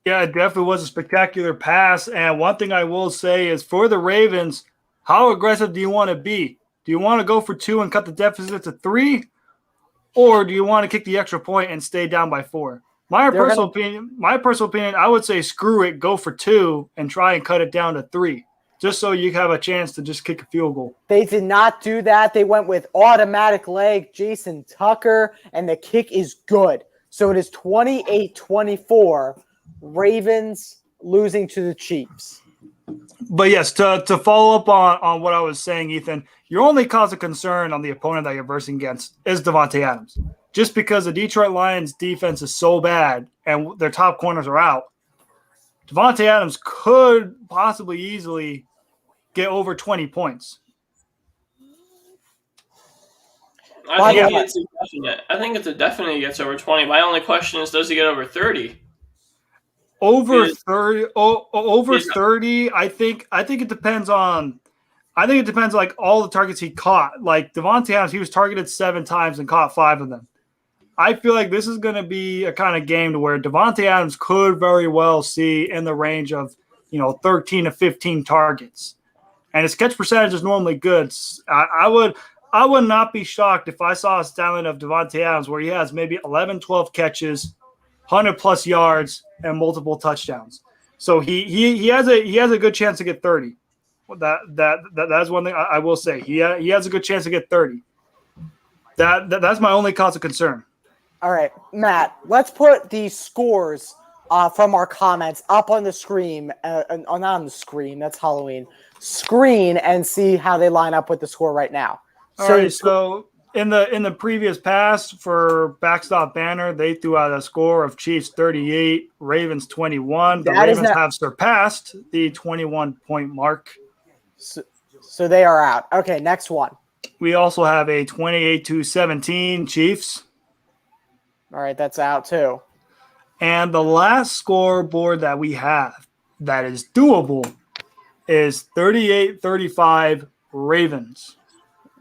S2: Yeah, it definitely was a spectacular pass. And one thing I will say is for the Ravens, how aggressive do you want to be? Do you want to go for 2 and cut the deficit to 3? Or do you want to kick the extra point and stay down by 4? My personal opinion, I would say screw it, go for 2 and try and cut it down to 3, just so you have a chance to just kick a field goal.
S1: They did not do that. They went with automatic leg, Jason Tucker, and the kick is good. So it is 28-24. Ravens losing to the Chiefs.
S2: But yes, to follow up on what I was saying, Ethan, your only cause of concern on the opponent that you're versing against is Devontae Adams. Just because the Detroit Lions defense is so bad and their top corners are out, Devontae Adams could possibly easily get over 20 points.
S4: I think it's a definite he gets over 20. My only question is, does he get over 30?
S2: Over 30, I think it depends on I think it depends, like, all the targets he caught. Like, Davante Adams, he was targeted 7 times and caught 5 of them. I feel like this is going to be a kind of game to where Davante Adams could very well see in the range of, 13 to 15 targets. And his catch percentage is normally good. I would not be shocked if I saw a stat line of Davante Adams where he has maybe 11, 12 catches, 100-plus yards, and multiple touchdowns. So he has a good chance to get 30. That's one thing I will say. He has a good chance to get 30. That's my only cause of concern.
S1: All right, Matt, let's put the scores from our comments up on the screen. Not on the screen, that's Halloween. Screen, and see how they line up with the score right now.
S2: So in the previous past for Backstop Banner, they threw out a score of Chiefs 38, Ravens 21. The Ravens have surpassed the 21-point mark.
S1: So they are out. Okay, next one.
S2: We also have a 28-17 Chiefs.
S1: All right, that's out too.
S2: And the last scoreboard that we have that is doable is 38-35 Ravens.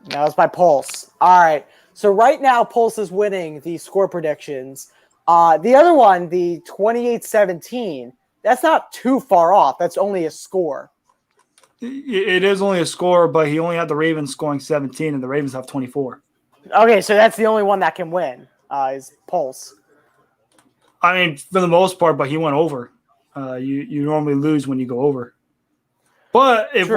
S1: That was by Pulse. All right. So right now, Pulse is winning the score predictions. The other one, the 28-17, that's not too far off. That's only a score.
S2: It is only a score, but he only had the Ravens scoring 17, and the Ravens have 24.
S1: Okay, so that's the only one that can win is Pulse.
S2: I mean, for the most part, but he went over. You normally lose when you go over. But if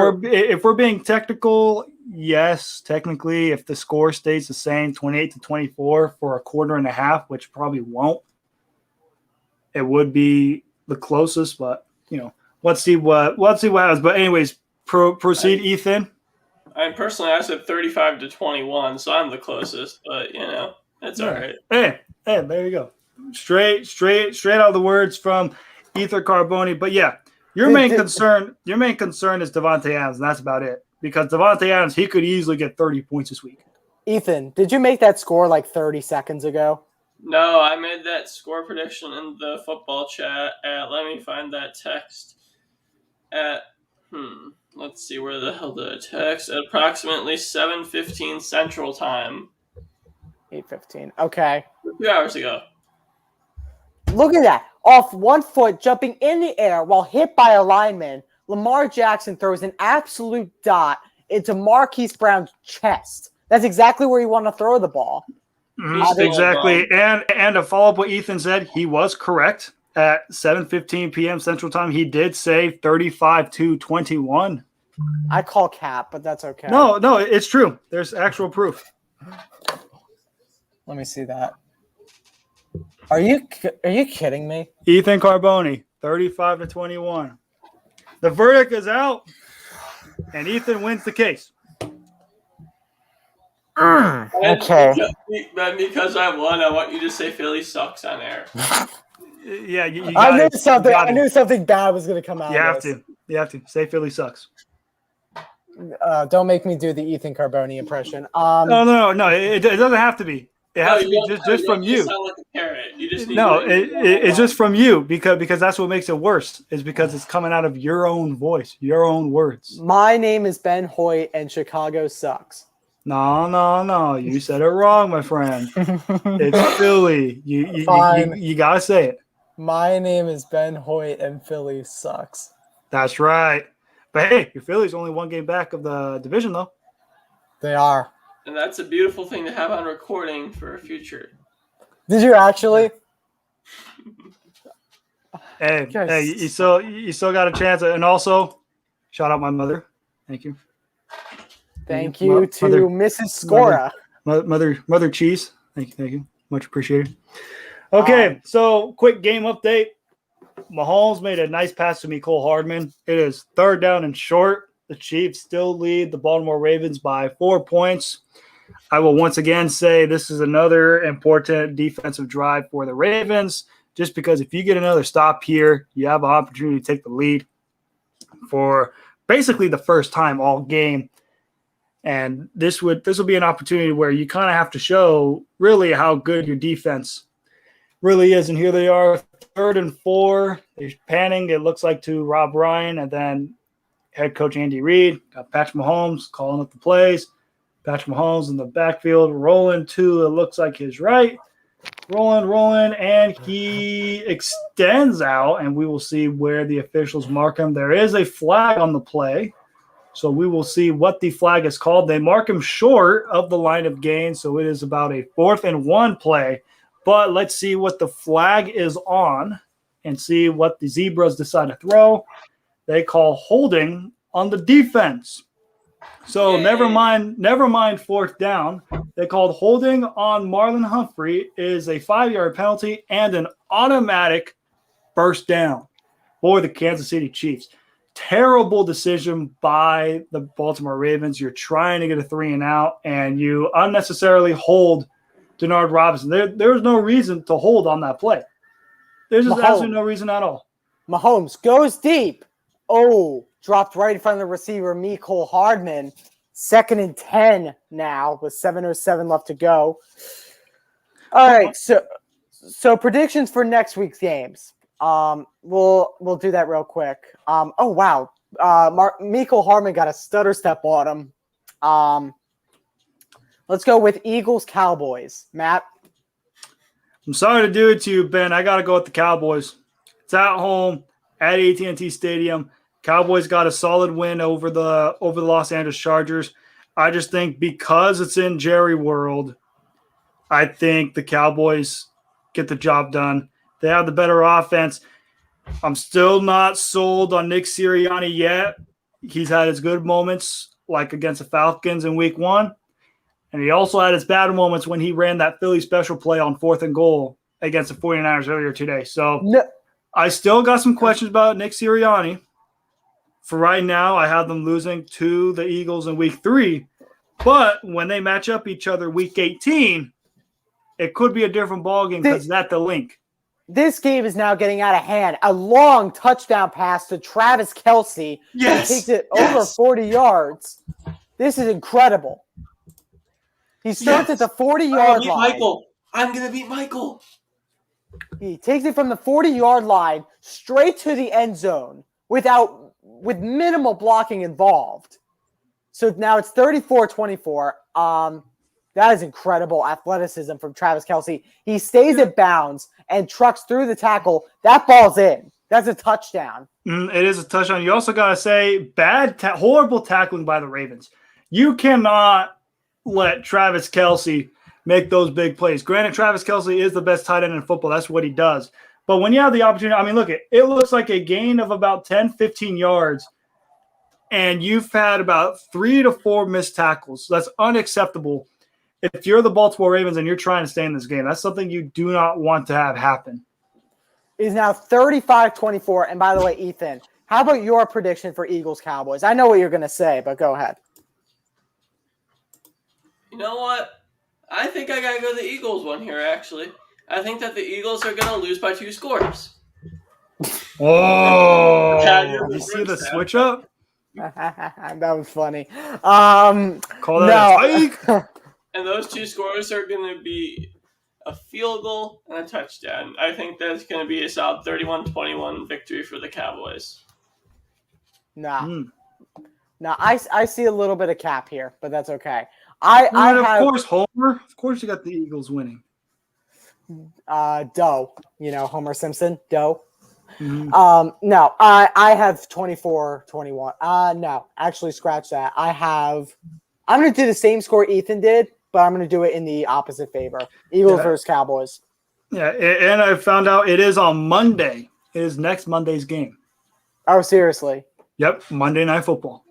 S2: we're being technical, yes, technically, if the score stays the same, 28-24 for a quarter and a half, which probably won't, it would be the closest. But let's see what happens. But anyways, proceed, Ethan.
S4: I said 35-21, so I'm the closest. But that's all right.
S2: Hey, there you go. Straight out of the words from Ethan Carboni. But yeah. Your main concern is Davante Adams, and that's about it. Because Davante Adams, he could easily get 30 points this week.
S1: Ethan, did you make that score like 30 seconds ago?
S4: No, I made that score prediction in the football chat let me find that text. Let's see, where the hell did I text? At approximately 7:15 Central Time.
S1: 8:15. Okay.
S4: 2 hours ago.
S1: Look at that. Off 1 foot, jumping in the air while hit by a lineman, Lamar Jackson throws an absolute dot into Marquise Brown's chest. That's exactly where you want to throw the ball.
S2: Exactly. And to follow up what Ethan said, he was correct. At 7:15 p.m. Central Time, he did say 35-21.
S1: I call cap, but that's okay.
S2: No, it's true. There's actual proof.
S1: Let me see that. Are you kidding me?
S2: Ethan Carboni, 35-21. The verdict is out, and Ethan wins the case.
S1: Okay.
S4: And because I won, I want you to say Philly sucks on air.
S2: Yeah, you
S1: I knew something bad was going to come out.
S2: You have to say Philly sucks.
S1: Don't make me do the Ethan Carboni impression.
S2: No. It doesn't have to be. It has to be just from you.
S4: Sound like a parrot. You just need
S2: it's just from you because that's what makes it worse. Is because it's coming out of your own voice, your own words.
S1: My name is Ben Hoyt, and Chicago sucks.
S2: No. You said it wrong, my friend. It's Philly. You gotta say it.
S1: My name is Ben Hoyt, and Philly sucks.
S2: That's right. But hey, your Philly's only 1 game back of the division, though.
S1: They are.
S4: And that's a beautiful thing to have on recording for a future.
S1: Did you actually?
S2: Hey, you still got a chance. And also, shout out my mother. Thank you.
S1: Thank you to Mrs. Scora.
S2: Mother Cheese. Thank you. Much appreciated. Okay, so quick game update. Mahomes made a nice pass to Mecole Hardman. It is 3rd down and short. The Chiefs still lead the Baltimore Ravens by 4 points. I will once again say this is another important defensive drive for the Ravens, just because if you get another stop here, you have an opportunity to take the lead for basically the first time all game. And this will be an opportunity where you kind of have to show really how good your defense really is. And here they are, 3rd and 4. They're panning, it looks like, to Rob Ryan, and then head coach Andy Reid. Got Patrick Mahomes calling up the plays. Patrick Mahomes in the backfield, rolling to, it looks like his right. Rolling, and he extends out, and we will see where the officials mark him. There is a flag on the play, so we will see what the flag is called. They mark him short of the line of gain, so it is about a 4th and 1 play. But let's see what the flag is on and see what the Zebras decide to throw. They call holding on the defense. So never mind 4th down. They called holding on Marlon Humphrey is a 5-yard penalty and an automatic first down for the Kansas City Chiefs. Terrible decision by the Baltimore Ravens. You're trying to get a 3-and-out, and you unnecessarily hold Denard Robinson. There's no reason to hold on that play. There's just absolutely no reason at all.
S1: Mahomes goes deep. Oh, dropped right in front of the receiver, Mecole Hardman. 2nd and 10 now with 7:07 left to go. All right, so predictions for next week's games. We'll do that real quick. Oh wow, Mecole Hardman got a stutter step on him. Let's go with Eagles Cowboys. Matt,
S2: I'm sorry to do it to you, Ben. I got to go with the Cowboys. It's at home at AT&T Stadium. Cowboys got a solid win over the Los Angeles Chargers. I just think because it's in Jerry World, I think the Cowboys get the job done. They have the better offense. I'm still not sold on Nick Sirianni yet. He's had his good moments, like against the Falcons in week 1. And he also had his bad moments when he ran that Philly special play on 4th and goal against the 49ers earlier today. So I still got some questions about Nick Sirianni. For right now, I have them losing to the Eagles in week 3. But when they match up each other week 18, it could be a different ballgame because that's the link.
S1: This game is now getting out of hand. A long touchdown pass to Travis Kelce.
S4: Yes.
S1: He takes it over 40 yards. This is incredible. He starts at the 40-yard line.
S4: I'm going to beat Michael.
S1: He takes it from the 40-yard line straight to the end zone with minimal blocking involved. So now it's 34-24. That is incredible athleticism from Travis Kelce. He stays at bounds and trucks through the tackle. That ball's in. That's a touchdown.
S2: It is a touchdown. You also got to say horrible tackling by the Ravens. You cannot let Travis Kelce make those big plays. Granted, Travis Kelce is the best tight end in football. That's what he does. But when you have the opportunity, I mean, look, it looks like a gain of about 10, 15 yards, and you've had about 3 to 4 missed tackles. That's unacceptable. If you're the Baltimore Ravens and you're trying to stay in this game, that's something you do not want to have happen.
S1: It is now 35-24. And by the way, Ethan, how about your prediction for Eagles Cowboys? I know what you're going to say, but go ahead.
S4: You know what? I think I got to go the Eagles one here, actually. I think that the Eagles are going to lose by 2 scores.
S2: Oh,
S4: Yeah,
S2: you see the switch up?
S1: That was funny.
S2: Call that a spike.
S4: And those 2 scores are going to be a field goal and a touchdown. I think that's going to be a solid 31-21 victory for the Cowboys.
S1: No, I see a little bit of cap here, but that's okay. Of
S2: course, Homer. Of course, you got the Eagles winning.
S1: Doe, Homer Simpson, Doe.
S2: Mm-hmm.
S1: No, I have 24-21. No, actually, scratch that. I'm going to do the same score Ethan did, but I'm going to do it in the opposite favor. Eagles versus Cowboys.
S2: Yeah, and I found out it is on Monday. It is next Monday's game.
S1: Oh, seriously?
S2: Yep, Monday Night Football.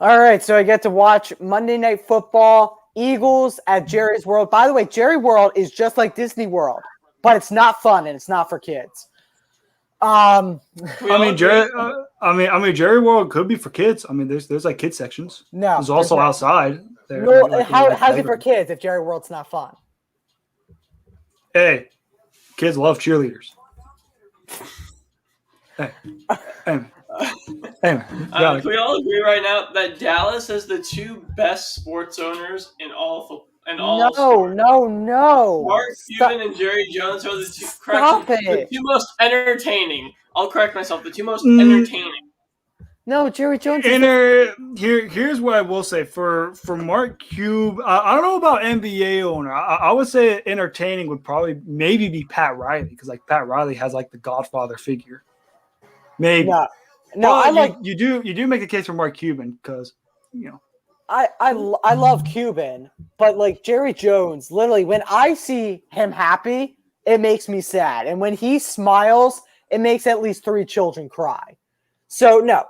S1: All right, so I get to watch Monday Night Football, Eagles at Jerry's World. By the way, Jerry World is just like Disney World, but it's not fun and it's not for kids.
S2: Jerry World could be for kids. I mean, there's like kids sections.
S1: No,
S2: there's also outside.
S1: How's it for kids if Jerry World's not fun?
S2: Hey, kids love cheerleaders. Hey, man.
S4: Can we all agree right now that Dallas has the 2 best sports owners in all football?
S1: No.
S4: Mark Cuban and Jerry Jones are the 2 most entertaining. I'll correct myself. The 2 most entertaining.
S1: No, Jerry Jones.
S2: Here's what I will say for Mark Cube. I don't know about NBA owner. I would say entertaining would probably maybe be Pat Riley because like Pat Riley has like the Godfather figure. Maybe.
S1: No,
S2: but you do make the case for Mark Cuban because
S1: I love Cuban, but like Jerry Jones, literally when I see him happy, it makes me sad, and when he smiles, it makes at least 3 children cry. So no,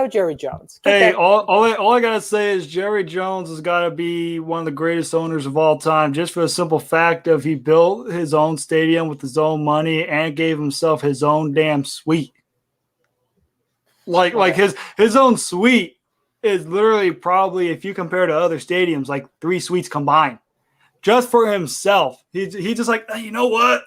S1: Jerry Jones.
S2: All I gotta say is Jerry Jones has got to be one of the greatest owners of all time, just for the simple fact of he built his own stadium with his own money and gave himself his own damn suite. Like his own suite is literally probably, if you compare to other stadiums, like 3 suites combined, just for himself. He just like, hey, you know what?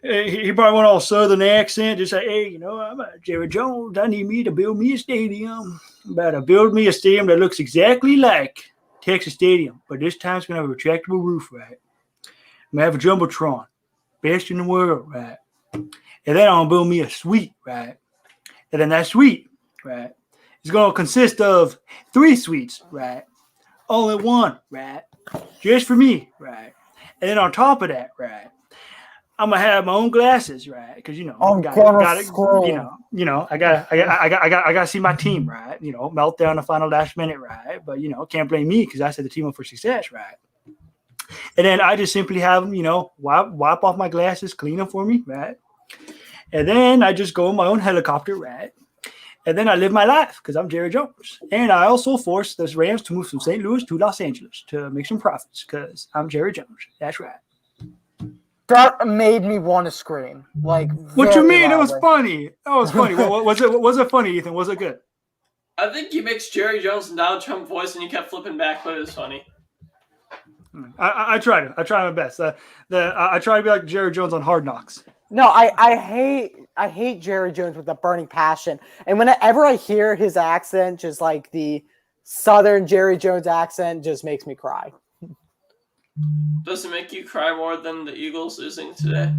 S2: He probably went all Southern accent, just like, hey, I'm Jerry Jones. I need me to build me a stadium. I'm about to build me a stadium that looks exactly like Texas Stadium, but this time it's going to have a retractable roof, right? I'm going to have a Jumbotron, best in the world, right? And then I'm going to build me a suite, right? And then that suite, right, is going to consist of 3 suites, right? All in one, right? Just for me, right? And then on top of that, right, I'm gonna have my own glasses, right? Because I gotta see my team, right? Melt down the final last minute, right? But can't blame me because I set the team up for success, right? And then I just simply have them, wipe off my glasses, clean them for me, right? And then I just go in my own helicopter, right? And then I live my life because I'm Jerry Jones. And I also forced the Rams to move from St. Louis to Los Angeles to make some profits because I'm Jerry Jones. That's right.
S1: That made me want to scream. Like,
S2: what you mean? Loudly. It was funny. That was funny. Was it funny, Ethan? Was it good?
S4: I think you mixed Jerry Jones and Donald Trump voice, and you kept flipping back, but it was funny.
S2: I tried. I tried my best. I tried to be like Jerry Jones on Hard Knocks.
S1: No, I hate Jerry Jones with a burning passion. And whenever I hear his accent, just like the Southern Jerry Jones accent, just makes me cry.
S4: Does it make you cry more than the Eagles losing today?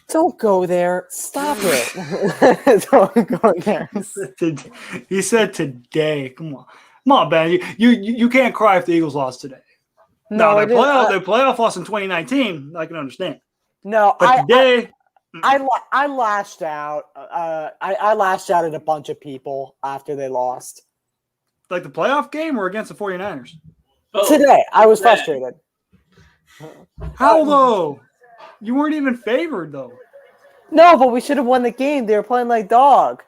S1: Don't go there. Stop it. Don't go there.
S2: He said today. Come on, Ben. You can't cry if the Eagles lost today. No, their playoff loss in 2019. I can understand.
S1: No,
S2: but today,
S1: I lashed out. I lashed out at a bunch of people after they lost.
S2: Like the playoff game or against the 49ers?
S1: Today, I was frustrated.
S2: How though? You weren't even favored though.
S1: No, but we should have won the game. They were playing like dog.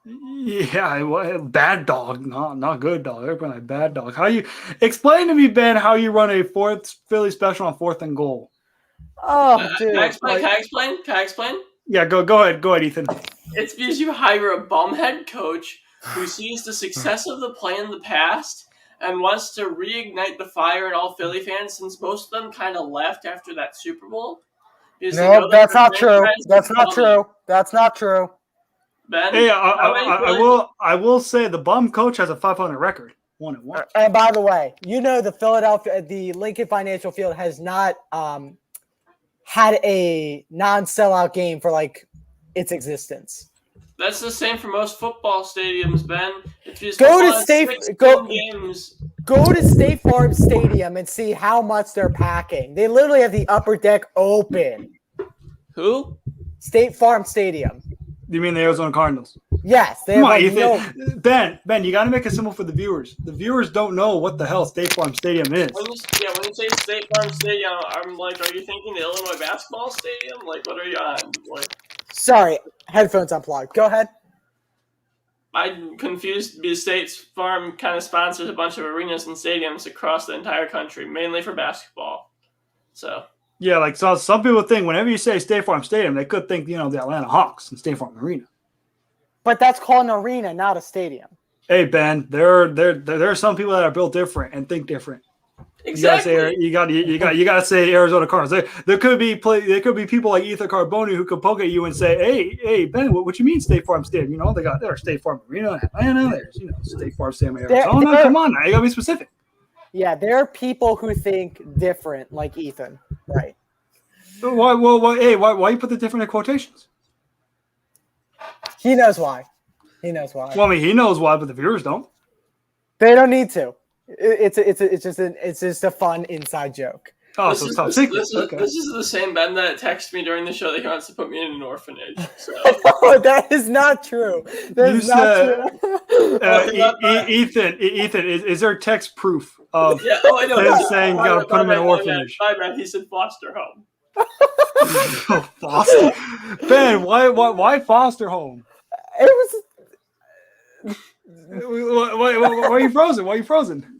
S2: Yeah, bad dog, not good dog. They're playing like bad dog. How you explain to me, Ben, how you run a 4th Philly special on 4th and goal?
S1: Oh, dude.
S4: Can I explain?
S2: Yeah, go ahead, Ethan.
S4: It's because you hire a bum head coach who sees the success of the play in the past and wants to reignite the fire in all Philly fans, since most of them kind of left after that Super Bowl.
S1: No, that's not true. That's not true. That's not true.
S4: Ben,
S2: hey, I will say the bum coach has a 500 record, 1-1.
S1: And by the way, the Lincoln Financial Field has not had a non-sellout game for like its existence.
S4: That's the same for most football stadiums, Ben.
S1: Go to State Farm Stadium and see how much they're packing. They literally have the upper deck open.
S4: Who?
S1: State Farm Stadium.
S2: You mean the Arizona Cardinals?
S1: Yes.
S2: Come on, Ethan. Ben, you got to make it simple for the viewers. The viewers don't know what the hell State Farm Stadium is.
S4: When you say State Farm Stadium, I'm like, are you thinking the Illinois basketball stadium? Like, what are you on? Like,
S1: sorry, headphones unplugged. Go ahead.
S4: I'm confused because State Farm kind of sponsors a bunch of arenas and stadiums across the entire country, mainly for basketball. So.
S2: Yeah, like so some people think whenever you say State Farm Stadium, they could think, the Atlanta Hawks and State Farm Arena.
S1: But that's called an arena, not a stadium.
S2: Hey, Ben, there are some people that are built different and think different.
S4: Exactly.
S2: You gotta say Arizona Cardinals. There could be people like Ethan Carboni who could poke at you and say, hey, Ben, what you mean State Farm Stadium? They got their State Farm Arena in Atlanta. There's State Farm Stadium in Arizona. Come on, now you gotta be specific.
S1: Yeah, there are people who think different, like Ethan, right?
S2: Why you put the different in quotations?
S1: He knows why. He knows why.
S2: Well, I mean, he knows why, but the viewers don't.
S1: They don't need to. It's just a fun inside joke.
S2: Oh,
S4: This
S2: so
S4: is,
S2: it's top
S4: this,
S2: secret.
S4: this is,
S2: Okay.
S4: this is the same Ben that texted me during the show that he wants to put me in an orphanage. So.
S1: No, that is not true. That's not true.
S2: Ethan, is there text proof of
S4: Yeah, oh, I know.
S2: him saying you gotta put him in an orphanage?
S4: My bad. He said foster home.
S2: Foster. Ben, why foster home?
S1: It was.
S2: Why are you frozen? Why are you frozen?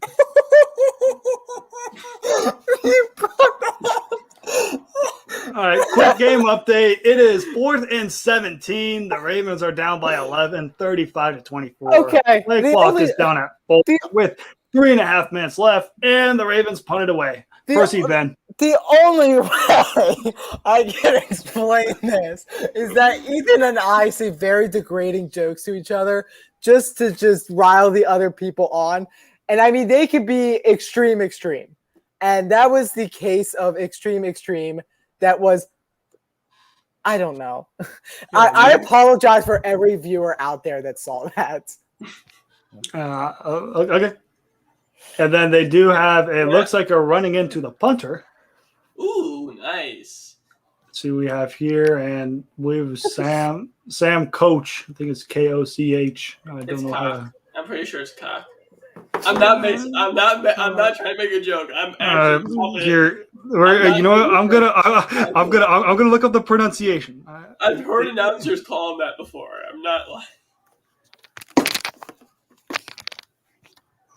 S1: You brought that up.
S2: All right, quick game update. It is 4th and 17. The Ravens are down by 11, 35-24.
S1: Okay.
S2: Play clock is down at 4 with 3.5 minutes left, and the Ravens punted away. Proceed, Ben.
S1: The only way I can explain this is that Ethan and I say very degrading jokes to each other just to rile the other people on. And I mean, they could be extreme. And that was the case of extreme. That was, I don't know. I apologize for every viewer out there that saw that.
S2: Okay. And then they do have, it looks like they're running into the punter.
S4: Ooh, nice.
S2: Let's see what we have here. And we have Sam Coach. I think it's Koch. I don't know how to.
S4: I'm pretty sure it's cock. I'm not trying to make a joke. I'm actually
S2: you know what? I'm gonna look up the pronunciation.
S4: I've heard announcers call him that before. I'm not lying.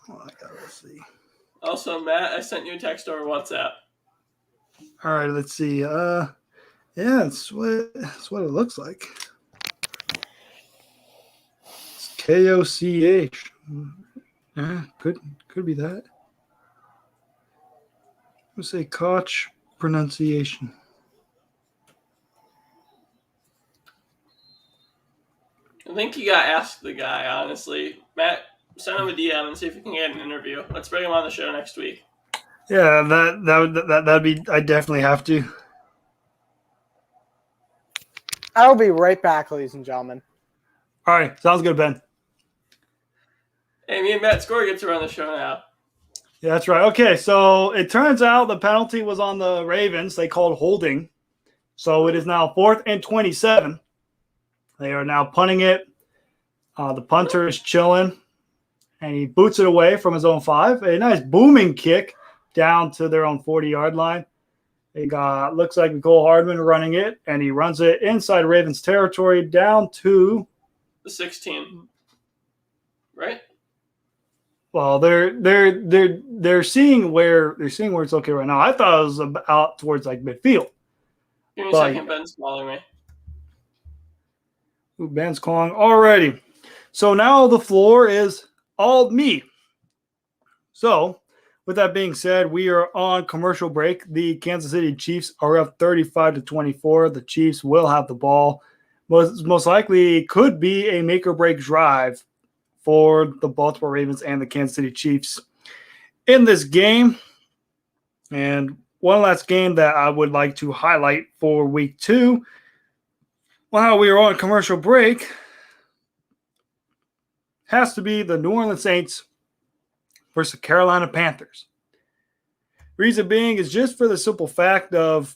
S2: Let's see.
S4: Also, Matt, I sent you a text over WhatsApp.
S2: All right, let's see. Yeah, it's what it looks like. It's Koch. Yeah, could be that. Let's say Koch pronunciation.
S4: I think you got to ask the guy, honestly. Matt, send him a DM and see if we can get an interview. Let's bring him on the show next week.
S2: Yeah, that'd be. I definitely have to.
S1: I'll be right back, ladies and gentlemen.
S2: All right, sounds good, Ben.
S4: Hey, me and Matt Score get to run the show now.
S2: Yeah, that's right. Okay, so it turns out the penalty was on the Ravens. They called holding. So it is now 4th and 27. They are now punting it. The punter is chilling, and he boots it away from his own 5. A nice booming kick down to their own 40-yard line. They got, looks like Nicole Hardman running it, and he runs it inside Ravens territory down to
S4: the 16. Right?
S2: Well, they're seeing where it's okay right now. I thought it was out towards like midfield.
S4: Give me a second. Ben's calling me.
S2: Ooh, Ben's calling already. So now the floor is all me. So with that being said, we are on commercial break. The Kansas City Chiefs are up 35-24. The Chiefs will have the ball. Most likely could be a make or break drive for the Baltimore Ravens and the Kansas City Chiefs in this game. And one last game that I would like to highlight for week 2, while we are on commercial break, has to be the New Orleans Saints versus the Carolina Panthers. Reason being is just for the simple fact of,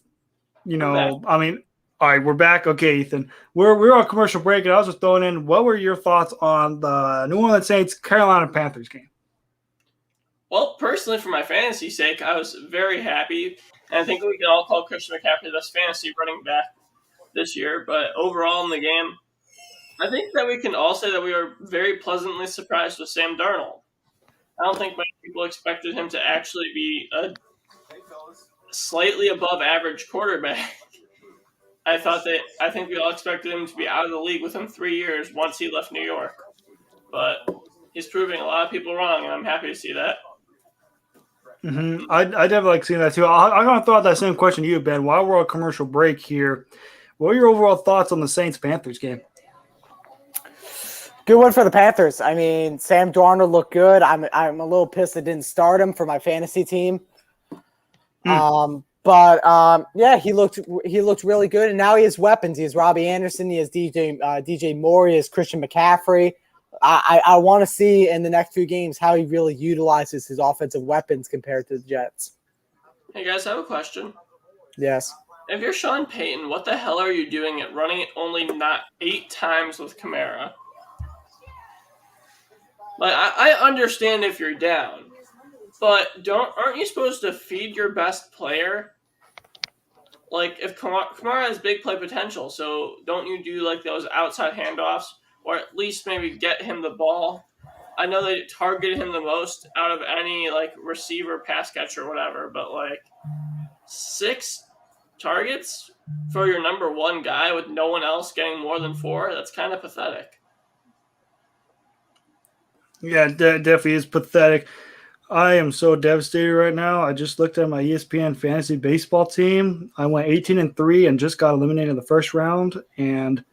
S2: all right, we're back. Okay, Ethan. We're on commercial break, and I was just throwing in, what were your thoughts on the New Orleans Saints Carolina Panthers game?
S4: Well, personally, for my fantasy sake, I was very happy. And I think we can all call Christian McCaffrey the best fantasy running back this year. But overall in the game, I think that we can all say that we were very pleasantly surprised with Sam Darnold. I don't think many people expected him to actually be a slightly above average quarterback. I think we all expected him to be out of the league within 3 years once he left New York. But he's proving a lot of people wrong, and I'm happy to see that.
S2: Mm-hmm. I definitely like seeing that too. I'm going to throw out that same question to you, Ben. While we're on commercial break here, what are your overall thoughts on the Saints-Panthers game?
S1: Good one for the Panthers. I mean, Sam Darnold looked good. I'm a little pissed I didn't start him for my fantasy team. But yeah, he looked really good, and now he has weapons. He has Robbie Anderson, he has DJ Moore, he has Christian McCaffrey. I want to see in the next few games how he really utilizes his offensive weapons compared to the Jets.
S4: Hey guys, I have a question.
S1: Yes.
S4: If you're Sean Payton, what the hell are you doing at running it only not 8 times with Kamara? Like I understand if you're down, but aren't you supposed to feed your best player? Like if Kamara has big play potential, so don't you do like those outside handoffs, or at least maybe get him the ball? I know they targeted him the most out of any like receiver, pass catcher, or whatever, but like 6 targets for your number 1 guy with no one else getting more than 4, that's kind of pathetic.
S2: Yeah, definitely is pathetic. I am so devastated right now. I just looked at my ESPN fantasy baseball team. I went 18-3 and just got eliminated in the first round, and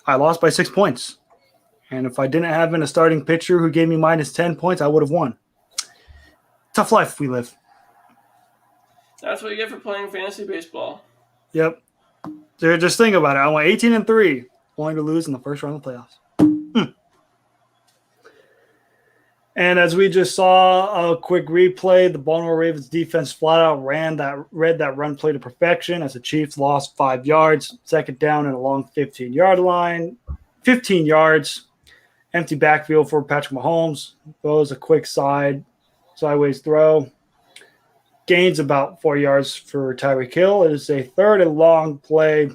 S2: I lost by 6 points. And if I didn't have a starting pitcher who gave me minus 10 points, I would have won. Tough life we live.
S4: That's what you get for playing fantasy baseball.
S2: Yep. So just think about it. I went 18-3, only to lose in the first round of the playoffs. And as we just saw a quick replay, the Baltimore Ravens defense flat out read that run play to perfection as the Chiefs lost 5 yards, second down and a long 15-yard line, 15 yards, empty backfield for Patrick Mahomes. Throws a quick sideways throw. Gains about 4 yards for Tyreek Hill. It is a third and long play.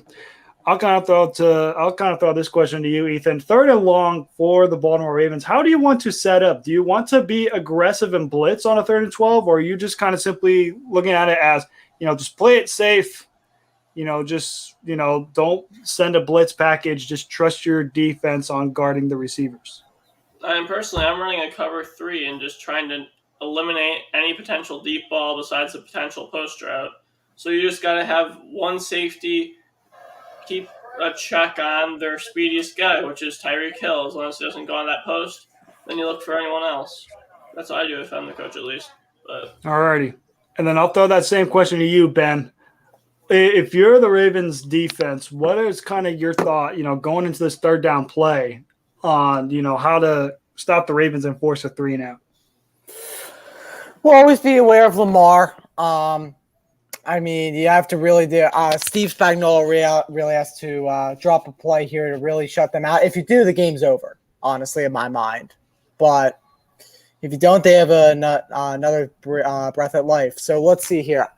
S2: I'll kind of throw this question to you, Ethan. Third and long for the Baltimore Ravens. How do you want to set up? Do you want to be aggressive and blitz on a 3rd and 12, or are you just kind of simply looking at it as, just play it safe? Don't send a blitz package. Just trust your defense on guarding the receivers.
S4: I'm running a cover 3 and just trying to eliminate any potential deep ball besides the potential post route. So you just got to have one safety, keep a check on their speediest guy, which is Tyreek Hill. As long as he doesn't go on that post, then you look for anyone else. That's what I do if I'm the coach, at least. But
S2: alrighty, and then I'll throw that same question to you, Ben. If you're the Ravens defense, what is kind of your thought, going into this third down play on, how to stop the Ravens and force a 3 and out?
S1: We'll always be aware of Lamar. You have to really do. Steve Spagnuolo really has to drop a play here to really shut them out. If you do, the game's over, honestly, in my mind. But if you don't, they have another breath at life. So let's see here.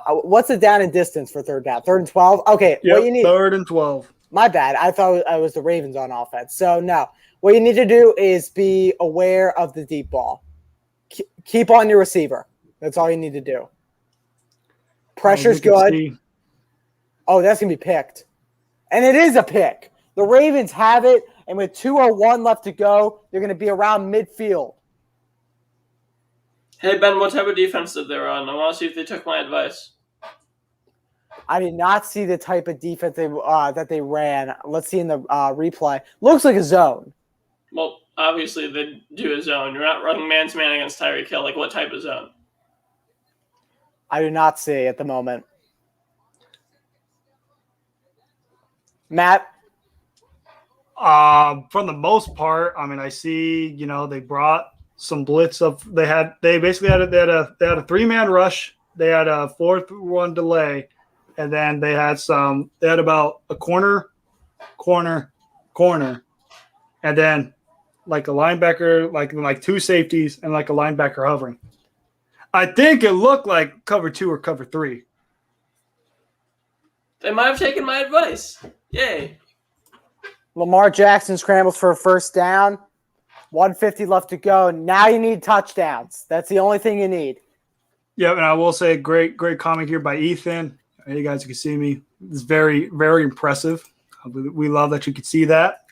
S1: What's the down and distance for third down? 3rd and 12? Okay.
S2: Yep,
S1: what you need?
S2: 3rd and 12.
S1: My bad. I thought I was the Ravens on offense. So, no. What you need to do is be aware of the deep ball. Keep on your receiver. That's all you need to do. Pressure's good. Oh, that's going to be picked. And it is a pick. The Ravens have it, and with 2:01 left to go, they're going to be around midfield.
S4: Hey, Ben, what type of defense did they run? I want to see if they took my advice.
S1: I did not see the type of defense that they ran. Let's see in the replay. Looks like a zone.
S4: Well, obviously they do a zone. You're not running man-to-man against Tyreek Hill. Like, what type of zone?
S1: I do not see at the moment. Matt?
S2: For the most part, I see, they brought some blitz of they basically had a 3-man rush. They had a 4-1 delay, and then they had about a corner, and then like a linebacker, like 2 safeties and like a linebacker hovering. I think it looked like cover 2 or cover 3.
S4: They might have taken my advice. Yay.
S1: Lamar Jackson scrambles for a first down. 150 left to go. Now you need touchdowns. That's the only thing you need.
S2: Yeah, and I will say great comment here by Ethan. You guys can see me. It's very, very impressive. We love that you could see that.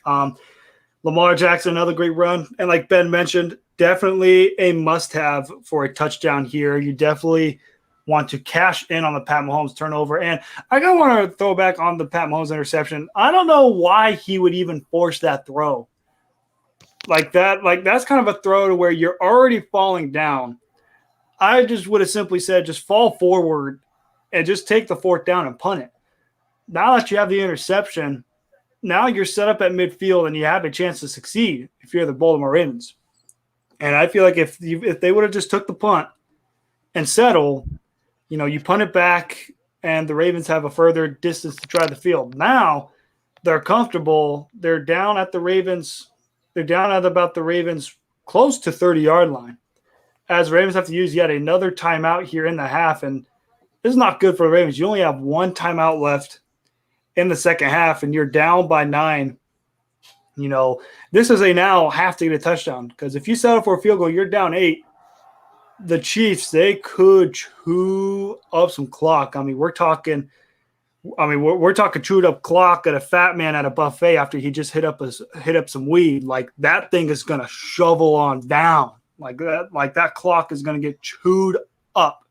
S2: Lamar Jackson, another great run. And like Ben mentioned, definitely a must-have for a touchdown here. You definitely want to cash in on the Pat Mahomes turnover. And I kind of want to throw back on the Pat Mahomes interception. I don't know why he would even force that throw. Like that, that's kind of a throw to where you're already falling down. I just would have simply said, just fall forward and just take the fourth down and punt it. Now that you have the interception, now you're set up at midfield and you have a chance to succeed if you're the Baltimore Ravens. And I feel like if they would have just took the punt and settle, you punt it back and the Ravens have a further distance to try the field. Now they're comfortable. They're down at the Ravens. They're down at about the Ravens close to 30-yard line. As the Ravens have to use yet another timeout here in the half. And this is not good for the Ravens. You only have one timeout left in the second half, and you're down by 9. This is a now have to get a touchdown because if you settle for a field goal, you're down 8. The Chiefs, they could chew up some clock. I mean, we're talking chewed up clock at a fat man at a buffet after he just hit up some weed. Like that thing is gonna shovel on down. Like that clock is gonna get chewed up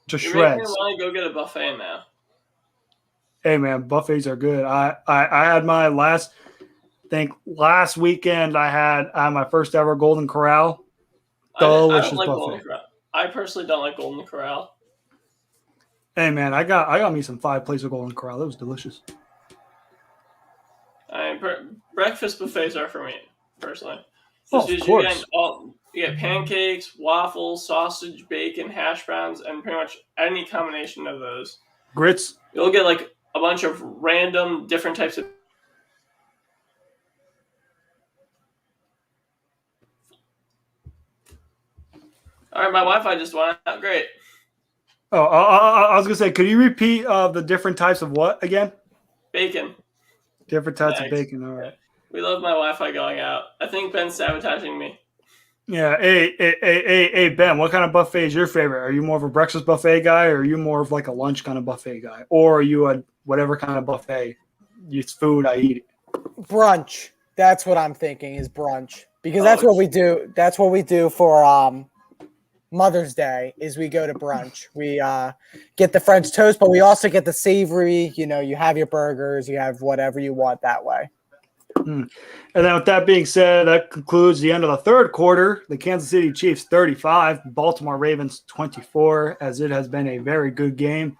S2: to shreds.
S4: You're making me want to go get a buffet now.
S2: Hey man, buffets are good. I had my last weekend I had my first ever Golden Corral. Delicious
S4: I don't like
S2: buffet.
S4: Golden Corral. I personally don't like Golden Corral.
S2: Hey man, I got me some 5 plates of Golden Corral. That was delicious.
S4: Breakfast buffets are for me personally.
S2: Oh, of course.
S4: You get pancakes, waffles, sausage, bacon, hash browns, and pretty much any combination of those.
S2: Grits.
S4: You'll get like a bunch of random different types of. All right, my Wi-Fi just went out. Great.
S2: Oh, I was gonna say, could you repeat the different types of what again?
S4: Bacon.
S2: Different types of bacon. All right.
S4: We love my Wi-Fi going out. I think Ben's sabotaging me.
S2: Yeah. Hey, Ben. What kind of buffet is your favorite? Are you more of a breakfast buffet guy, or are you more of like a lunch kind of buffet guy, or are you a whatever kind of buffet? It's food. I eat it.
S1: Brunch. That's what I'm thinking is brunch because that's what we do. That's what we do for Mother's Day is we go to brunch. We get the French toast, but we also get the savory. You have your burgers, you have whatever you want that way.
S2: And then with that being said, that concludes the end of the third quarter. The Kansas City Chiefs 35, Baltimore Ravens 24, as it has been a very good game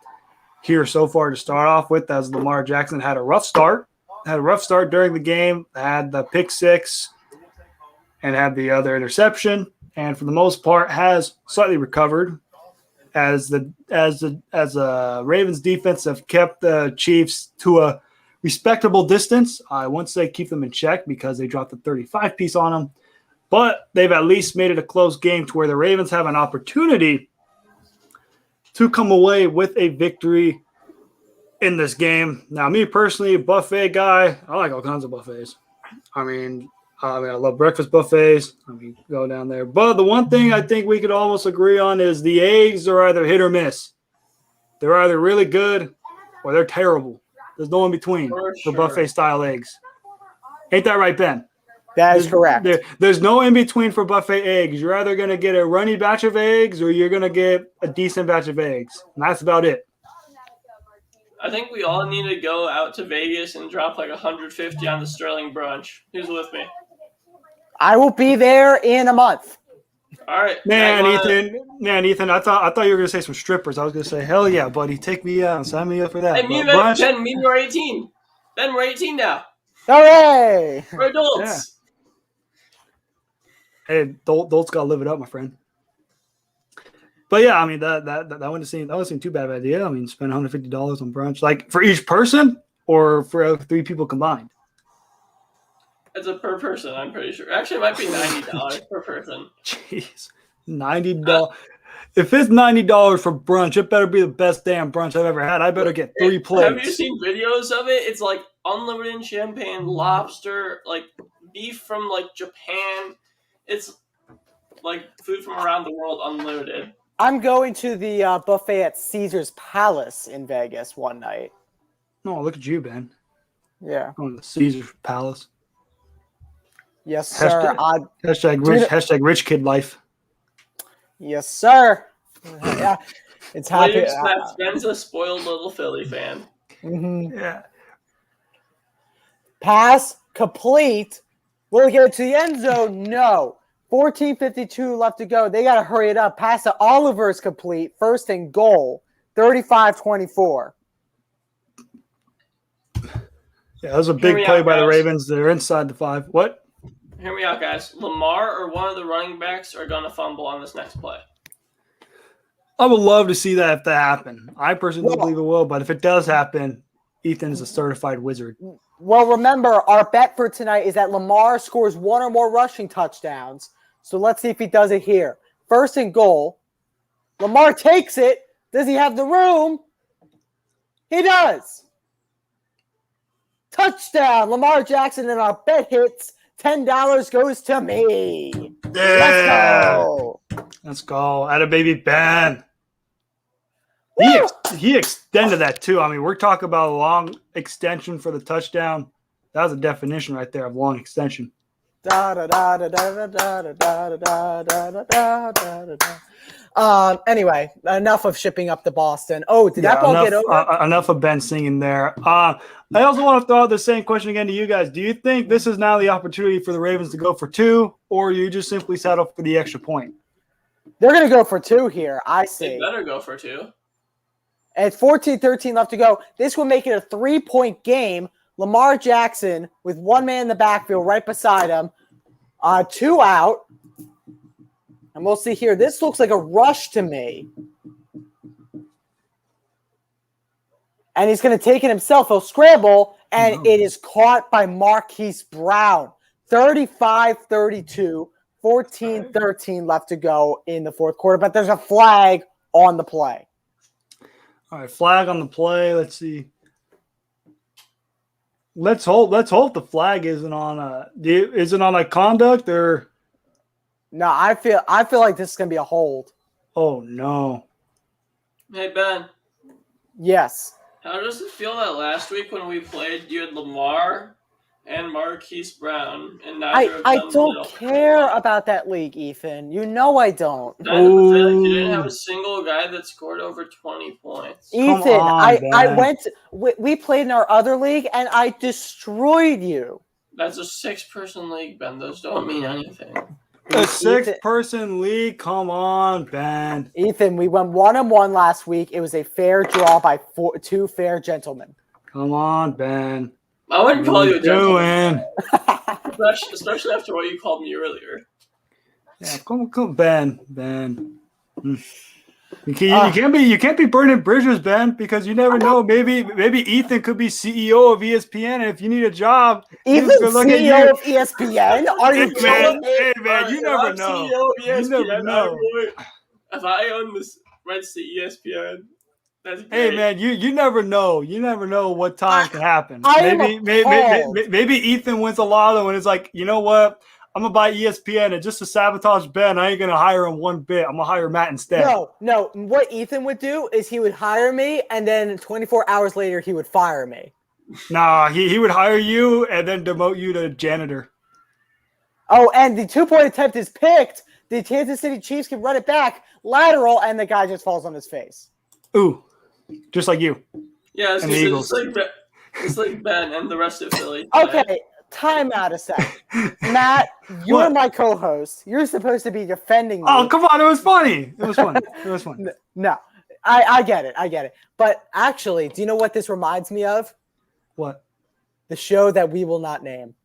S2: here so far to start off with, as Lamar Jackson had a rough start during the game, had the pick six and had the other interception. And for the most part, has slightly recovered as the Ravens defense have kept the Chiefs to a respectable distance. I won't say keep them in check because they dropped the 35 piece on them, but they've at least made it a close game to where the Ravens have an opportunity to come away with a victory in this game. Now, me personally, buffet guy, I like all kinds of buffets. I love breakfast buffets. Go down there. But the one thing I think we could almost agree on is the eggs are either hit or miss. They're either really good or they're terrible. There's no in between for buffet-style eggs. Ain't that right, Ben?
S1: That is correct.
S2: There's no in between for buffet eggs. You're either going to get a runny batch of eggs or you're going to get a decent batch of eggs. And that's about it.
S4: I think we all need to go out to Vegas and drop like 150 on the Sterling brunch. Who's with me?
S1: I will be there in a month.
S4: All right.
S2: Ethan, I thought you were going to say some strippers. I was going to say, hell yeah, buddy. Take me out and sign me up for that.
S4: Hey, Ben, we're 18. Ben, we're 18 now.
S1: Hooray!
S4: We're adults.
S2: Yeah. Hey, adults got to live it up, my friend. But yeah, that wouldn't seem too bad of an idea. Spend $150 on brunch, like for each person or for 3 people combined.
S4: It's a per person, I'm pretty sure. Actually, it might be $90 per person.
S2: Jeez, $90. If it's $90 for brunch, it better be the best damn brunch I've ever had. I better get 3 plates.
S4: Have you seen videos of it? It's like unlimited champagne, lobster, like beef from like Japan. It's like food from around the world, unlimited.
S1: I'm going to the buffet at Caesar's Palace in Vegas one night.
S2: Oh, look at you, Ben.
S1: Yeah.
S2: Going to the Caesar's Palace.
S1: Yes, sir.
S2: Hashtag rich kid life.
S1: Yes, sir. Yeah, it's happy.
S4: Ben's a spoiled little Philly fan.
S1: Mm-hmm.
S2: Yeah.
S1: Pass complete. Will it get to the end zone? No. 14:52 left to go. They got to hurry it up. Pass to Oliver's complete. 1st and goal. 35-24.
S2: Yeah, that was a
S4: Hear
S2: big
S4: me
S2: play
S4: out,
S2: by the
S4: guys.
S2: Ravens. They're inside the 5. What?
S4: Hear me out, guys. Lamar or one of the running backs are going to fumble on this next play.
S2: I would love to see that if that happened. I personally don't
S1: Well-
S2: believe it will, but if it does happen, Ethan's a certified wizard.
S1: Well, remember, our bet for tonight is that Lamar scores one or more rushing touchdowns. So let's see if he does it here. First and goal. Lamar takes it. Does he have the room? He does. Touchdown. Lamar Jackson, and our bet hits. $10 goes to me. Let's go.
S2: Let's go. Atta baby Ben.
S1: Woo!
S2: He extended that too. I mean, we're talking about a long extension for the touchdown. That was a definition right there of long extension.
S1: Anyway, enough of shipping up to Boston. Oh, did that ball get over?
S2: Enough of Ben singing there. I also want to throw out the same question again to you guys. Do you think this is now the opportunity for the Ravens to go for 2, or you just simply settle for the extra point?
S1: They're going to go for 2 here, I
S4: They
S1: see.
S4: better go for 2.
S1: And 14-13 left to go. This will make it a 3-point game. Lamar Jackson with one man in the backfield right beside him. 2 out. And we'll see here. This looks like a rush to me. And he's going to take it himself. He'll scramble, and it is caught by Marquise Brown. 35-32, 14-13 left to go in the fourth quarter. But there's a flag on the play.
S2: All right, flag on the play. Let's see. Let's hope the flag isn't on a conduct or.
S1: No, I feel like this is going to be a hold.
S2: Oh no.
S4: Hey, Ben.
S1: Yes.
S4: How does it feel that last week when we played, you had Lamar and Marquise Brown, and neither of them
S1: I
S4: lit
S1: don't
S4: up?
S1: care about that league, Ethan. You know I don't.
S4: You didn't have a single guy that scored over 20 points.
S1: Ethan,
S2: on, Ben.
S1: We played in our other league, and I destroyed you.
S4: That's a 6-person league, Ben. Those don't mean anything.
S2: A 6-person league? Come on, Ben.
S1: Ethan, we went 1-1 last week. It was a fair draw by 2 fair gentlemen.
S2: Come on, Ben.
S4: I wouldn't call you a gentleman,
S2: Doing?
S4: especially after what you called me earlier.
S2: Yeah, come, Ben. You can't be burning bridges, Ben, because you never know. Maybe Ethan could be CEO of ESPN, and if you need a job,
S1: Ethan, CEO of ESPN? Are you kidding me?
S2: Hey man, you never know. You never know.
S4: If I own this rights to ESPN, that's great.
S2: Hey man, you never know. You never know what time can happen. Maybe Ethan wins a lotto and it's like, you know what? I'm gonna buy ESPN, and just to sabotage Ben, I ain't gonna hire him one bit. I'm gonna hire Matt instead.
S1: No. What Ethan would do is he would hire me, and then 24 hours later he would fire me.
S2: Nah, he would hire you and then demote you to janitor.
S1: Oh, and the 2-point attempt is picked. The Kansas City Chiefs can run it back, lateral, and the guy just falls on his face.
S2: Ooh, just like you.
S4: Yeah,
S2: And the Eagles.
S4: It's like Ben and the rest of Philly.
S1: Okay, time out a sec. Matt, you're
S2: What?
S1: my co-host. You're supposed to be defending me.
S2: Oh, come on. It was funny. It was funny.
S1: No, I get it. But actually, do you know what this reminds me of?
S2: What?
S1: The show that we will not name.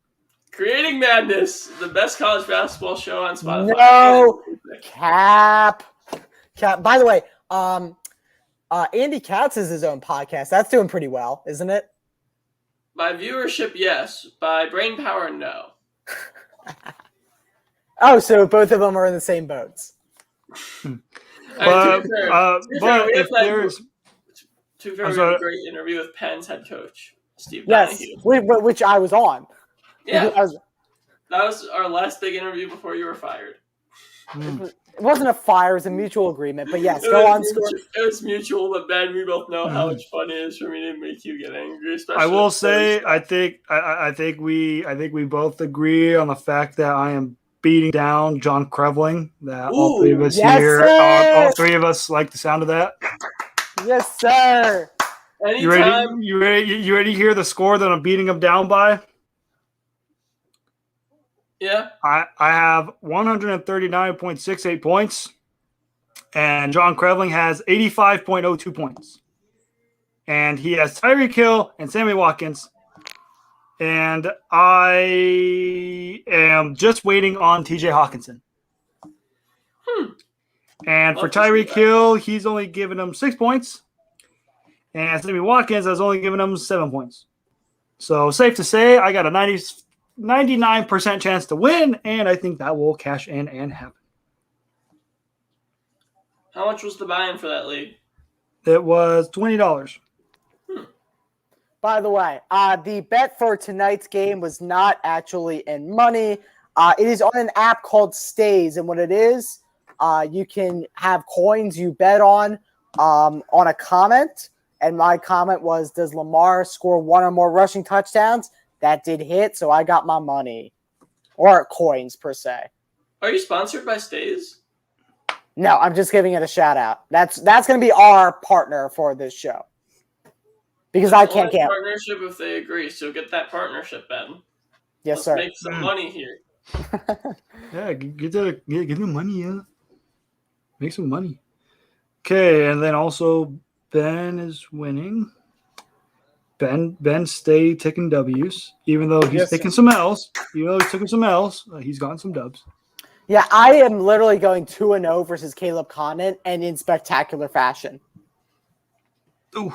S4: Creating Madness, the best college basketball show on Spotify.
S1: No, Cap. By the way, Andy Katz is his own podcast. That's doing pretty well, isn't it?
S4: By viewership, yes. By brain power, no.
S1: Oh, so both of them are in the same boats.
S2: But if there's
S4: we had a great interview with Penn's head coach, Steve
S1: Yes,
S4: Donahue.
S1: which I was on.
S4: Yeah,
S1: That
S4: was our last big interview before you were fired.
S1: It wasn't a fire, it was a mutual agreement. But yes, go on.
S4: It was mutual, but Ben, we both know how much fun it is for me to make you get angry. Especially
S2: I will say, I think we both agree on the fact that I am beating down John Krevling. That all three of us
S1: yes,
S2: here,
S1: sir!
S2: all three of us like the sound of that.
S1: Yes, sir.
S4: Anytime.
S2: You ready to hear the score that I'm beating him down by?
S4: Yeah.
S2: I have 139.68 points. And John Krevling has 85.02 points. And he has Tyreek Hill and Sammy Watkins. And I am just waiting on TJ Hawkinson. And for Tyreek Hill, he's only given him 6 points. And Sammy Watkins has only given him 7 points. So safe to say, I got a 99% chance to win, and I think that will cash in and happen.
S4: How much was the buy-in for that league?
S2: It was $20.
S1: By the way, the bet for tonight's game was not actually in money. It is on an app called Stays, and what it is, you can have coins you bet on a comment. And my comment was, does Lamar score 1 or more rushing touchdowns? That did hit, so I got my money. Or coins, per se.
S4: Are you sponsored by Stays?
S1: No, I'm just giving it a shout out. That's going to be our partner for this show. Because I can't get
S4: partnership if they agree, so get that partnership, Ben.
S1: Yes, sir.
S4: Make some money here.
S2: Yeah, get the money, yeah. Make some money. Okay, and then also Ben is winning. Ben stay taking W's, even though he's taking some L's. Even though he's taking some L's, he's gotten some dubs.
S1: Yeah, I am literally going 2-0 versus Caleb Condon, and in spectacular fashion.
S2: Ooh.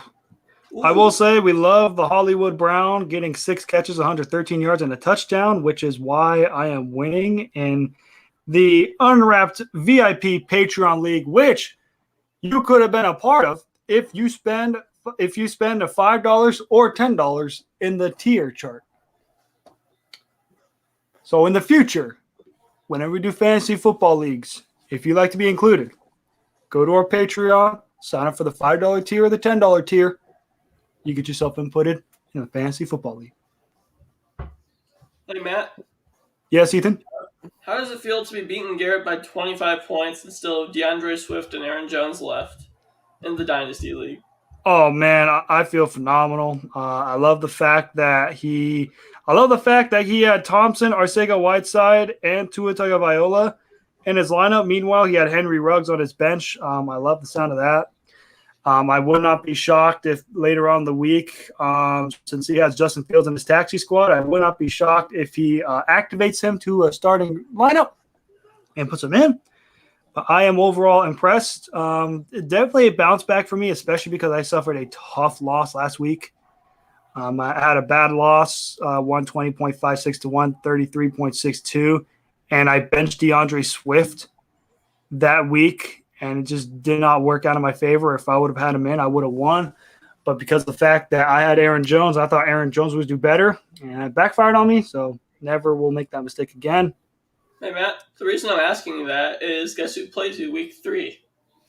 S2: I will say we love the Hollywood Brown getting 6 catches, 113 yards, and a touchdown, which is why I am winning in the Unwrapped VIP Patreon League, which you could have been a part of if you spend a $5 or $10 in the tier chart. So in the future, whenever we do fantasy football leagues, if you'd like to be included, go to our Patreon, sign up for the $5 tier or the $10 tier. You get yourself inputted in a fantasy football league.
S4: Hey, Matt.
S2: Yes, Ethan?
S4: How does it feel to be beating Garrett by 25 points and still have DeAndre Swift and Aaron Jones left in the Dynasty League?
S2: Oh, man, I feel phenomenal. I love the fact that he had Thompson, Arcega-Whiteside, and Tua Tagovailoa in his lineup. Meanwhile, he had Henry Ruggs on his bench. I love the sound of that. I would not be shocked if later on in the week, since he has Justin Fields in his taxi squad, I would not be shocked if he activates him to a starting lineup and puts him in. But I am overall impressed. Definitely a bounce back for me, especially because I suffered a tough loss last week. I had a bad loss, 120.56 to 133.62, and I benched DeAndre Swift that week. And it just did not work out in my favor. If I would have had him in, I would have won. But because of the fact that I had Aaron Jones, I thought Aaron Jones would do better. And it backfired on me, so never will make that mistake again.
S4: Hey, Matt, the reason I'm asking you that is guess who plays you week 3?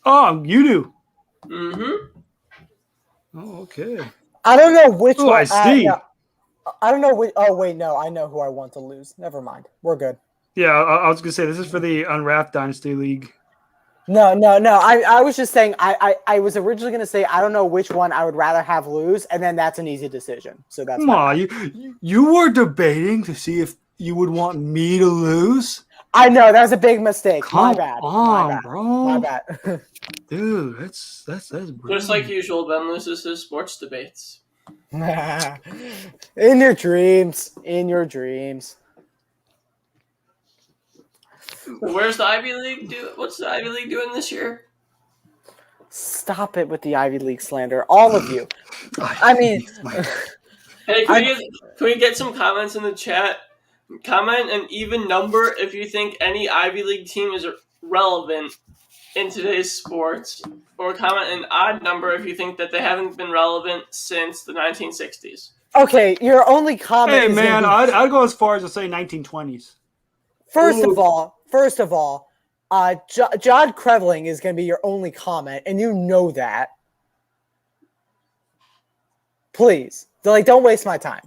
S2: Oh, you do?
S4: Mm-hmm.
S2: Oh, okay.
S1: I don't know which one.
S2: I see.
S1: I don't know which. Oh, wait, no. I know who I want to lose. Never mind. We're good.
S2: Yeah, I was going to say, this is for the Unwrapped Dynasty League.
S1: No. I was just saying, I was originally going to say, I don't know which one I would rather have lose, and then that's an easy decision. So that's
S2: Come on, you were debating to see if you would want me to lose?
S1: I know, that was a big mistake.
S2: Come
S1: My bad.
S2: on, bro.
S1: My bad.
S2: Dude, that's brilliant.
S4: Just like usual, Ben loses his sports debates.
S1: In your dreams. In your dreams.
S4: Where's the Ivy League What's the Ivy League doing this year?
S1: Stop it with the Ivy League slander, all of you. I mean,
S4: hey, can we get some comments in the chat? Comment an even number if you think any Ivy League team is relevant in today's sports, or comment an odd number if you think that they haven't been relevant since the 1960s.
S1: Okay, your only comment.
S2: Hey, man, I'd go as far as to say 1920s.
S1: First of all, John Krevling is going to be your only comment, and you know that. Please, don't waste my time.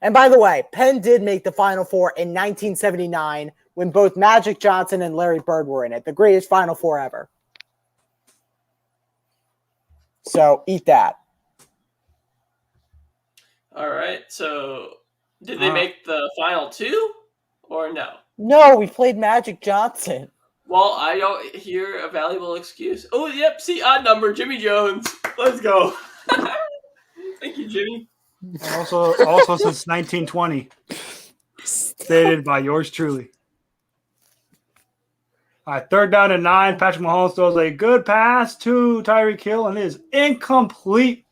S1: And by the way, Penn did make the Final Four in 1979 when both Magic Johnson and Larry Bird were in it. The greatest Final Four ever. So, eat that.
S4: All right, so did they make the Final Two or no?
S1: No, we played Magic Johnson.
S4: Well, I don't hear a valuable excuse. Oh, yep, see, odd number, Jimmy Jones. Let's go. Thank you, Jimmy.
S2: Also since 1920. Stated by yours truly. All right, 3rd down and 9. Patrick Mahomes throws a good pass to Tyreek Hill, and it is incomplete.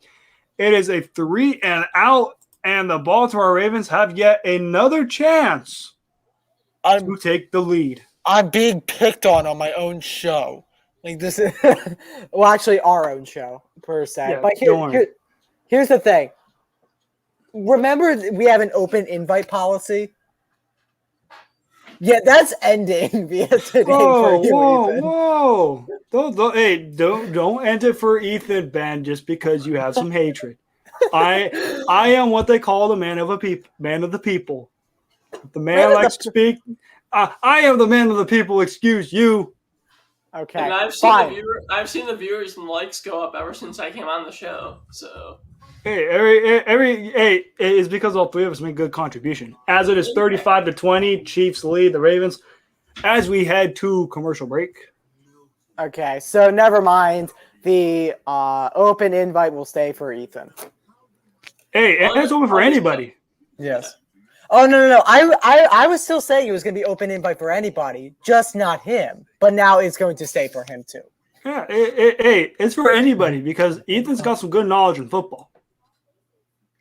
S2: It is a 3 and out, and the Baltimore Ravens have yet another chance to take the lead.
S1: I'm being picked on my own show. Like this is well, actually our own show per se.
S2: Yeah,
S1: but here's the thing. Remember we have an open invite policy? Yeah, that's ending via today for you, Ethan.
S2: Whoa. Don't end it for Ethan, Ben, just because you have some hatred. I am what they call the man of the people. The man likes to speak. I am the man of the people. Excuse you.
S1: Okay.
S4: And I've seen the viewers and likes go up ever since I came on the show. So
S2: hey, it's because all 3 of us make good contribution. As it is 35-20, Chiefs lead the Ravens as we head to commercial break.
S1: Okay, so never mind. The open invite will stay for Ethan.
S2: Hey, and it's open for anybody.
S1: Yes. Oh no! I was still saying it was going to be open invite for anybody, just not him. But now it's going to stay for him too.
S2: Yeah, it's for anybody because Ethan's got some good knowledge in football.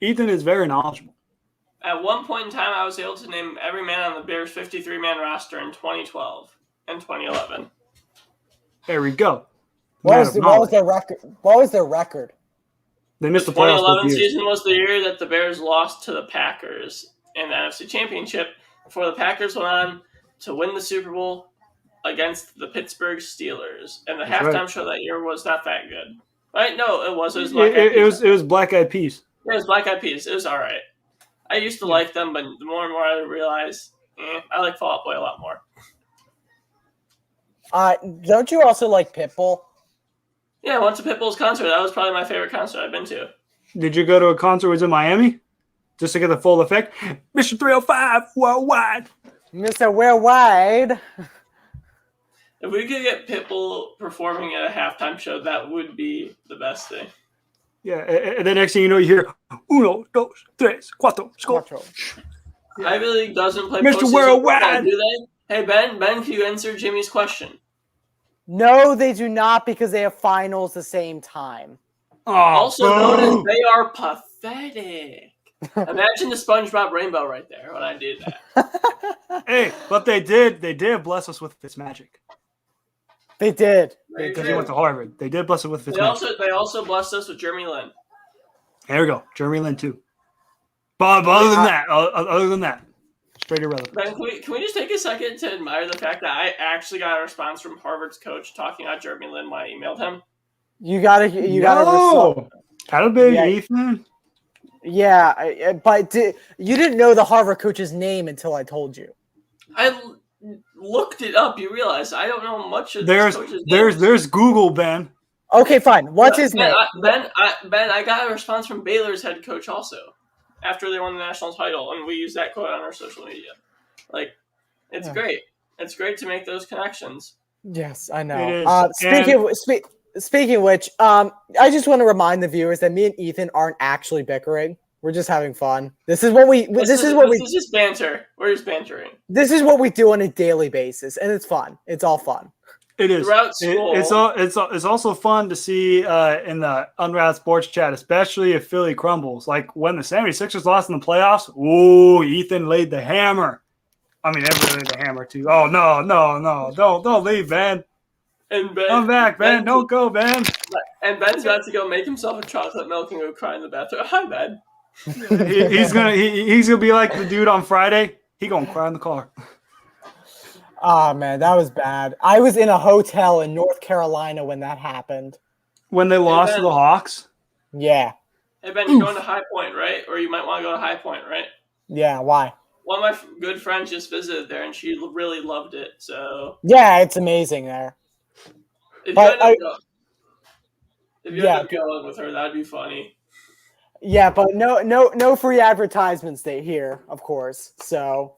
S2: Ethan is very knowledgeable.
S4: At one point in time, I was able to name every man on the Bears' 53-man roster in 2012 and 2011.
S2: There we go.
S1: What was their record? What was their record?
S2: They missed
S4: The
S2: the playoffs.
S4: 2011 season was the year that the Bears lost to the Packers in the NFC Championship before the Packers went on to win the Super Bowl against the Pittsburgh Steelers. And the halftime show that year was not that good. Right? No, it was. It was Black Eyed Peas.
S2: It was Black Eyed Peas.
S4: Yeah, it was Black Eyed Peas. It was all right. I used to like them, but the more and more I realize, I like Fall Out Boy a lot more.
S1: Don't you also like Pitbull?
S4: Yeah, I went to Pitbull's concert. That was probably my favorite concert I've been to.
S2: Did you go to a concert that was in Miami? Just to get the full effect? Mission 305 worldwide.
S1: Mr. Worldwide.
S4: If we could get Pitbull performing at a halftime show, that would be the best thing.
S2: Yeah, and the next thing you know, you hear, 1, 2, 3, 4, score.
S4: Ivy League doesn't play
S2: Mr. Worldwide.
S4: Do they? Hey, Ben, can you answer Jimmy's question?
S1: No, they do not because they have finals the same time.
S2: Oh,
S4: also notice they are pathetic. Imagine the SpongeBob rainbow right there when I did that.
S2: Hey, but they did bless us with this magic.
S1: They did.
S2: Because he went to Harvard. They did bless us with this magic.
S4: They also blessed us with Jeremy Lin.
S2: There we go. Jeremy Lin, too. But other than that, straight irrelevant.
S4: Ben, can we just take a second to admire the fact that I actually got a response from Harvard's coach talking about Jeremy Lin when I emailed him?
S1: You gotta.
S2: Had a big Ethan.
S1: Yeah, but you didn't know the Harvard coach's name until I told you.
S4: I looked it up. You realize I don't know much of this coach's name.
S2: There's Google, Ben.
S1: Okay, fine. What's his name?
S4: Ben, I got a response from Baylor's head coach also after they won the national title, and we use that quote on our social media. Like, it's great. It's great to make those connections.
S1: Yes, I know. Speaking of which, I just want to remind the viewers that me and Ethan aren't actually bickering. We're just having fun. This is just
S4: banter. We're just bantering.
S1: This is what we do on a daily basis, and it's fun. It's all fun.
S2: It is.
S4: Throughout school.
S2: It's also fun to see in the Unwrapped Sports chat, especially if Philly crumbles. Like when the 76ers lost in the playoffs, ooh, Ethan laid the hammer. I mean, everybody laid the hammer too. Oh, no. Don't leave, Ben.
S4: And Ben,
S2: come back, Ben. Don't go, Ben.
S4: And Ben's about to go make himself a chocolate milk and go cry in the bathroom. Hi, Ben.
S2: He's gonna be like the dude on Friday. He gonna cry in the car.
S1: Oh man, that was bad. I was in a hotel in North Carolina when that happened.
S2: When they lost to the Hawks?
S1: Yeah.
S4: Hey Ben, you're going to High Point, right? Or you might want to go to High Point, right?
S1: Yeah, why?
S4: One of my good friends just visited there and she really loved it. So
S1: yeah, it's amazing there.
S4: If you end up going with her, that'd be funny.
S1: Yeah, but no free advertisements here, of course. So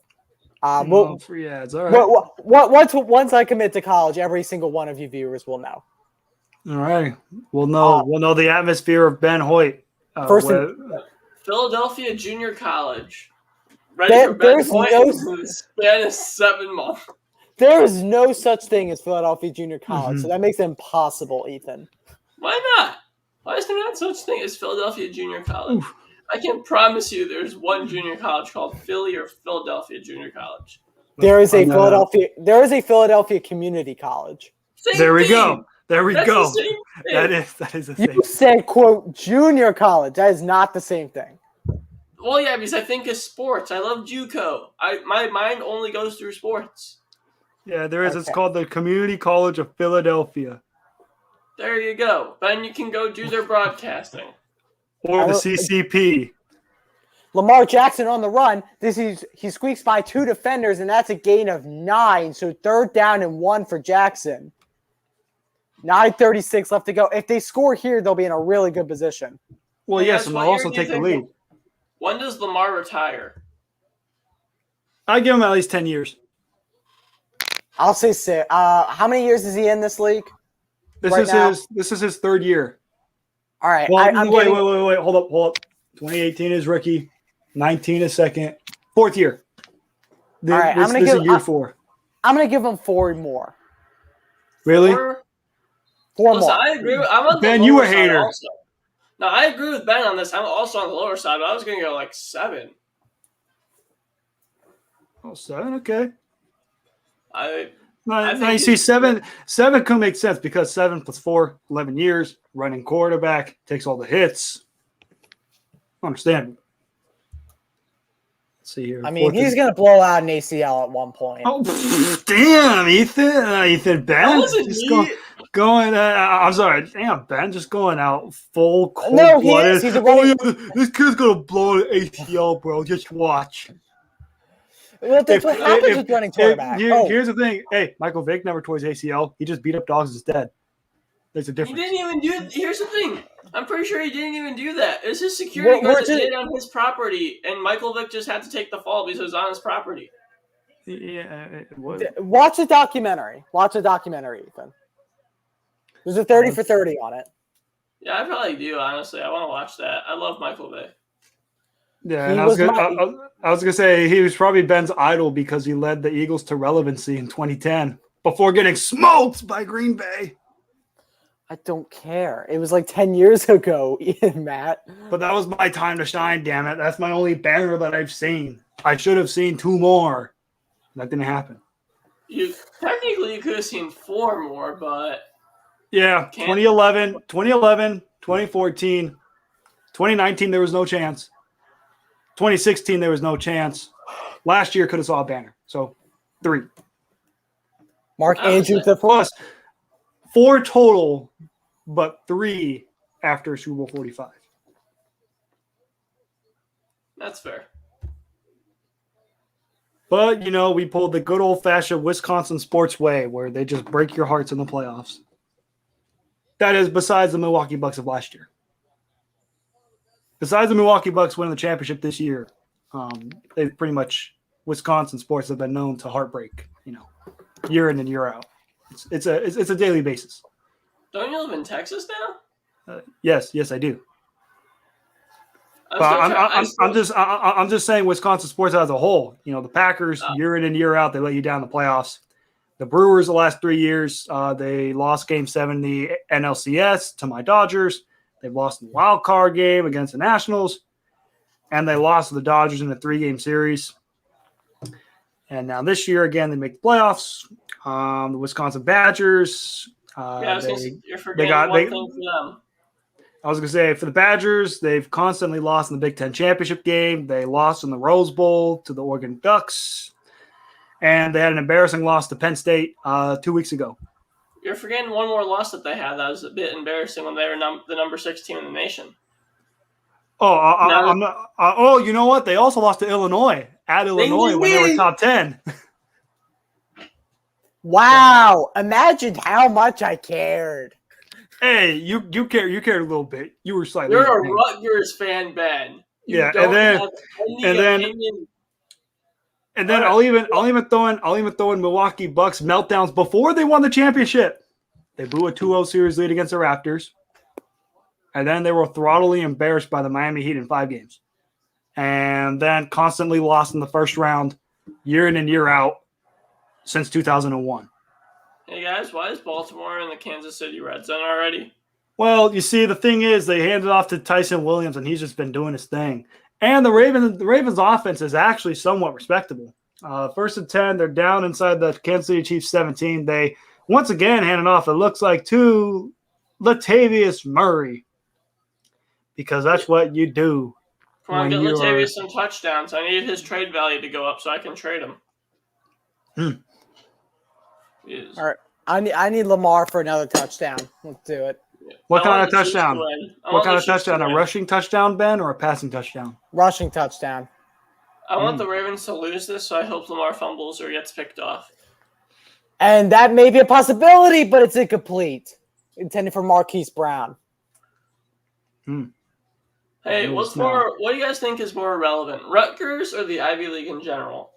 S1: Well,
S2: free ads. All right.
S1: once I commit to college, every single one of you viewers will know.
S2: All right. We'll know the atmosphere of Ben Hoyt.
S1: First,
S4: Philadelphia Junior College. Ready for Ben
S1: there's
S4: Hoyt
S1: no
S4: in the span of 7 months.
S1: there is no such thing as Philadelphia Junior College,
S2: Mhm.
S1: so that makes it impossible, Ethan.
S4: Why not? Why is there not such thing as Philadelphia Junior College? I can promise you there's one junior college called Philly or Philadelphia Junior College.
S1: There is a Philadelphia Community College.
S4: Same
S2: There we
S4: thing.
S2: go. There we
S4: That's
S2: go.
S4: the same thing.
S2: That is a thing.
S1: You said, quote, junior college. That is not the same thing.
S4: Well, yeah, because I think of sports. I love JUCO. My mind only goes through sports.
S2: Yeah, there is.
S1: Okay.
S2: It's called the Community College of Philadelphia.
S4: There you go. Then you can go do their broadcasting.
S2: Or the CCP.
S1: Lamar Jackson on the run. He squeaks by 2 defenders, and that's a gain of 9. So 3rd down and 1 for Jackson. 9:36 left to go. If they score here, they'll be in a really good position.
S2: Well,
S4: Hey,
S2: yes,
S4: guys,
S2: and
S4: what
S2: they'll
S4: year
S2: also
S4: do you
S2: take the
S4: think-
S2: lead.
S4: When does Lamar retire?
S2: I give him at least 10 years.
S1: I'll say 6. How many years is he in this league?
S2: This
S1: Right
S2: is
S1: now?
S2: this is his 3rd year.
S1: All right.
S2: Well,
S1: I'm
S2: wait,
S1: giving-
S2: hold up. 2018 is rookie, 19 is second, 4th year.
S1: All right,
S2: this is year 4.
S1: I'm going to give him 4 more.
S2: Really?
S4: Or-
S1: 4
S4: Listen,
S1: more.
S4: I agree. I'm on the
S2: Ben,
S4: lower
S2: you were a
S4: side
S2: hater.
S4: Also. No, I agree with Ben on this. I'm also on the lower side, but I was going to go like 7.
S2: Oh, 7, okay.
S4: I
S2: Now
S4: think
S2: you see
S4: it's-
S2: 7 could make sense because 7 plus 4, 11 years, running quarterback, takes all the hits. Understand. Let's see here.
S1: I mean, he's going to blow out an ACL at one point.
S2: Oh, damn, Ethan Ben.
S4: wasn't
S2: Just
S4: me.
S2: going I'm sorry. Damn, Ben just going out full cold
S1: No, he
S2: blooded.
S1: is. He's a
S2: Oh,
S1: running-
S2: yeah, this kid's going to blow an ACL, bro. Just watch.
S1: Well, that's what happens with running quarterback.
S2: Here's the thing. Hey, Michael Vick never tore his ACL. He just beat up dogs instead. There's a
S4: He
S2: difference.
S4: didn't even do. Here's the thing. I'm pretty sure he didn't even do that. It's his security
S1: We're
S4: guard that
S1: just-
S4: did it on his property, and Michael Vick just had to take the fall because it was on his property.
S2: Yeah, it was.
S1: Watch the documentary. Ethan. There's a 30 for 30 on it.
S4: Yeah, I probably do. Honestly, I want to watch that. I love Michael Vick.
S2: Yeah,
S1: He
S2: and
S1: was
S2: I was gonna say he was probably Ben's idol because he led the Eagles to relevancy in 2010 before getting smoked by Green Bay.
S1: I don't care. It was like 10 years ago, Matt.
S2: But that was my time to shine. Damn it! That's my only banner that I've seen. I should have seen 2 more. That didn't happen.
S4: You could have seen 4 more, but
S2: Yeah,
S4: Can't-
S2: 2011, 2014, 2019. There was no chance. 2016, there was no chance. Last year could have saw a banner. So 3.
S1: Mark
S4: I was
S1: Andrews,
S4: saying-
S1: the
S2: Plus 4 total, but 3 after Super Bowl 45.
S4: that's fair.
S2: But, we pulled the good old-fashioned Wisconsin sports way where they just break your hearts in the playoffs. That is besides the Milwaukee Bucks of last year. Besides the Milwaukee Bucks winning the championship this year, they've pretty much Wisconsin sports have been known to heartbreak, year in and year out. It's a daily basis.
S4: Don't you live in Texas now?
S2: Yes, I do.
S4: I'm
S2: But
S4: still
S2: I'm just saying Wisconsin sports as a whole. The Packers year in and year out they let you down in the playoffs. The Brewers the last 3 years they lost Game 7 in the NLCS to my Dodgers. They've lost in the wild card game against the Nationals, and they lost to the Dodgers in a 3-game series. And now this year again they make the playoffs. The Wisconsin Badgers.
S4: you're forgetting
S2: got-
S4: one
S2: they-
S4: thing for them.
S2: I was going to say, for the Badgers, they've constantly lost in the Big Ten championship game. They lost in the Rose Bowl to the Oregon Ducks. And they had an embarrassing loss to Penn State 2 weeks ago.
S4: You're forgetting one more loss that they had that was a bit embarrassing when they were the number 6 team in the nation.
S2: Oh,
S4: No.
S2: I'm not. You know what? They also lost to Illinois at Illinois when they were
S4: did.
S2: top 10.
S1: Wow. Imagine how much I cared.
S2: Hey, you cared a little bit. You were slightly.
S4: You're a
S2: entertained.
S4: Rutgers fan, Ben. You
S2: Yeah,
S4: don't
S2: and then-
S4: have any
S2: and then-
S4: opinion.
S2: And then
S4: All
S2: I'll
S4: right.
S2: even throw in Milwaukee Bucks meltdowns before they won the championship. They blew a 2-0 series lead against the Raptors. And then they were throttledly embarrassed by the Miami Heat in 5 games. And then constantly lost in the first round year in and year out since 2001.
S4: Hey guys, why is Baltimore in the Kansas City red zone already?
S2: Well, you see, the thing is, they handed off to Tyson Williams, and he's just been doing his thing. And the Ravens' offense is actually somewhat respectable. First and 10, they're down inside the Kansas City Chiefs 17. They once again handed off, it looks like, to Latavius Murray, because that's what you do.
S4: Come on,
S2: when
S4: get
S2: you
S4: Latavius
S2: are.
S4: some touchdowns. I need his trade value to go up so I can trade him. Yes.
S1: All right. I need Lamar for another touchdown. Let's do it.
S2: What
S4: I
S2: kind
S4: want
S2: of
S4: the Chiefs to
S2: touchdown?
S4: win. I
S2: What
S4: want
S2: kind
S4: the
S2: of
S4: Chiefs to
S2: touchdown? A
S4: win.
S2: rushing touchdown, Ben, or a passing touchdown?
S1: Rushing touchdown.
S4: I want the Ravens to lose this, so I hope Lamar fumbles or gets picked off.
S1: And that may be a possibility, but it's incomplete. Intended for Marquise Brown.
S4: Hey, what do you guys think is more relevant, Rutgers or the Ivy League in general?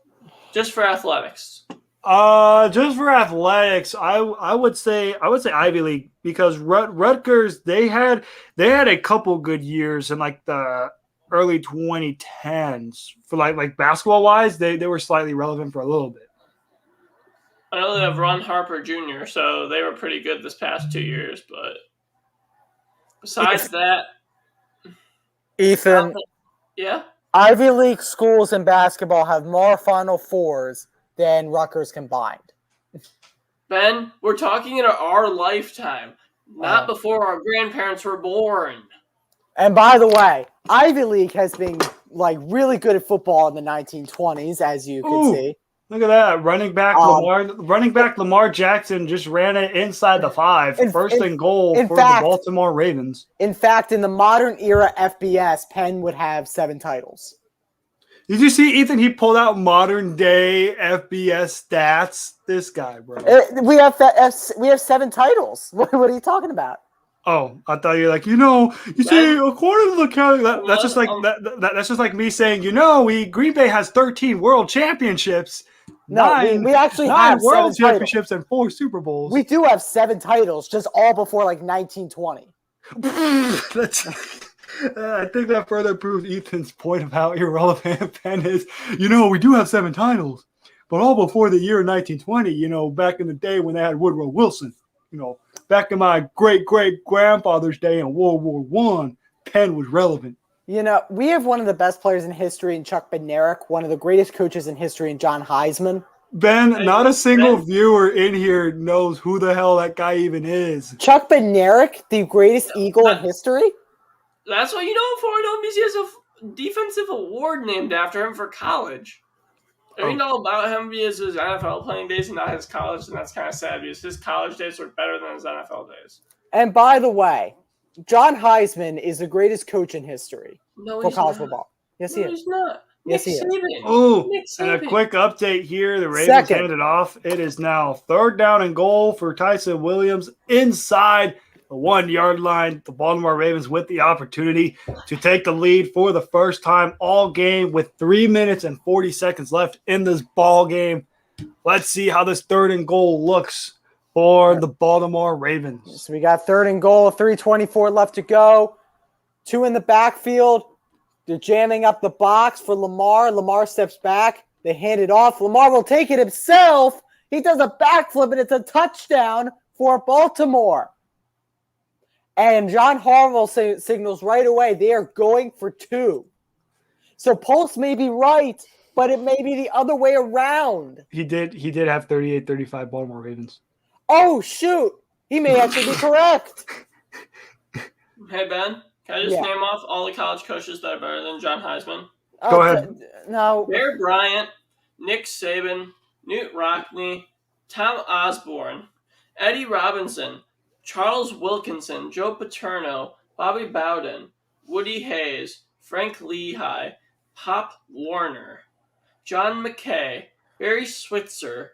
S4: Just for athletics.
S2: Just for athletics, I would say Ivy League, because Rutgers they had a couple good years in like the early 2010s for like basketball wise. They were slightly relevant for a little bit.
S4: I know they have Ron Harper Jr., so they were pretty good this past 2 years, but besides that,
S1: Ethan,
S4: yeah.
S1: Ivy League schools in basketball have more Final Fours than Rutgers combined.
S4: Ben, we're talking in our lifetime, not before our grandparents were born.
S1: And by the way, Ivy League has been like really good at football in the 1920s, as you can see.
S2: Look at that. Running back Lamar Jackson just ran it inside the 5. First and goal for the Baltimore Ravens.
S1: In fact, in the modern era FBS, Penn would have 7 titles.
S2: Did you see, Ethan? He pulled out modern day FBS stats. This guy, bro.
S1: We have 7 titles. What are you talking about?
S2: Oh, I thought you were like, you see, according to the county, that's just like that's just like me saying, Green Bay has 13 world championships.
S1: No, we actually have
S2: 9 world
S1: 7
S2: championships and 4 Super Bowls.
S1: We do have 7 titles, just all before like 1920.
S2: I think that further proves Ethan's point of how irrelevant Penn is. We do have 7 titles, but all before the year 1920. Back in the day when they had Woodrow Wilson. Back in my great-great-grandfather's day in World War I, Penn was relevant.
S1: We have one of the best players in history in Chuck Bednarik, one of the greatest coaches in history in John Heisman.
S2: Ben, not a single viewer in here knows who the hell that guy even is.
S1: Chuck Bednarik, the greatest Eagle in history?
S4: That's what you know him for. I know him because he has a defensive award named after him for college. You know about him because his NFL playing days and not his college, and that's kind of sad because his college days were better than his NFL days.
S1: And by the way, John Heisman is the greatest coach in history for college football. Yes, he is.
S4: He's not.
S1: Yes, he is.
S2: Oh, and a quick update here. The Ravens handed off. It is now 3rd down and goal for Tyson Williams inside the 1-yard line. The Baltimore Ravens with the opportunity to take the lead for the first time all game with 3 minutes and 40 seconds left in this ball game. Let's see how this 3rd and goal looks for the Baltimore Ravens.
S1: So we got 3rd and goal, 3:24 left to go. 2 in the backfield. They're jamming up the box for Lamar. Lamar steps back. They hand it off. Lamar will take it himself. He does a backflip, and it's a touchdown for Baltimore. And John Harbaugh signals right away they are going for 2. So Pulse may be right, but it may be the other way around.
S2: He did have 38-35 Baltimore Ravens.
S1: Oh, shoot. He may actually be correct.
S4: Hey, Ben, can I just name off all the college coaches that are better than John Heisman?
S2: Go ahead.
S1: No.
S4: Bear Bryant, Nick Saban, Newt Rockne, Tom Osborne, Eddie Robinson, Charles Wilkinson, Joe Paterno, Bobby Bowden, Woody Hayes, Frank Lehigh, Pop Warner, John McKay, Barry Switzer,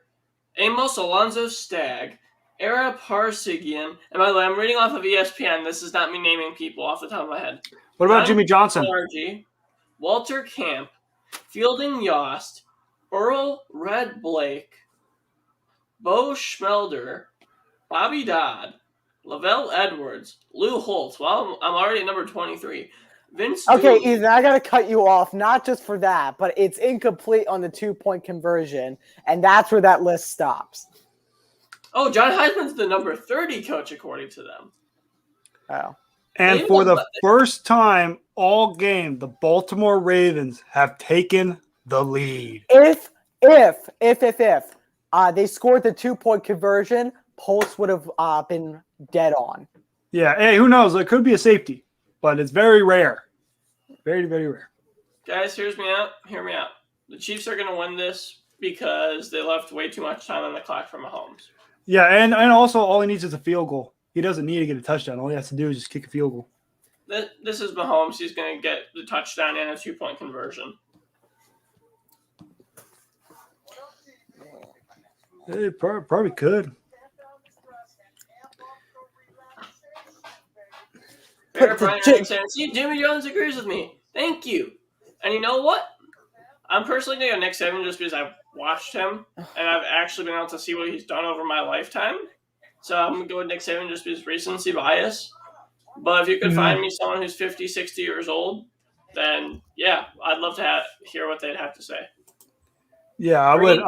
S4: Amos Alonzo Stagg, Ara Parsigian, and by the way, I'm reading off of ESPN. This is not me naming people off the top of my head.
S2: What about Jimmy Johnson?
S4: Walter Camp, Fielding Yost, Earl Red Blake, Bo Schmelder, Bobby Dodd, Lavelle Edwards, Lou Holtz. Well, I'm already at number 23. Vince
S1: Okay,
S4: Dooley.
S1: Ethan, I got to cut you off, not just for that, but it's incomplete on the 2-point conversion, and that's where that list stops.
S4: Oh, John Heisman's the number 30 coach, according to them.
S1: Oh.
S2: And for the first time all game, the Baltimore Ravens have taken the lead.
S1: If they scored the 2-point conversion, Pulse would have been dead on.
S2: Yeah, hey, who knows? It could be a safety, but it's very rare. Very, very rare.
S4: Guys, hear me out. The Chiefs are going to win this because they left way too much time on the clock for Mahomes.
S2: Yeah, and also all he needs is a field goal. He doesn't need to get a touchdown. All he has to do is just kick a field goal.
S4: This is Mahomes. He's going to get the touchdown and a 2-point conversion.
S2: It probably could.
S4: See, Jimmy Jones agrees with me. Thank you. And you know what? I'm personally going to go Nick Saban just because I've watched him and I've actually been able to see what he's done over my lifetime. So I'm going to go with Nick Saban just because recency bias. But if you could find me someone who's 50, 60 years old, then yeah, I'd love to hear what they'd have to say.
S2: Yeah, I would.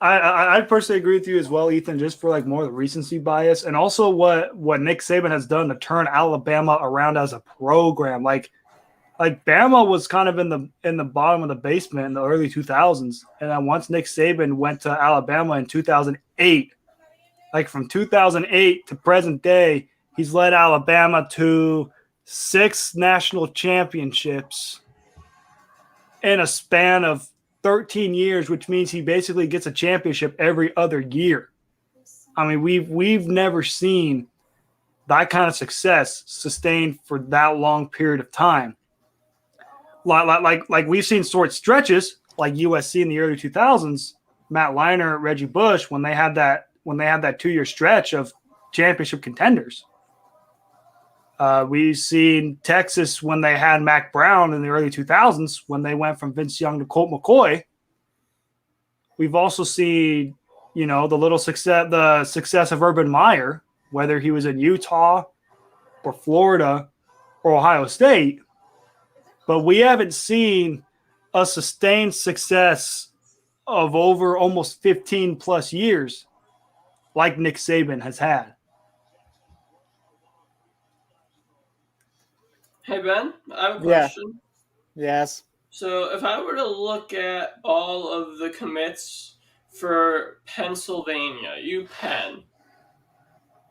S2: I personally agree with you as well, Ethan, just for like more of the recency bias and also what Nick Saban has done to turn Alabama around as a program. Like Bama was kind of in the bottom of the basement in the early 2000s, and then once Nick Saban went to Alabama in 2008, like from 2008 to present day, he's led Alabama to 6 national championships in a span of 13 years, which means he basically gets a championship every other year. I mean, we've never seen that kind of success sustained for that long period of time. Like we've seen short stretches like USC in the early 2000s, Matt Leinart, Reggie Bush, when they had that 2-year stretch of championship contenders. We've seen Texas when they had Mac Brown in the early 2000s when they went from Vince Young to Colt McCoy. We've also seen, the success of Urban Meyer, whether he was in Utah or Florida or Ohio State. But we haven't seen a sustained success of over almost 15 plus years like Nick Saban has had.
S4: Hey, Ben, I have a question.
S1: Yes.
S4: So if I were to look at all of the commits for Pennsylvania, UPenn,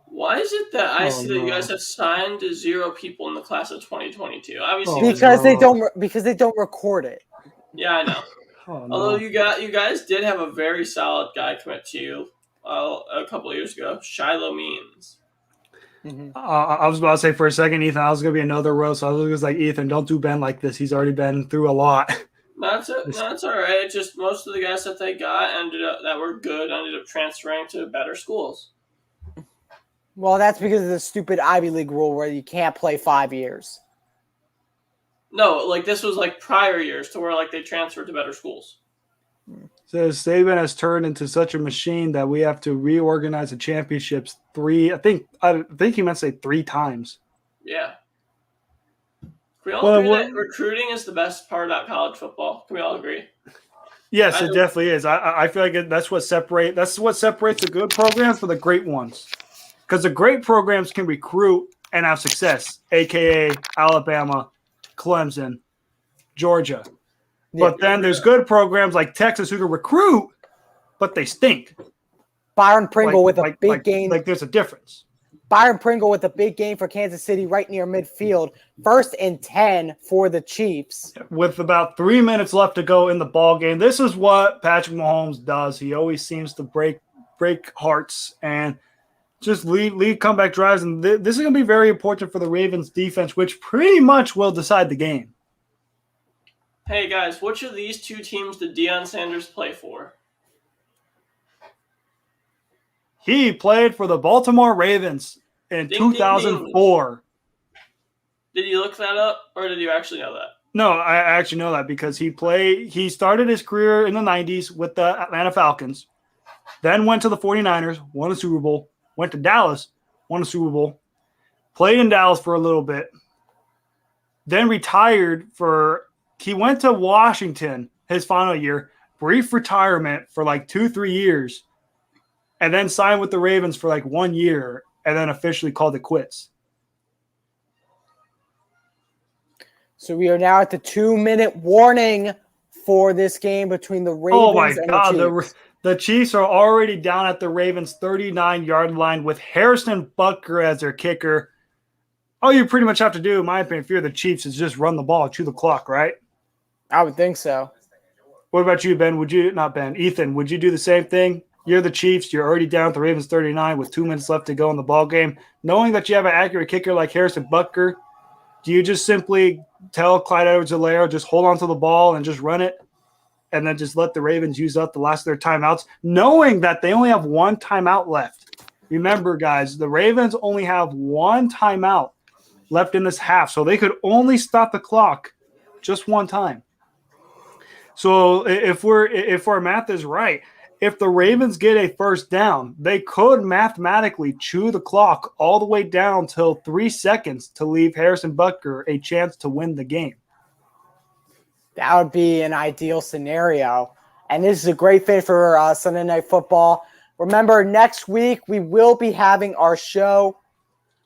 S4: why is it that I see that you guys have signed 0 people in the class of 2022? Obviously,
S1: because they don't record it.
S4: Yeah, I know. Although you guys did have a very solid guy commit to you a couple of years ago, Shiloh Means.
S1: Mm-hmm.
S2: I was about to say for a second, Ethan, I was going to be another roast. So I was like, Ethan, don't do Ben like this. He's already been through a lot.
S4: That's all right. It's just most of the guys that they got that were good ended up transferring to better schools.
S1: Well, that's because of the stupid Ivy League rule where you can't play 5 years.
S4: No, like this was like prior years to where like they transferred to better schools.
S2: So Saban has turned into such a machine that we have to reorganize the championships 3. I think he meant to say 3 times.
S4: Yeah. Can we all agree that recruiting is the best part about college football? Can we all agree?
S2: Yes, it definitely is. I feel like that's what separates the good programs from the great ones. Because the great programs can recruit and have success, a.k.a. Alabama, Clemson, Georgia. But then there's good programs like Texas who can recruit, but they stink.
S1: Byron Pringle with a big game.
S2: Like there's a difference.
S1: Byron Pringle with a big game for Kansas City right near midfield. 1st and 10 for the Chiefs. With
S2: about 3 minutes left to go in the ball game. This is what Patrick Mahomes does. He always seems to break hearts and just lead comeback drives. And this is going to be very important for the Ravens defense, which pretty much will decide the game.
S4: Hey, guys, which of these 2 teams did Deion Sanders play for?
S2: He played for the Baltimore Ravens in 2004.
S4: Did you look that up, or did you actually know that?
S2: No, I actually know that because he started his career in the 90s with the Atlanta Falcons, then went to the 49ers, won a Super Bowl, went to Dallas, won a Super Bowl, played in Dallas for a little bit, then retired he went to Washington his final year, brief retirement for like 2-3 years, and then signed with the Ravens for like 1 year, and then officially called it quits.
S1: So we are now at the 2-minute warning for this game between the Ravens
S2: Oh my
S1: and
S2: God,
S1: the Chiefs.
S2: the Chiefs are already down at the Ravens' 39-yard line with Harrison Butker as their kicker. All you pretty much have to do, in my opinion, if you're the Chiefs, is just run the ball, chew the clock, right?
S1: I would think so.
S2: What about you, Ben? Ethan, would you do the same thing? You're the Chiefs. You're already down at the Ravens 39 with 2 minutes left to go in the ball game. Knowing that you have an accurate kicker like Harrison Butker, do you just simply tell Clyde Edwards-Helaire, just hold on to the ball and just run it, and then just let the Ravens use up the last of their timeouts, knowing that they only have one timeout left? Remember, guys, the Ravens only have one timeout left in this half, so they could only stop the clock just one time. So if our math is right, if the Ravens get a first down, they could mathematically chew the clock all the way down till 3 seconds to leave Harrison Butker a chance to win the game.
S1: That would be an ideal scenario. And this is a great fit for Sunday Night Football. Remember, next week we will be having our show.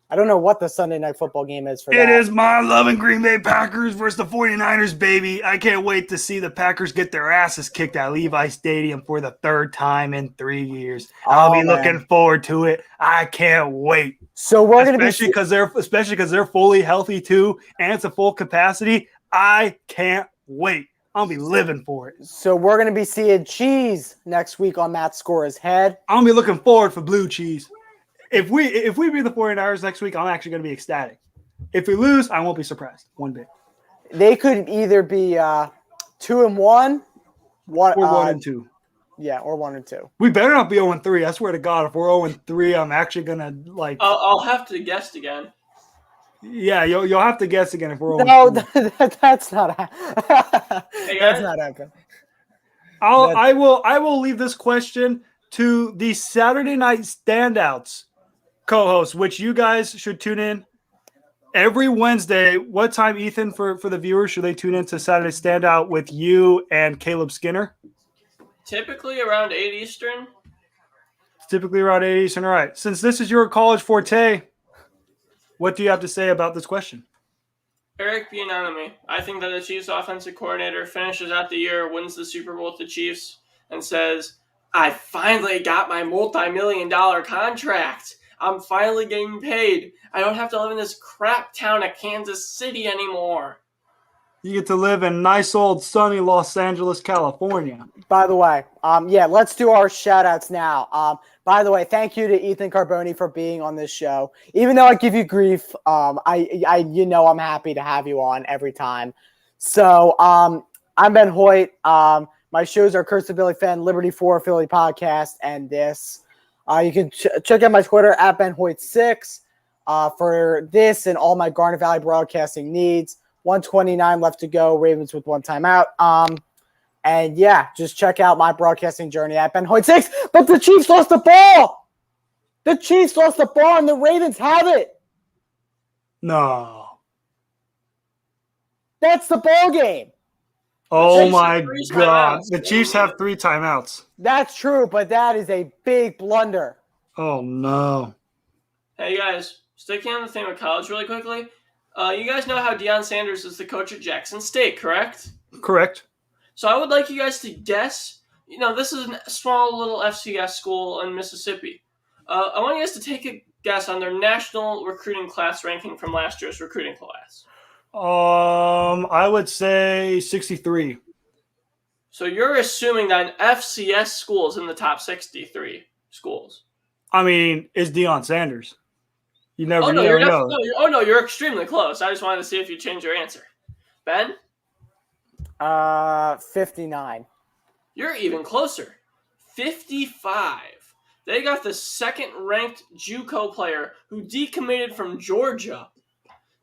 S1: I don't know what the Sunday Night Football game is for that.
S2: It is my loving Green Bay Packers versus the 49ers, baby. I can't wait to see the Packers get their asses kicked at Levi Stadium for the third time in 3 years. I'll be looking forward to it. I can't wait.
S1: So we're going to be
S2: especially because they're fully healthy too, and it's a full capacity. I can't wait. I'll be living for it.
S1: So we're going to be seeing cheese next week on Matt Score's head.
S2: I'll be looking forward for blue cheese. If we beat the 49ers next week, I'm actually going to be ecstatic. If we lose, I won't be surprised one bit.
S1: They could either be 2-1,
S2: or 1-2.
S1: Yeah, or 1-2.
S2: We better not be 0-3. I swear to God, if we're 0-3, I'm actually going to like.
S4: I'll have to guess again.
S2: Yeah, you'll have to guess again if we're 0-3.
S1: No, that's not
S4: Hey,
S1: that's not happening.
S2: I will leave this question to the Saturday Night Standouts co-hosts, which you guys should tune in every Wednesday. What time, Ethan, for the viewers, should they tune in to Saturday Standout with you and Caleb Skinner?
S4: Typically around 8 Eastern.
S2: It's typically around 8 Eastern. All right. Since this is your college forte, what do you have to say about this question?
S4: Eric Bieniemy. I think that the Chiefs offensive coordinator finishes out the year, wins the Super Bowl with the Chiefs, and says, I finally got my multi-million-dollar contract. I'm finally getting paid. I don't have to live in this crap town of Kansas City anymore.
S2: You get to live in nice old sunny Los Angeles, California.
S1: By the way, let's do our shout-outs now. By the way, thank you to Ethan Carboni for being on this show. Even though I give you grief, I'm happy to have you on every time. So I'm Ben Hoyt. My shows are Curse the Billy Fan, Liberty 4 Philly Podcast, and this. You can check out my Twitter at BenHoyt6 for this and all my Garnet Valley broadcasting needs. 129 left to go. Ravens with one timeout. And yeah, just check out my broadcasting journey at BenHoyt6. But the Chiefs lost the ball. The Chiefs lost the ball, and the Ravens have it.
S2: No.
S1: That's the ball game.
S2: Oh my God. The Chiefs have 3 timeouts.
S1: That's true, but that is a big blunder.
S2: Oh no.
S4: Hey guys, sticking on the theme of college really quickly. You guys know how Deion Sanders is the coach at Jackson State, correct?
S2: Correct.
S4: So I would like you guys to guess. This is a small little FCS school in Mississippi. I want you guys to take a guess on their national recruiting class ranking from last year's recruiting class.
S2: I would say 63.
S4: So you're assuming that an FCS school is in the top 63 schools.
S2: I mean, it's Deion Sanders. You never know.
S4: You're extremely close. I just wanted to see if you change your answer. Ben?
S1: 59.
S4: You're even closer. 55. They got the second-ranked JUCO player who decommitted from Georgia.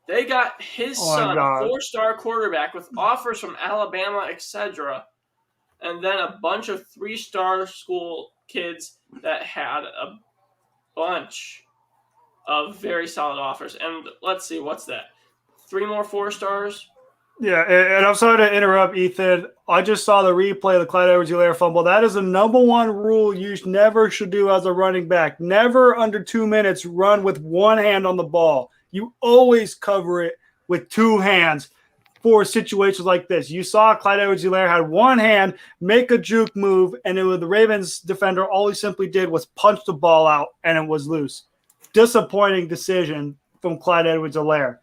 S4: They got his
S2: Oh my
S4: son, a
S2: God.
S4: 4-star quarterback with offers from Alabama, etc., and then a bunch of 3-star school kids that had a bunch of very solid offers. And let's see, what's that? 3 more 4-stars?
S2: Yeah, and I'm sorry to interrupt, Ethan. I just saw the replay of the Clyde Edwards-Helaire fumble. That is the number one rule you never should do as a running back. Never under 2 minutes run with one hand on the ball. You always cover it with two hands for situations like this. You saw Clyde Edwards-Helaire had one hand, make a juke move, and it was the Ravens defender. All he simply did was punch the ball out, and it was loose. Disappointing decision from Clyde Edwards-Helaire.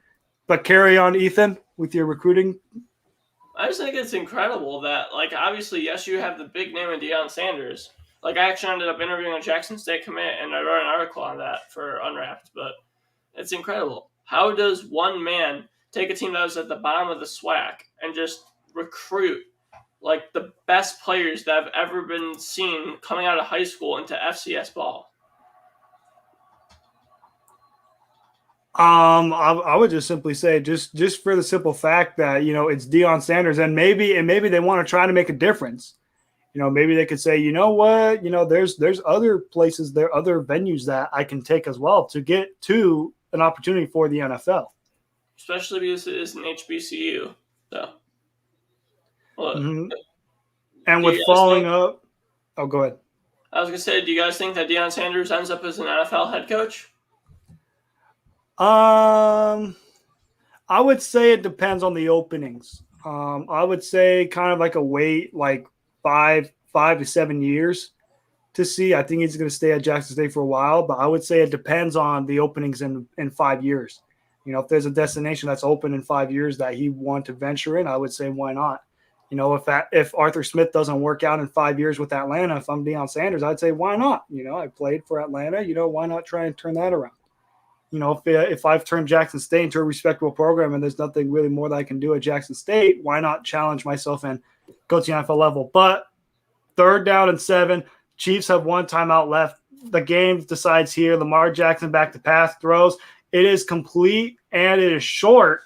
S2: But carry on, Ethan, with your recruiting.
S4: I just think it's incredible that, like, obviously, yes, you have the big name of Deion Sanders. Like, I actually ended up interviewing a Jackson State commit, and I wrote an article on that for Unwrapped, but it's incredible. How does one man take a team that was at the bottom of the SWAC and just recruit, like, the best players that have ever been seen coming out of high school into FCS ball?
S2: I would just simply say just for the simple fact that it's Deion Sanders, and maybe they want to try to make a difference. Maybe they could say, you know what, there's other places, there are other venues that I can take as well to get to an opportunity for the NFL.
S4: Especially because it is an HBCU. So,
S2: And with following up, go ahead.
S4: I was gonna say, do you guys think that Deion Sanders ends up as an NFL head coach?
S2: I would say it depends on the openings. I would say kind of like a wait, like 5 to 7 years to see. I think he's going to stay at Jackson State for a while, but I would say it depends on the openings in 5 years. If there's a destination that's open in 5 years that he want to venture in, I would say why not? If Arthur Smith doesn't work out in 5 years with Atlanta, if I'm Deion Sanders, I'd say why not? I played for Atlanta. Why not try and turn that around? If I've turned Jackson State into a respectable program and there's nothing really more that I can do at Jackson State, why not challenge myself and go to the NFL level? But 3rd down and 7, Chiefs have one timeout left. The game decides here. Lamar Jackson back to pass, throws. It is complete and it is short.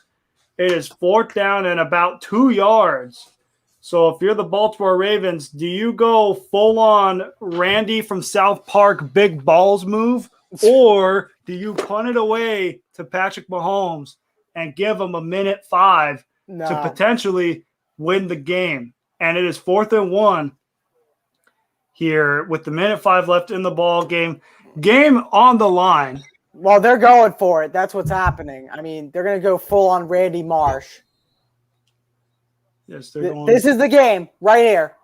S2: It is 4th down and about 2 yards. So if you're the Baltimore Ravens, do you go full-on Randy from South Park big balls move? Or do you punt it away to Patrick Mahomes and give him a minute 5 to potentially win the game? And it is 4th and 1 here with the minute 5 left in the ball game. Game on the line.
S1: Well, they're going for it. That's what's happening. I mean, they're going to go full on Randy Marsh.
S2: Yes, they're going.
S1: This is the game right here.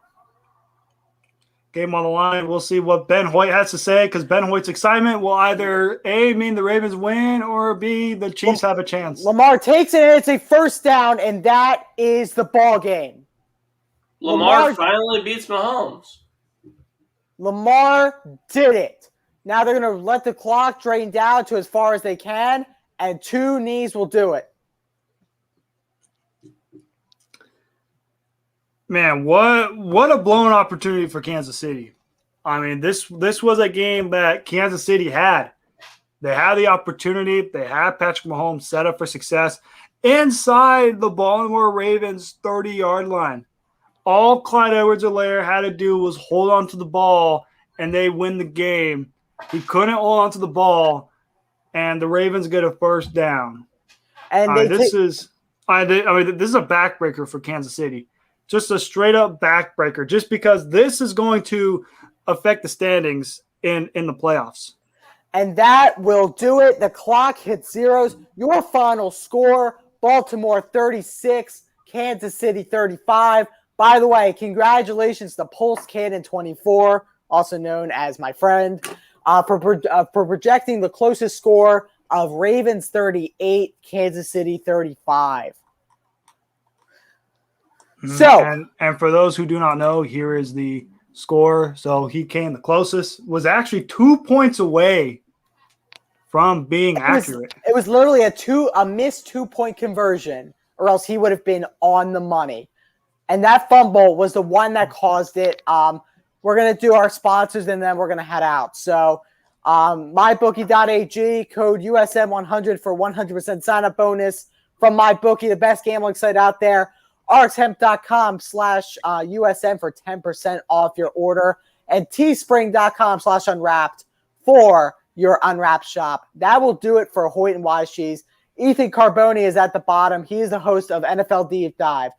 S2: Game on the line. We'll see what Ben Hoyt has to say, because Ben Hoyt's excitement will either A, mean the Ravens win, or B, the Chiefs have a chance.
S1: Lamar takes it, and it's a 1st down, and that is the ball game.
S4: Lamar finally beats Mahomes.
S1: Lamar did it. Now they're going to let the clock drain down to as far as they can, and 2 knees will do it.
S2: Man, what a blown opportunity for Kansas City. I mean, this was a game that Kansas City had. They had the opportunity. They had Patrick Mahomes set up for success inside the Baltimore Ravens 30-yard line. All Clyde Edwards-Helaire had to do was hold on to the ball, and they win the game. He couldn't hold on to the ball, and the Ravens get a 1st down.
S1: And
S2: this is a backbreaker for Kansas City. Just a straight-up backbreaker, just because this is going to affect the standings in the playoffs.
S1: And that will do it. The clock hits zeros. Your final score, Baltimore 36, Kansas City 35. By the way, congratulations to Pulse Cannon 24, also known as my friend, for projecting the closest score of Ravens 38, Kansas City 35. So,
S2: and for those who do not know, here is the score. So he came the closest, was actually 2 points away from being accurate.
S1: It was literally a missed 2-point conversion, or else he would have been on the money. And that fumble was the one that caused it. We're going to do our sponsors, and then we're going to head out. So MyBookie.ag, code USM100 for 100% sign-up bonus from MyBookie, the best gambling site out there. rxhemp.com/USM for 10% off your order. And teespring.com/unwrapped for your unwrapped shop. That will do it for Hoyt and Wise Cheese. Ethan Carboni is at the bottom. He is the host of NFL Deep Dive,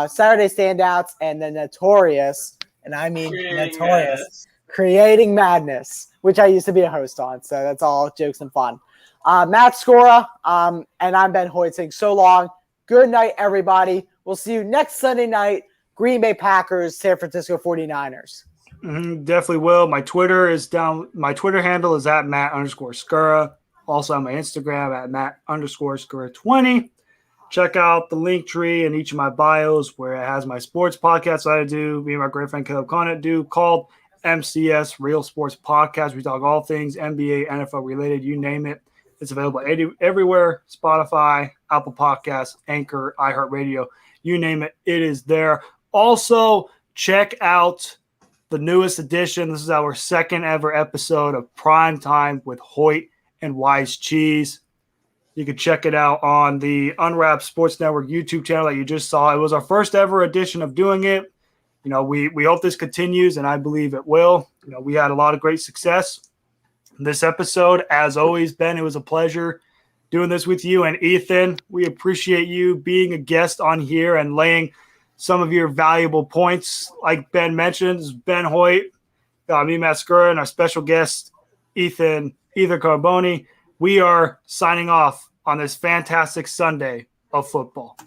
S1: Saturday Standouts, and the notorious, and I mean notorious, Creating Madness, which I used to be a host on. So that's all jokes and fun. Matt Scora, and I'm Ben Hoyt saying so long. Good night, everybody. We'll see you next Sunday night. Green Bay Packers, San Francisco 49ers.
S2: Definitely will. My Twitter is down. My Twitter handle is at Matt_Scura. Also on my Instagram at Matt_Scura20. Check out the link tree in each of my bios where it has my sports podcast that I do. Me and my great friend Caleb Conant do called MCS Real Sports Podcast. We talk all things NBA, NFL related, you name it. It's available everywhere. Spotify, Apple Podcasts, Anchor, iHeartRadio, you name it. It is there. Also, check out the newest edition. This is our second ever episode of Primetime with Hoyt and Wise Cheese. You can check it out on the Unwrapped Sports Network YouTube channel that you just saw. It was our first ever edition of doing it. You know, we hope this continues, and I believe it will. You know, we had a lot of great success in this episode. As always, Ben, it was a pleasure doing this with you. And Ethan, we appreciate you being a guest on here and laying some of your valuable points. Like Ben mentioned, this is Ben Hoyt, me, Matt Scura, and our special guest, Ethan Carboni. We are signing off on this fantastic Sunday of football.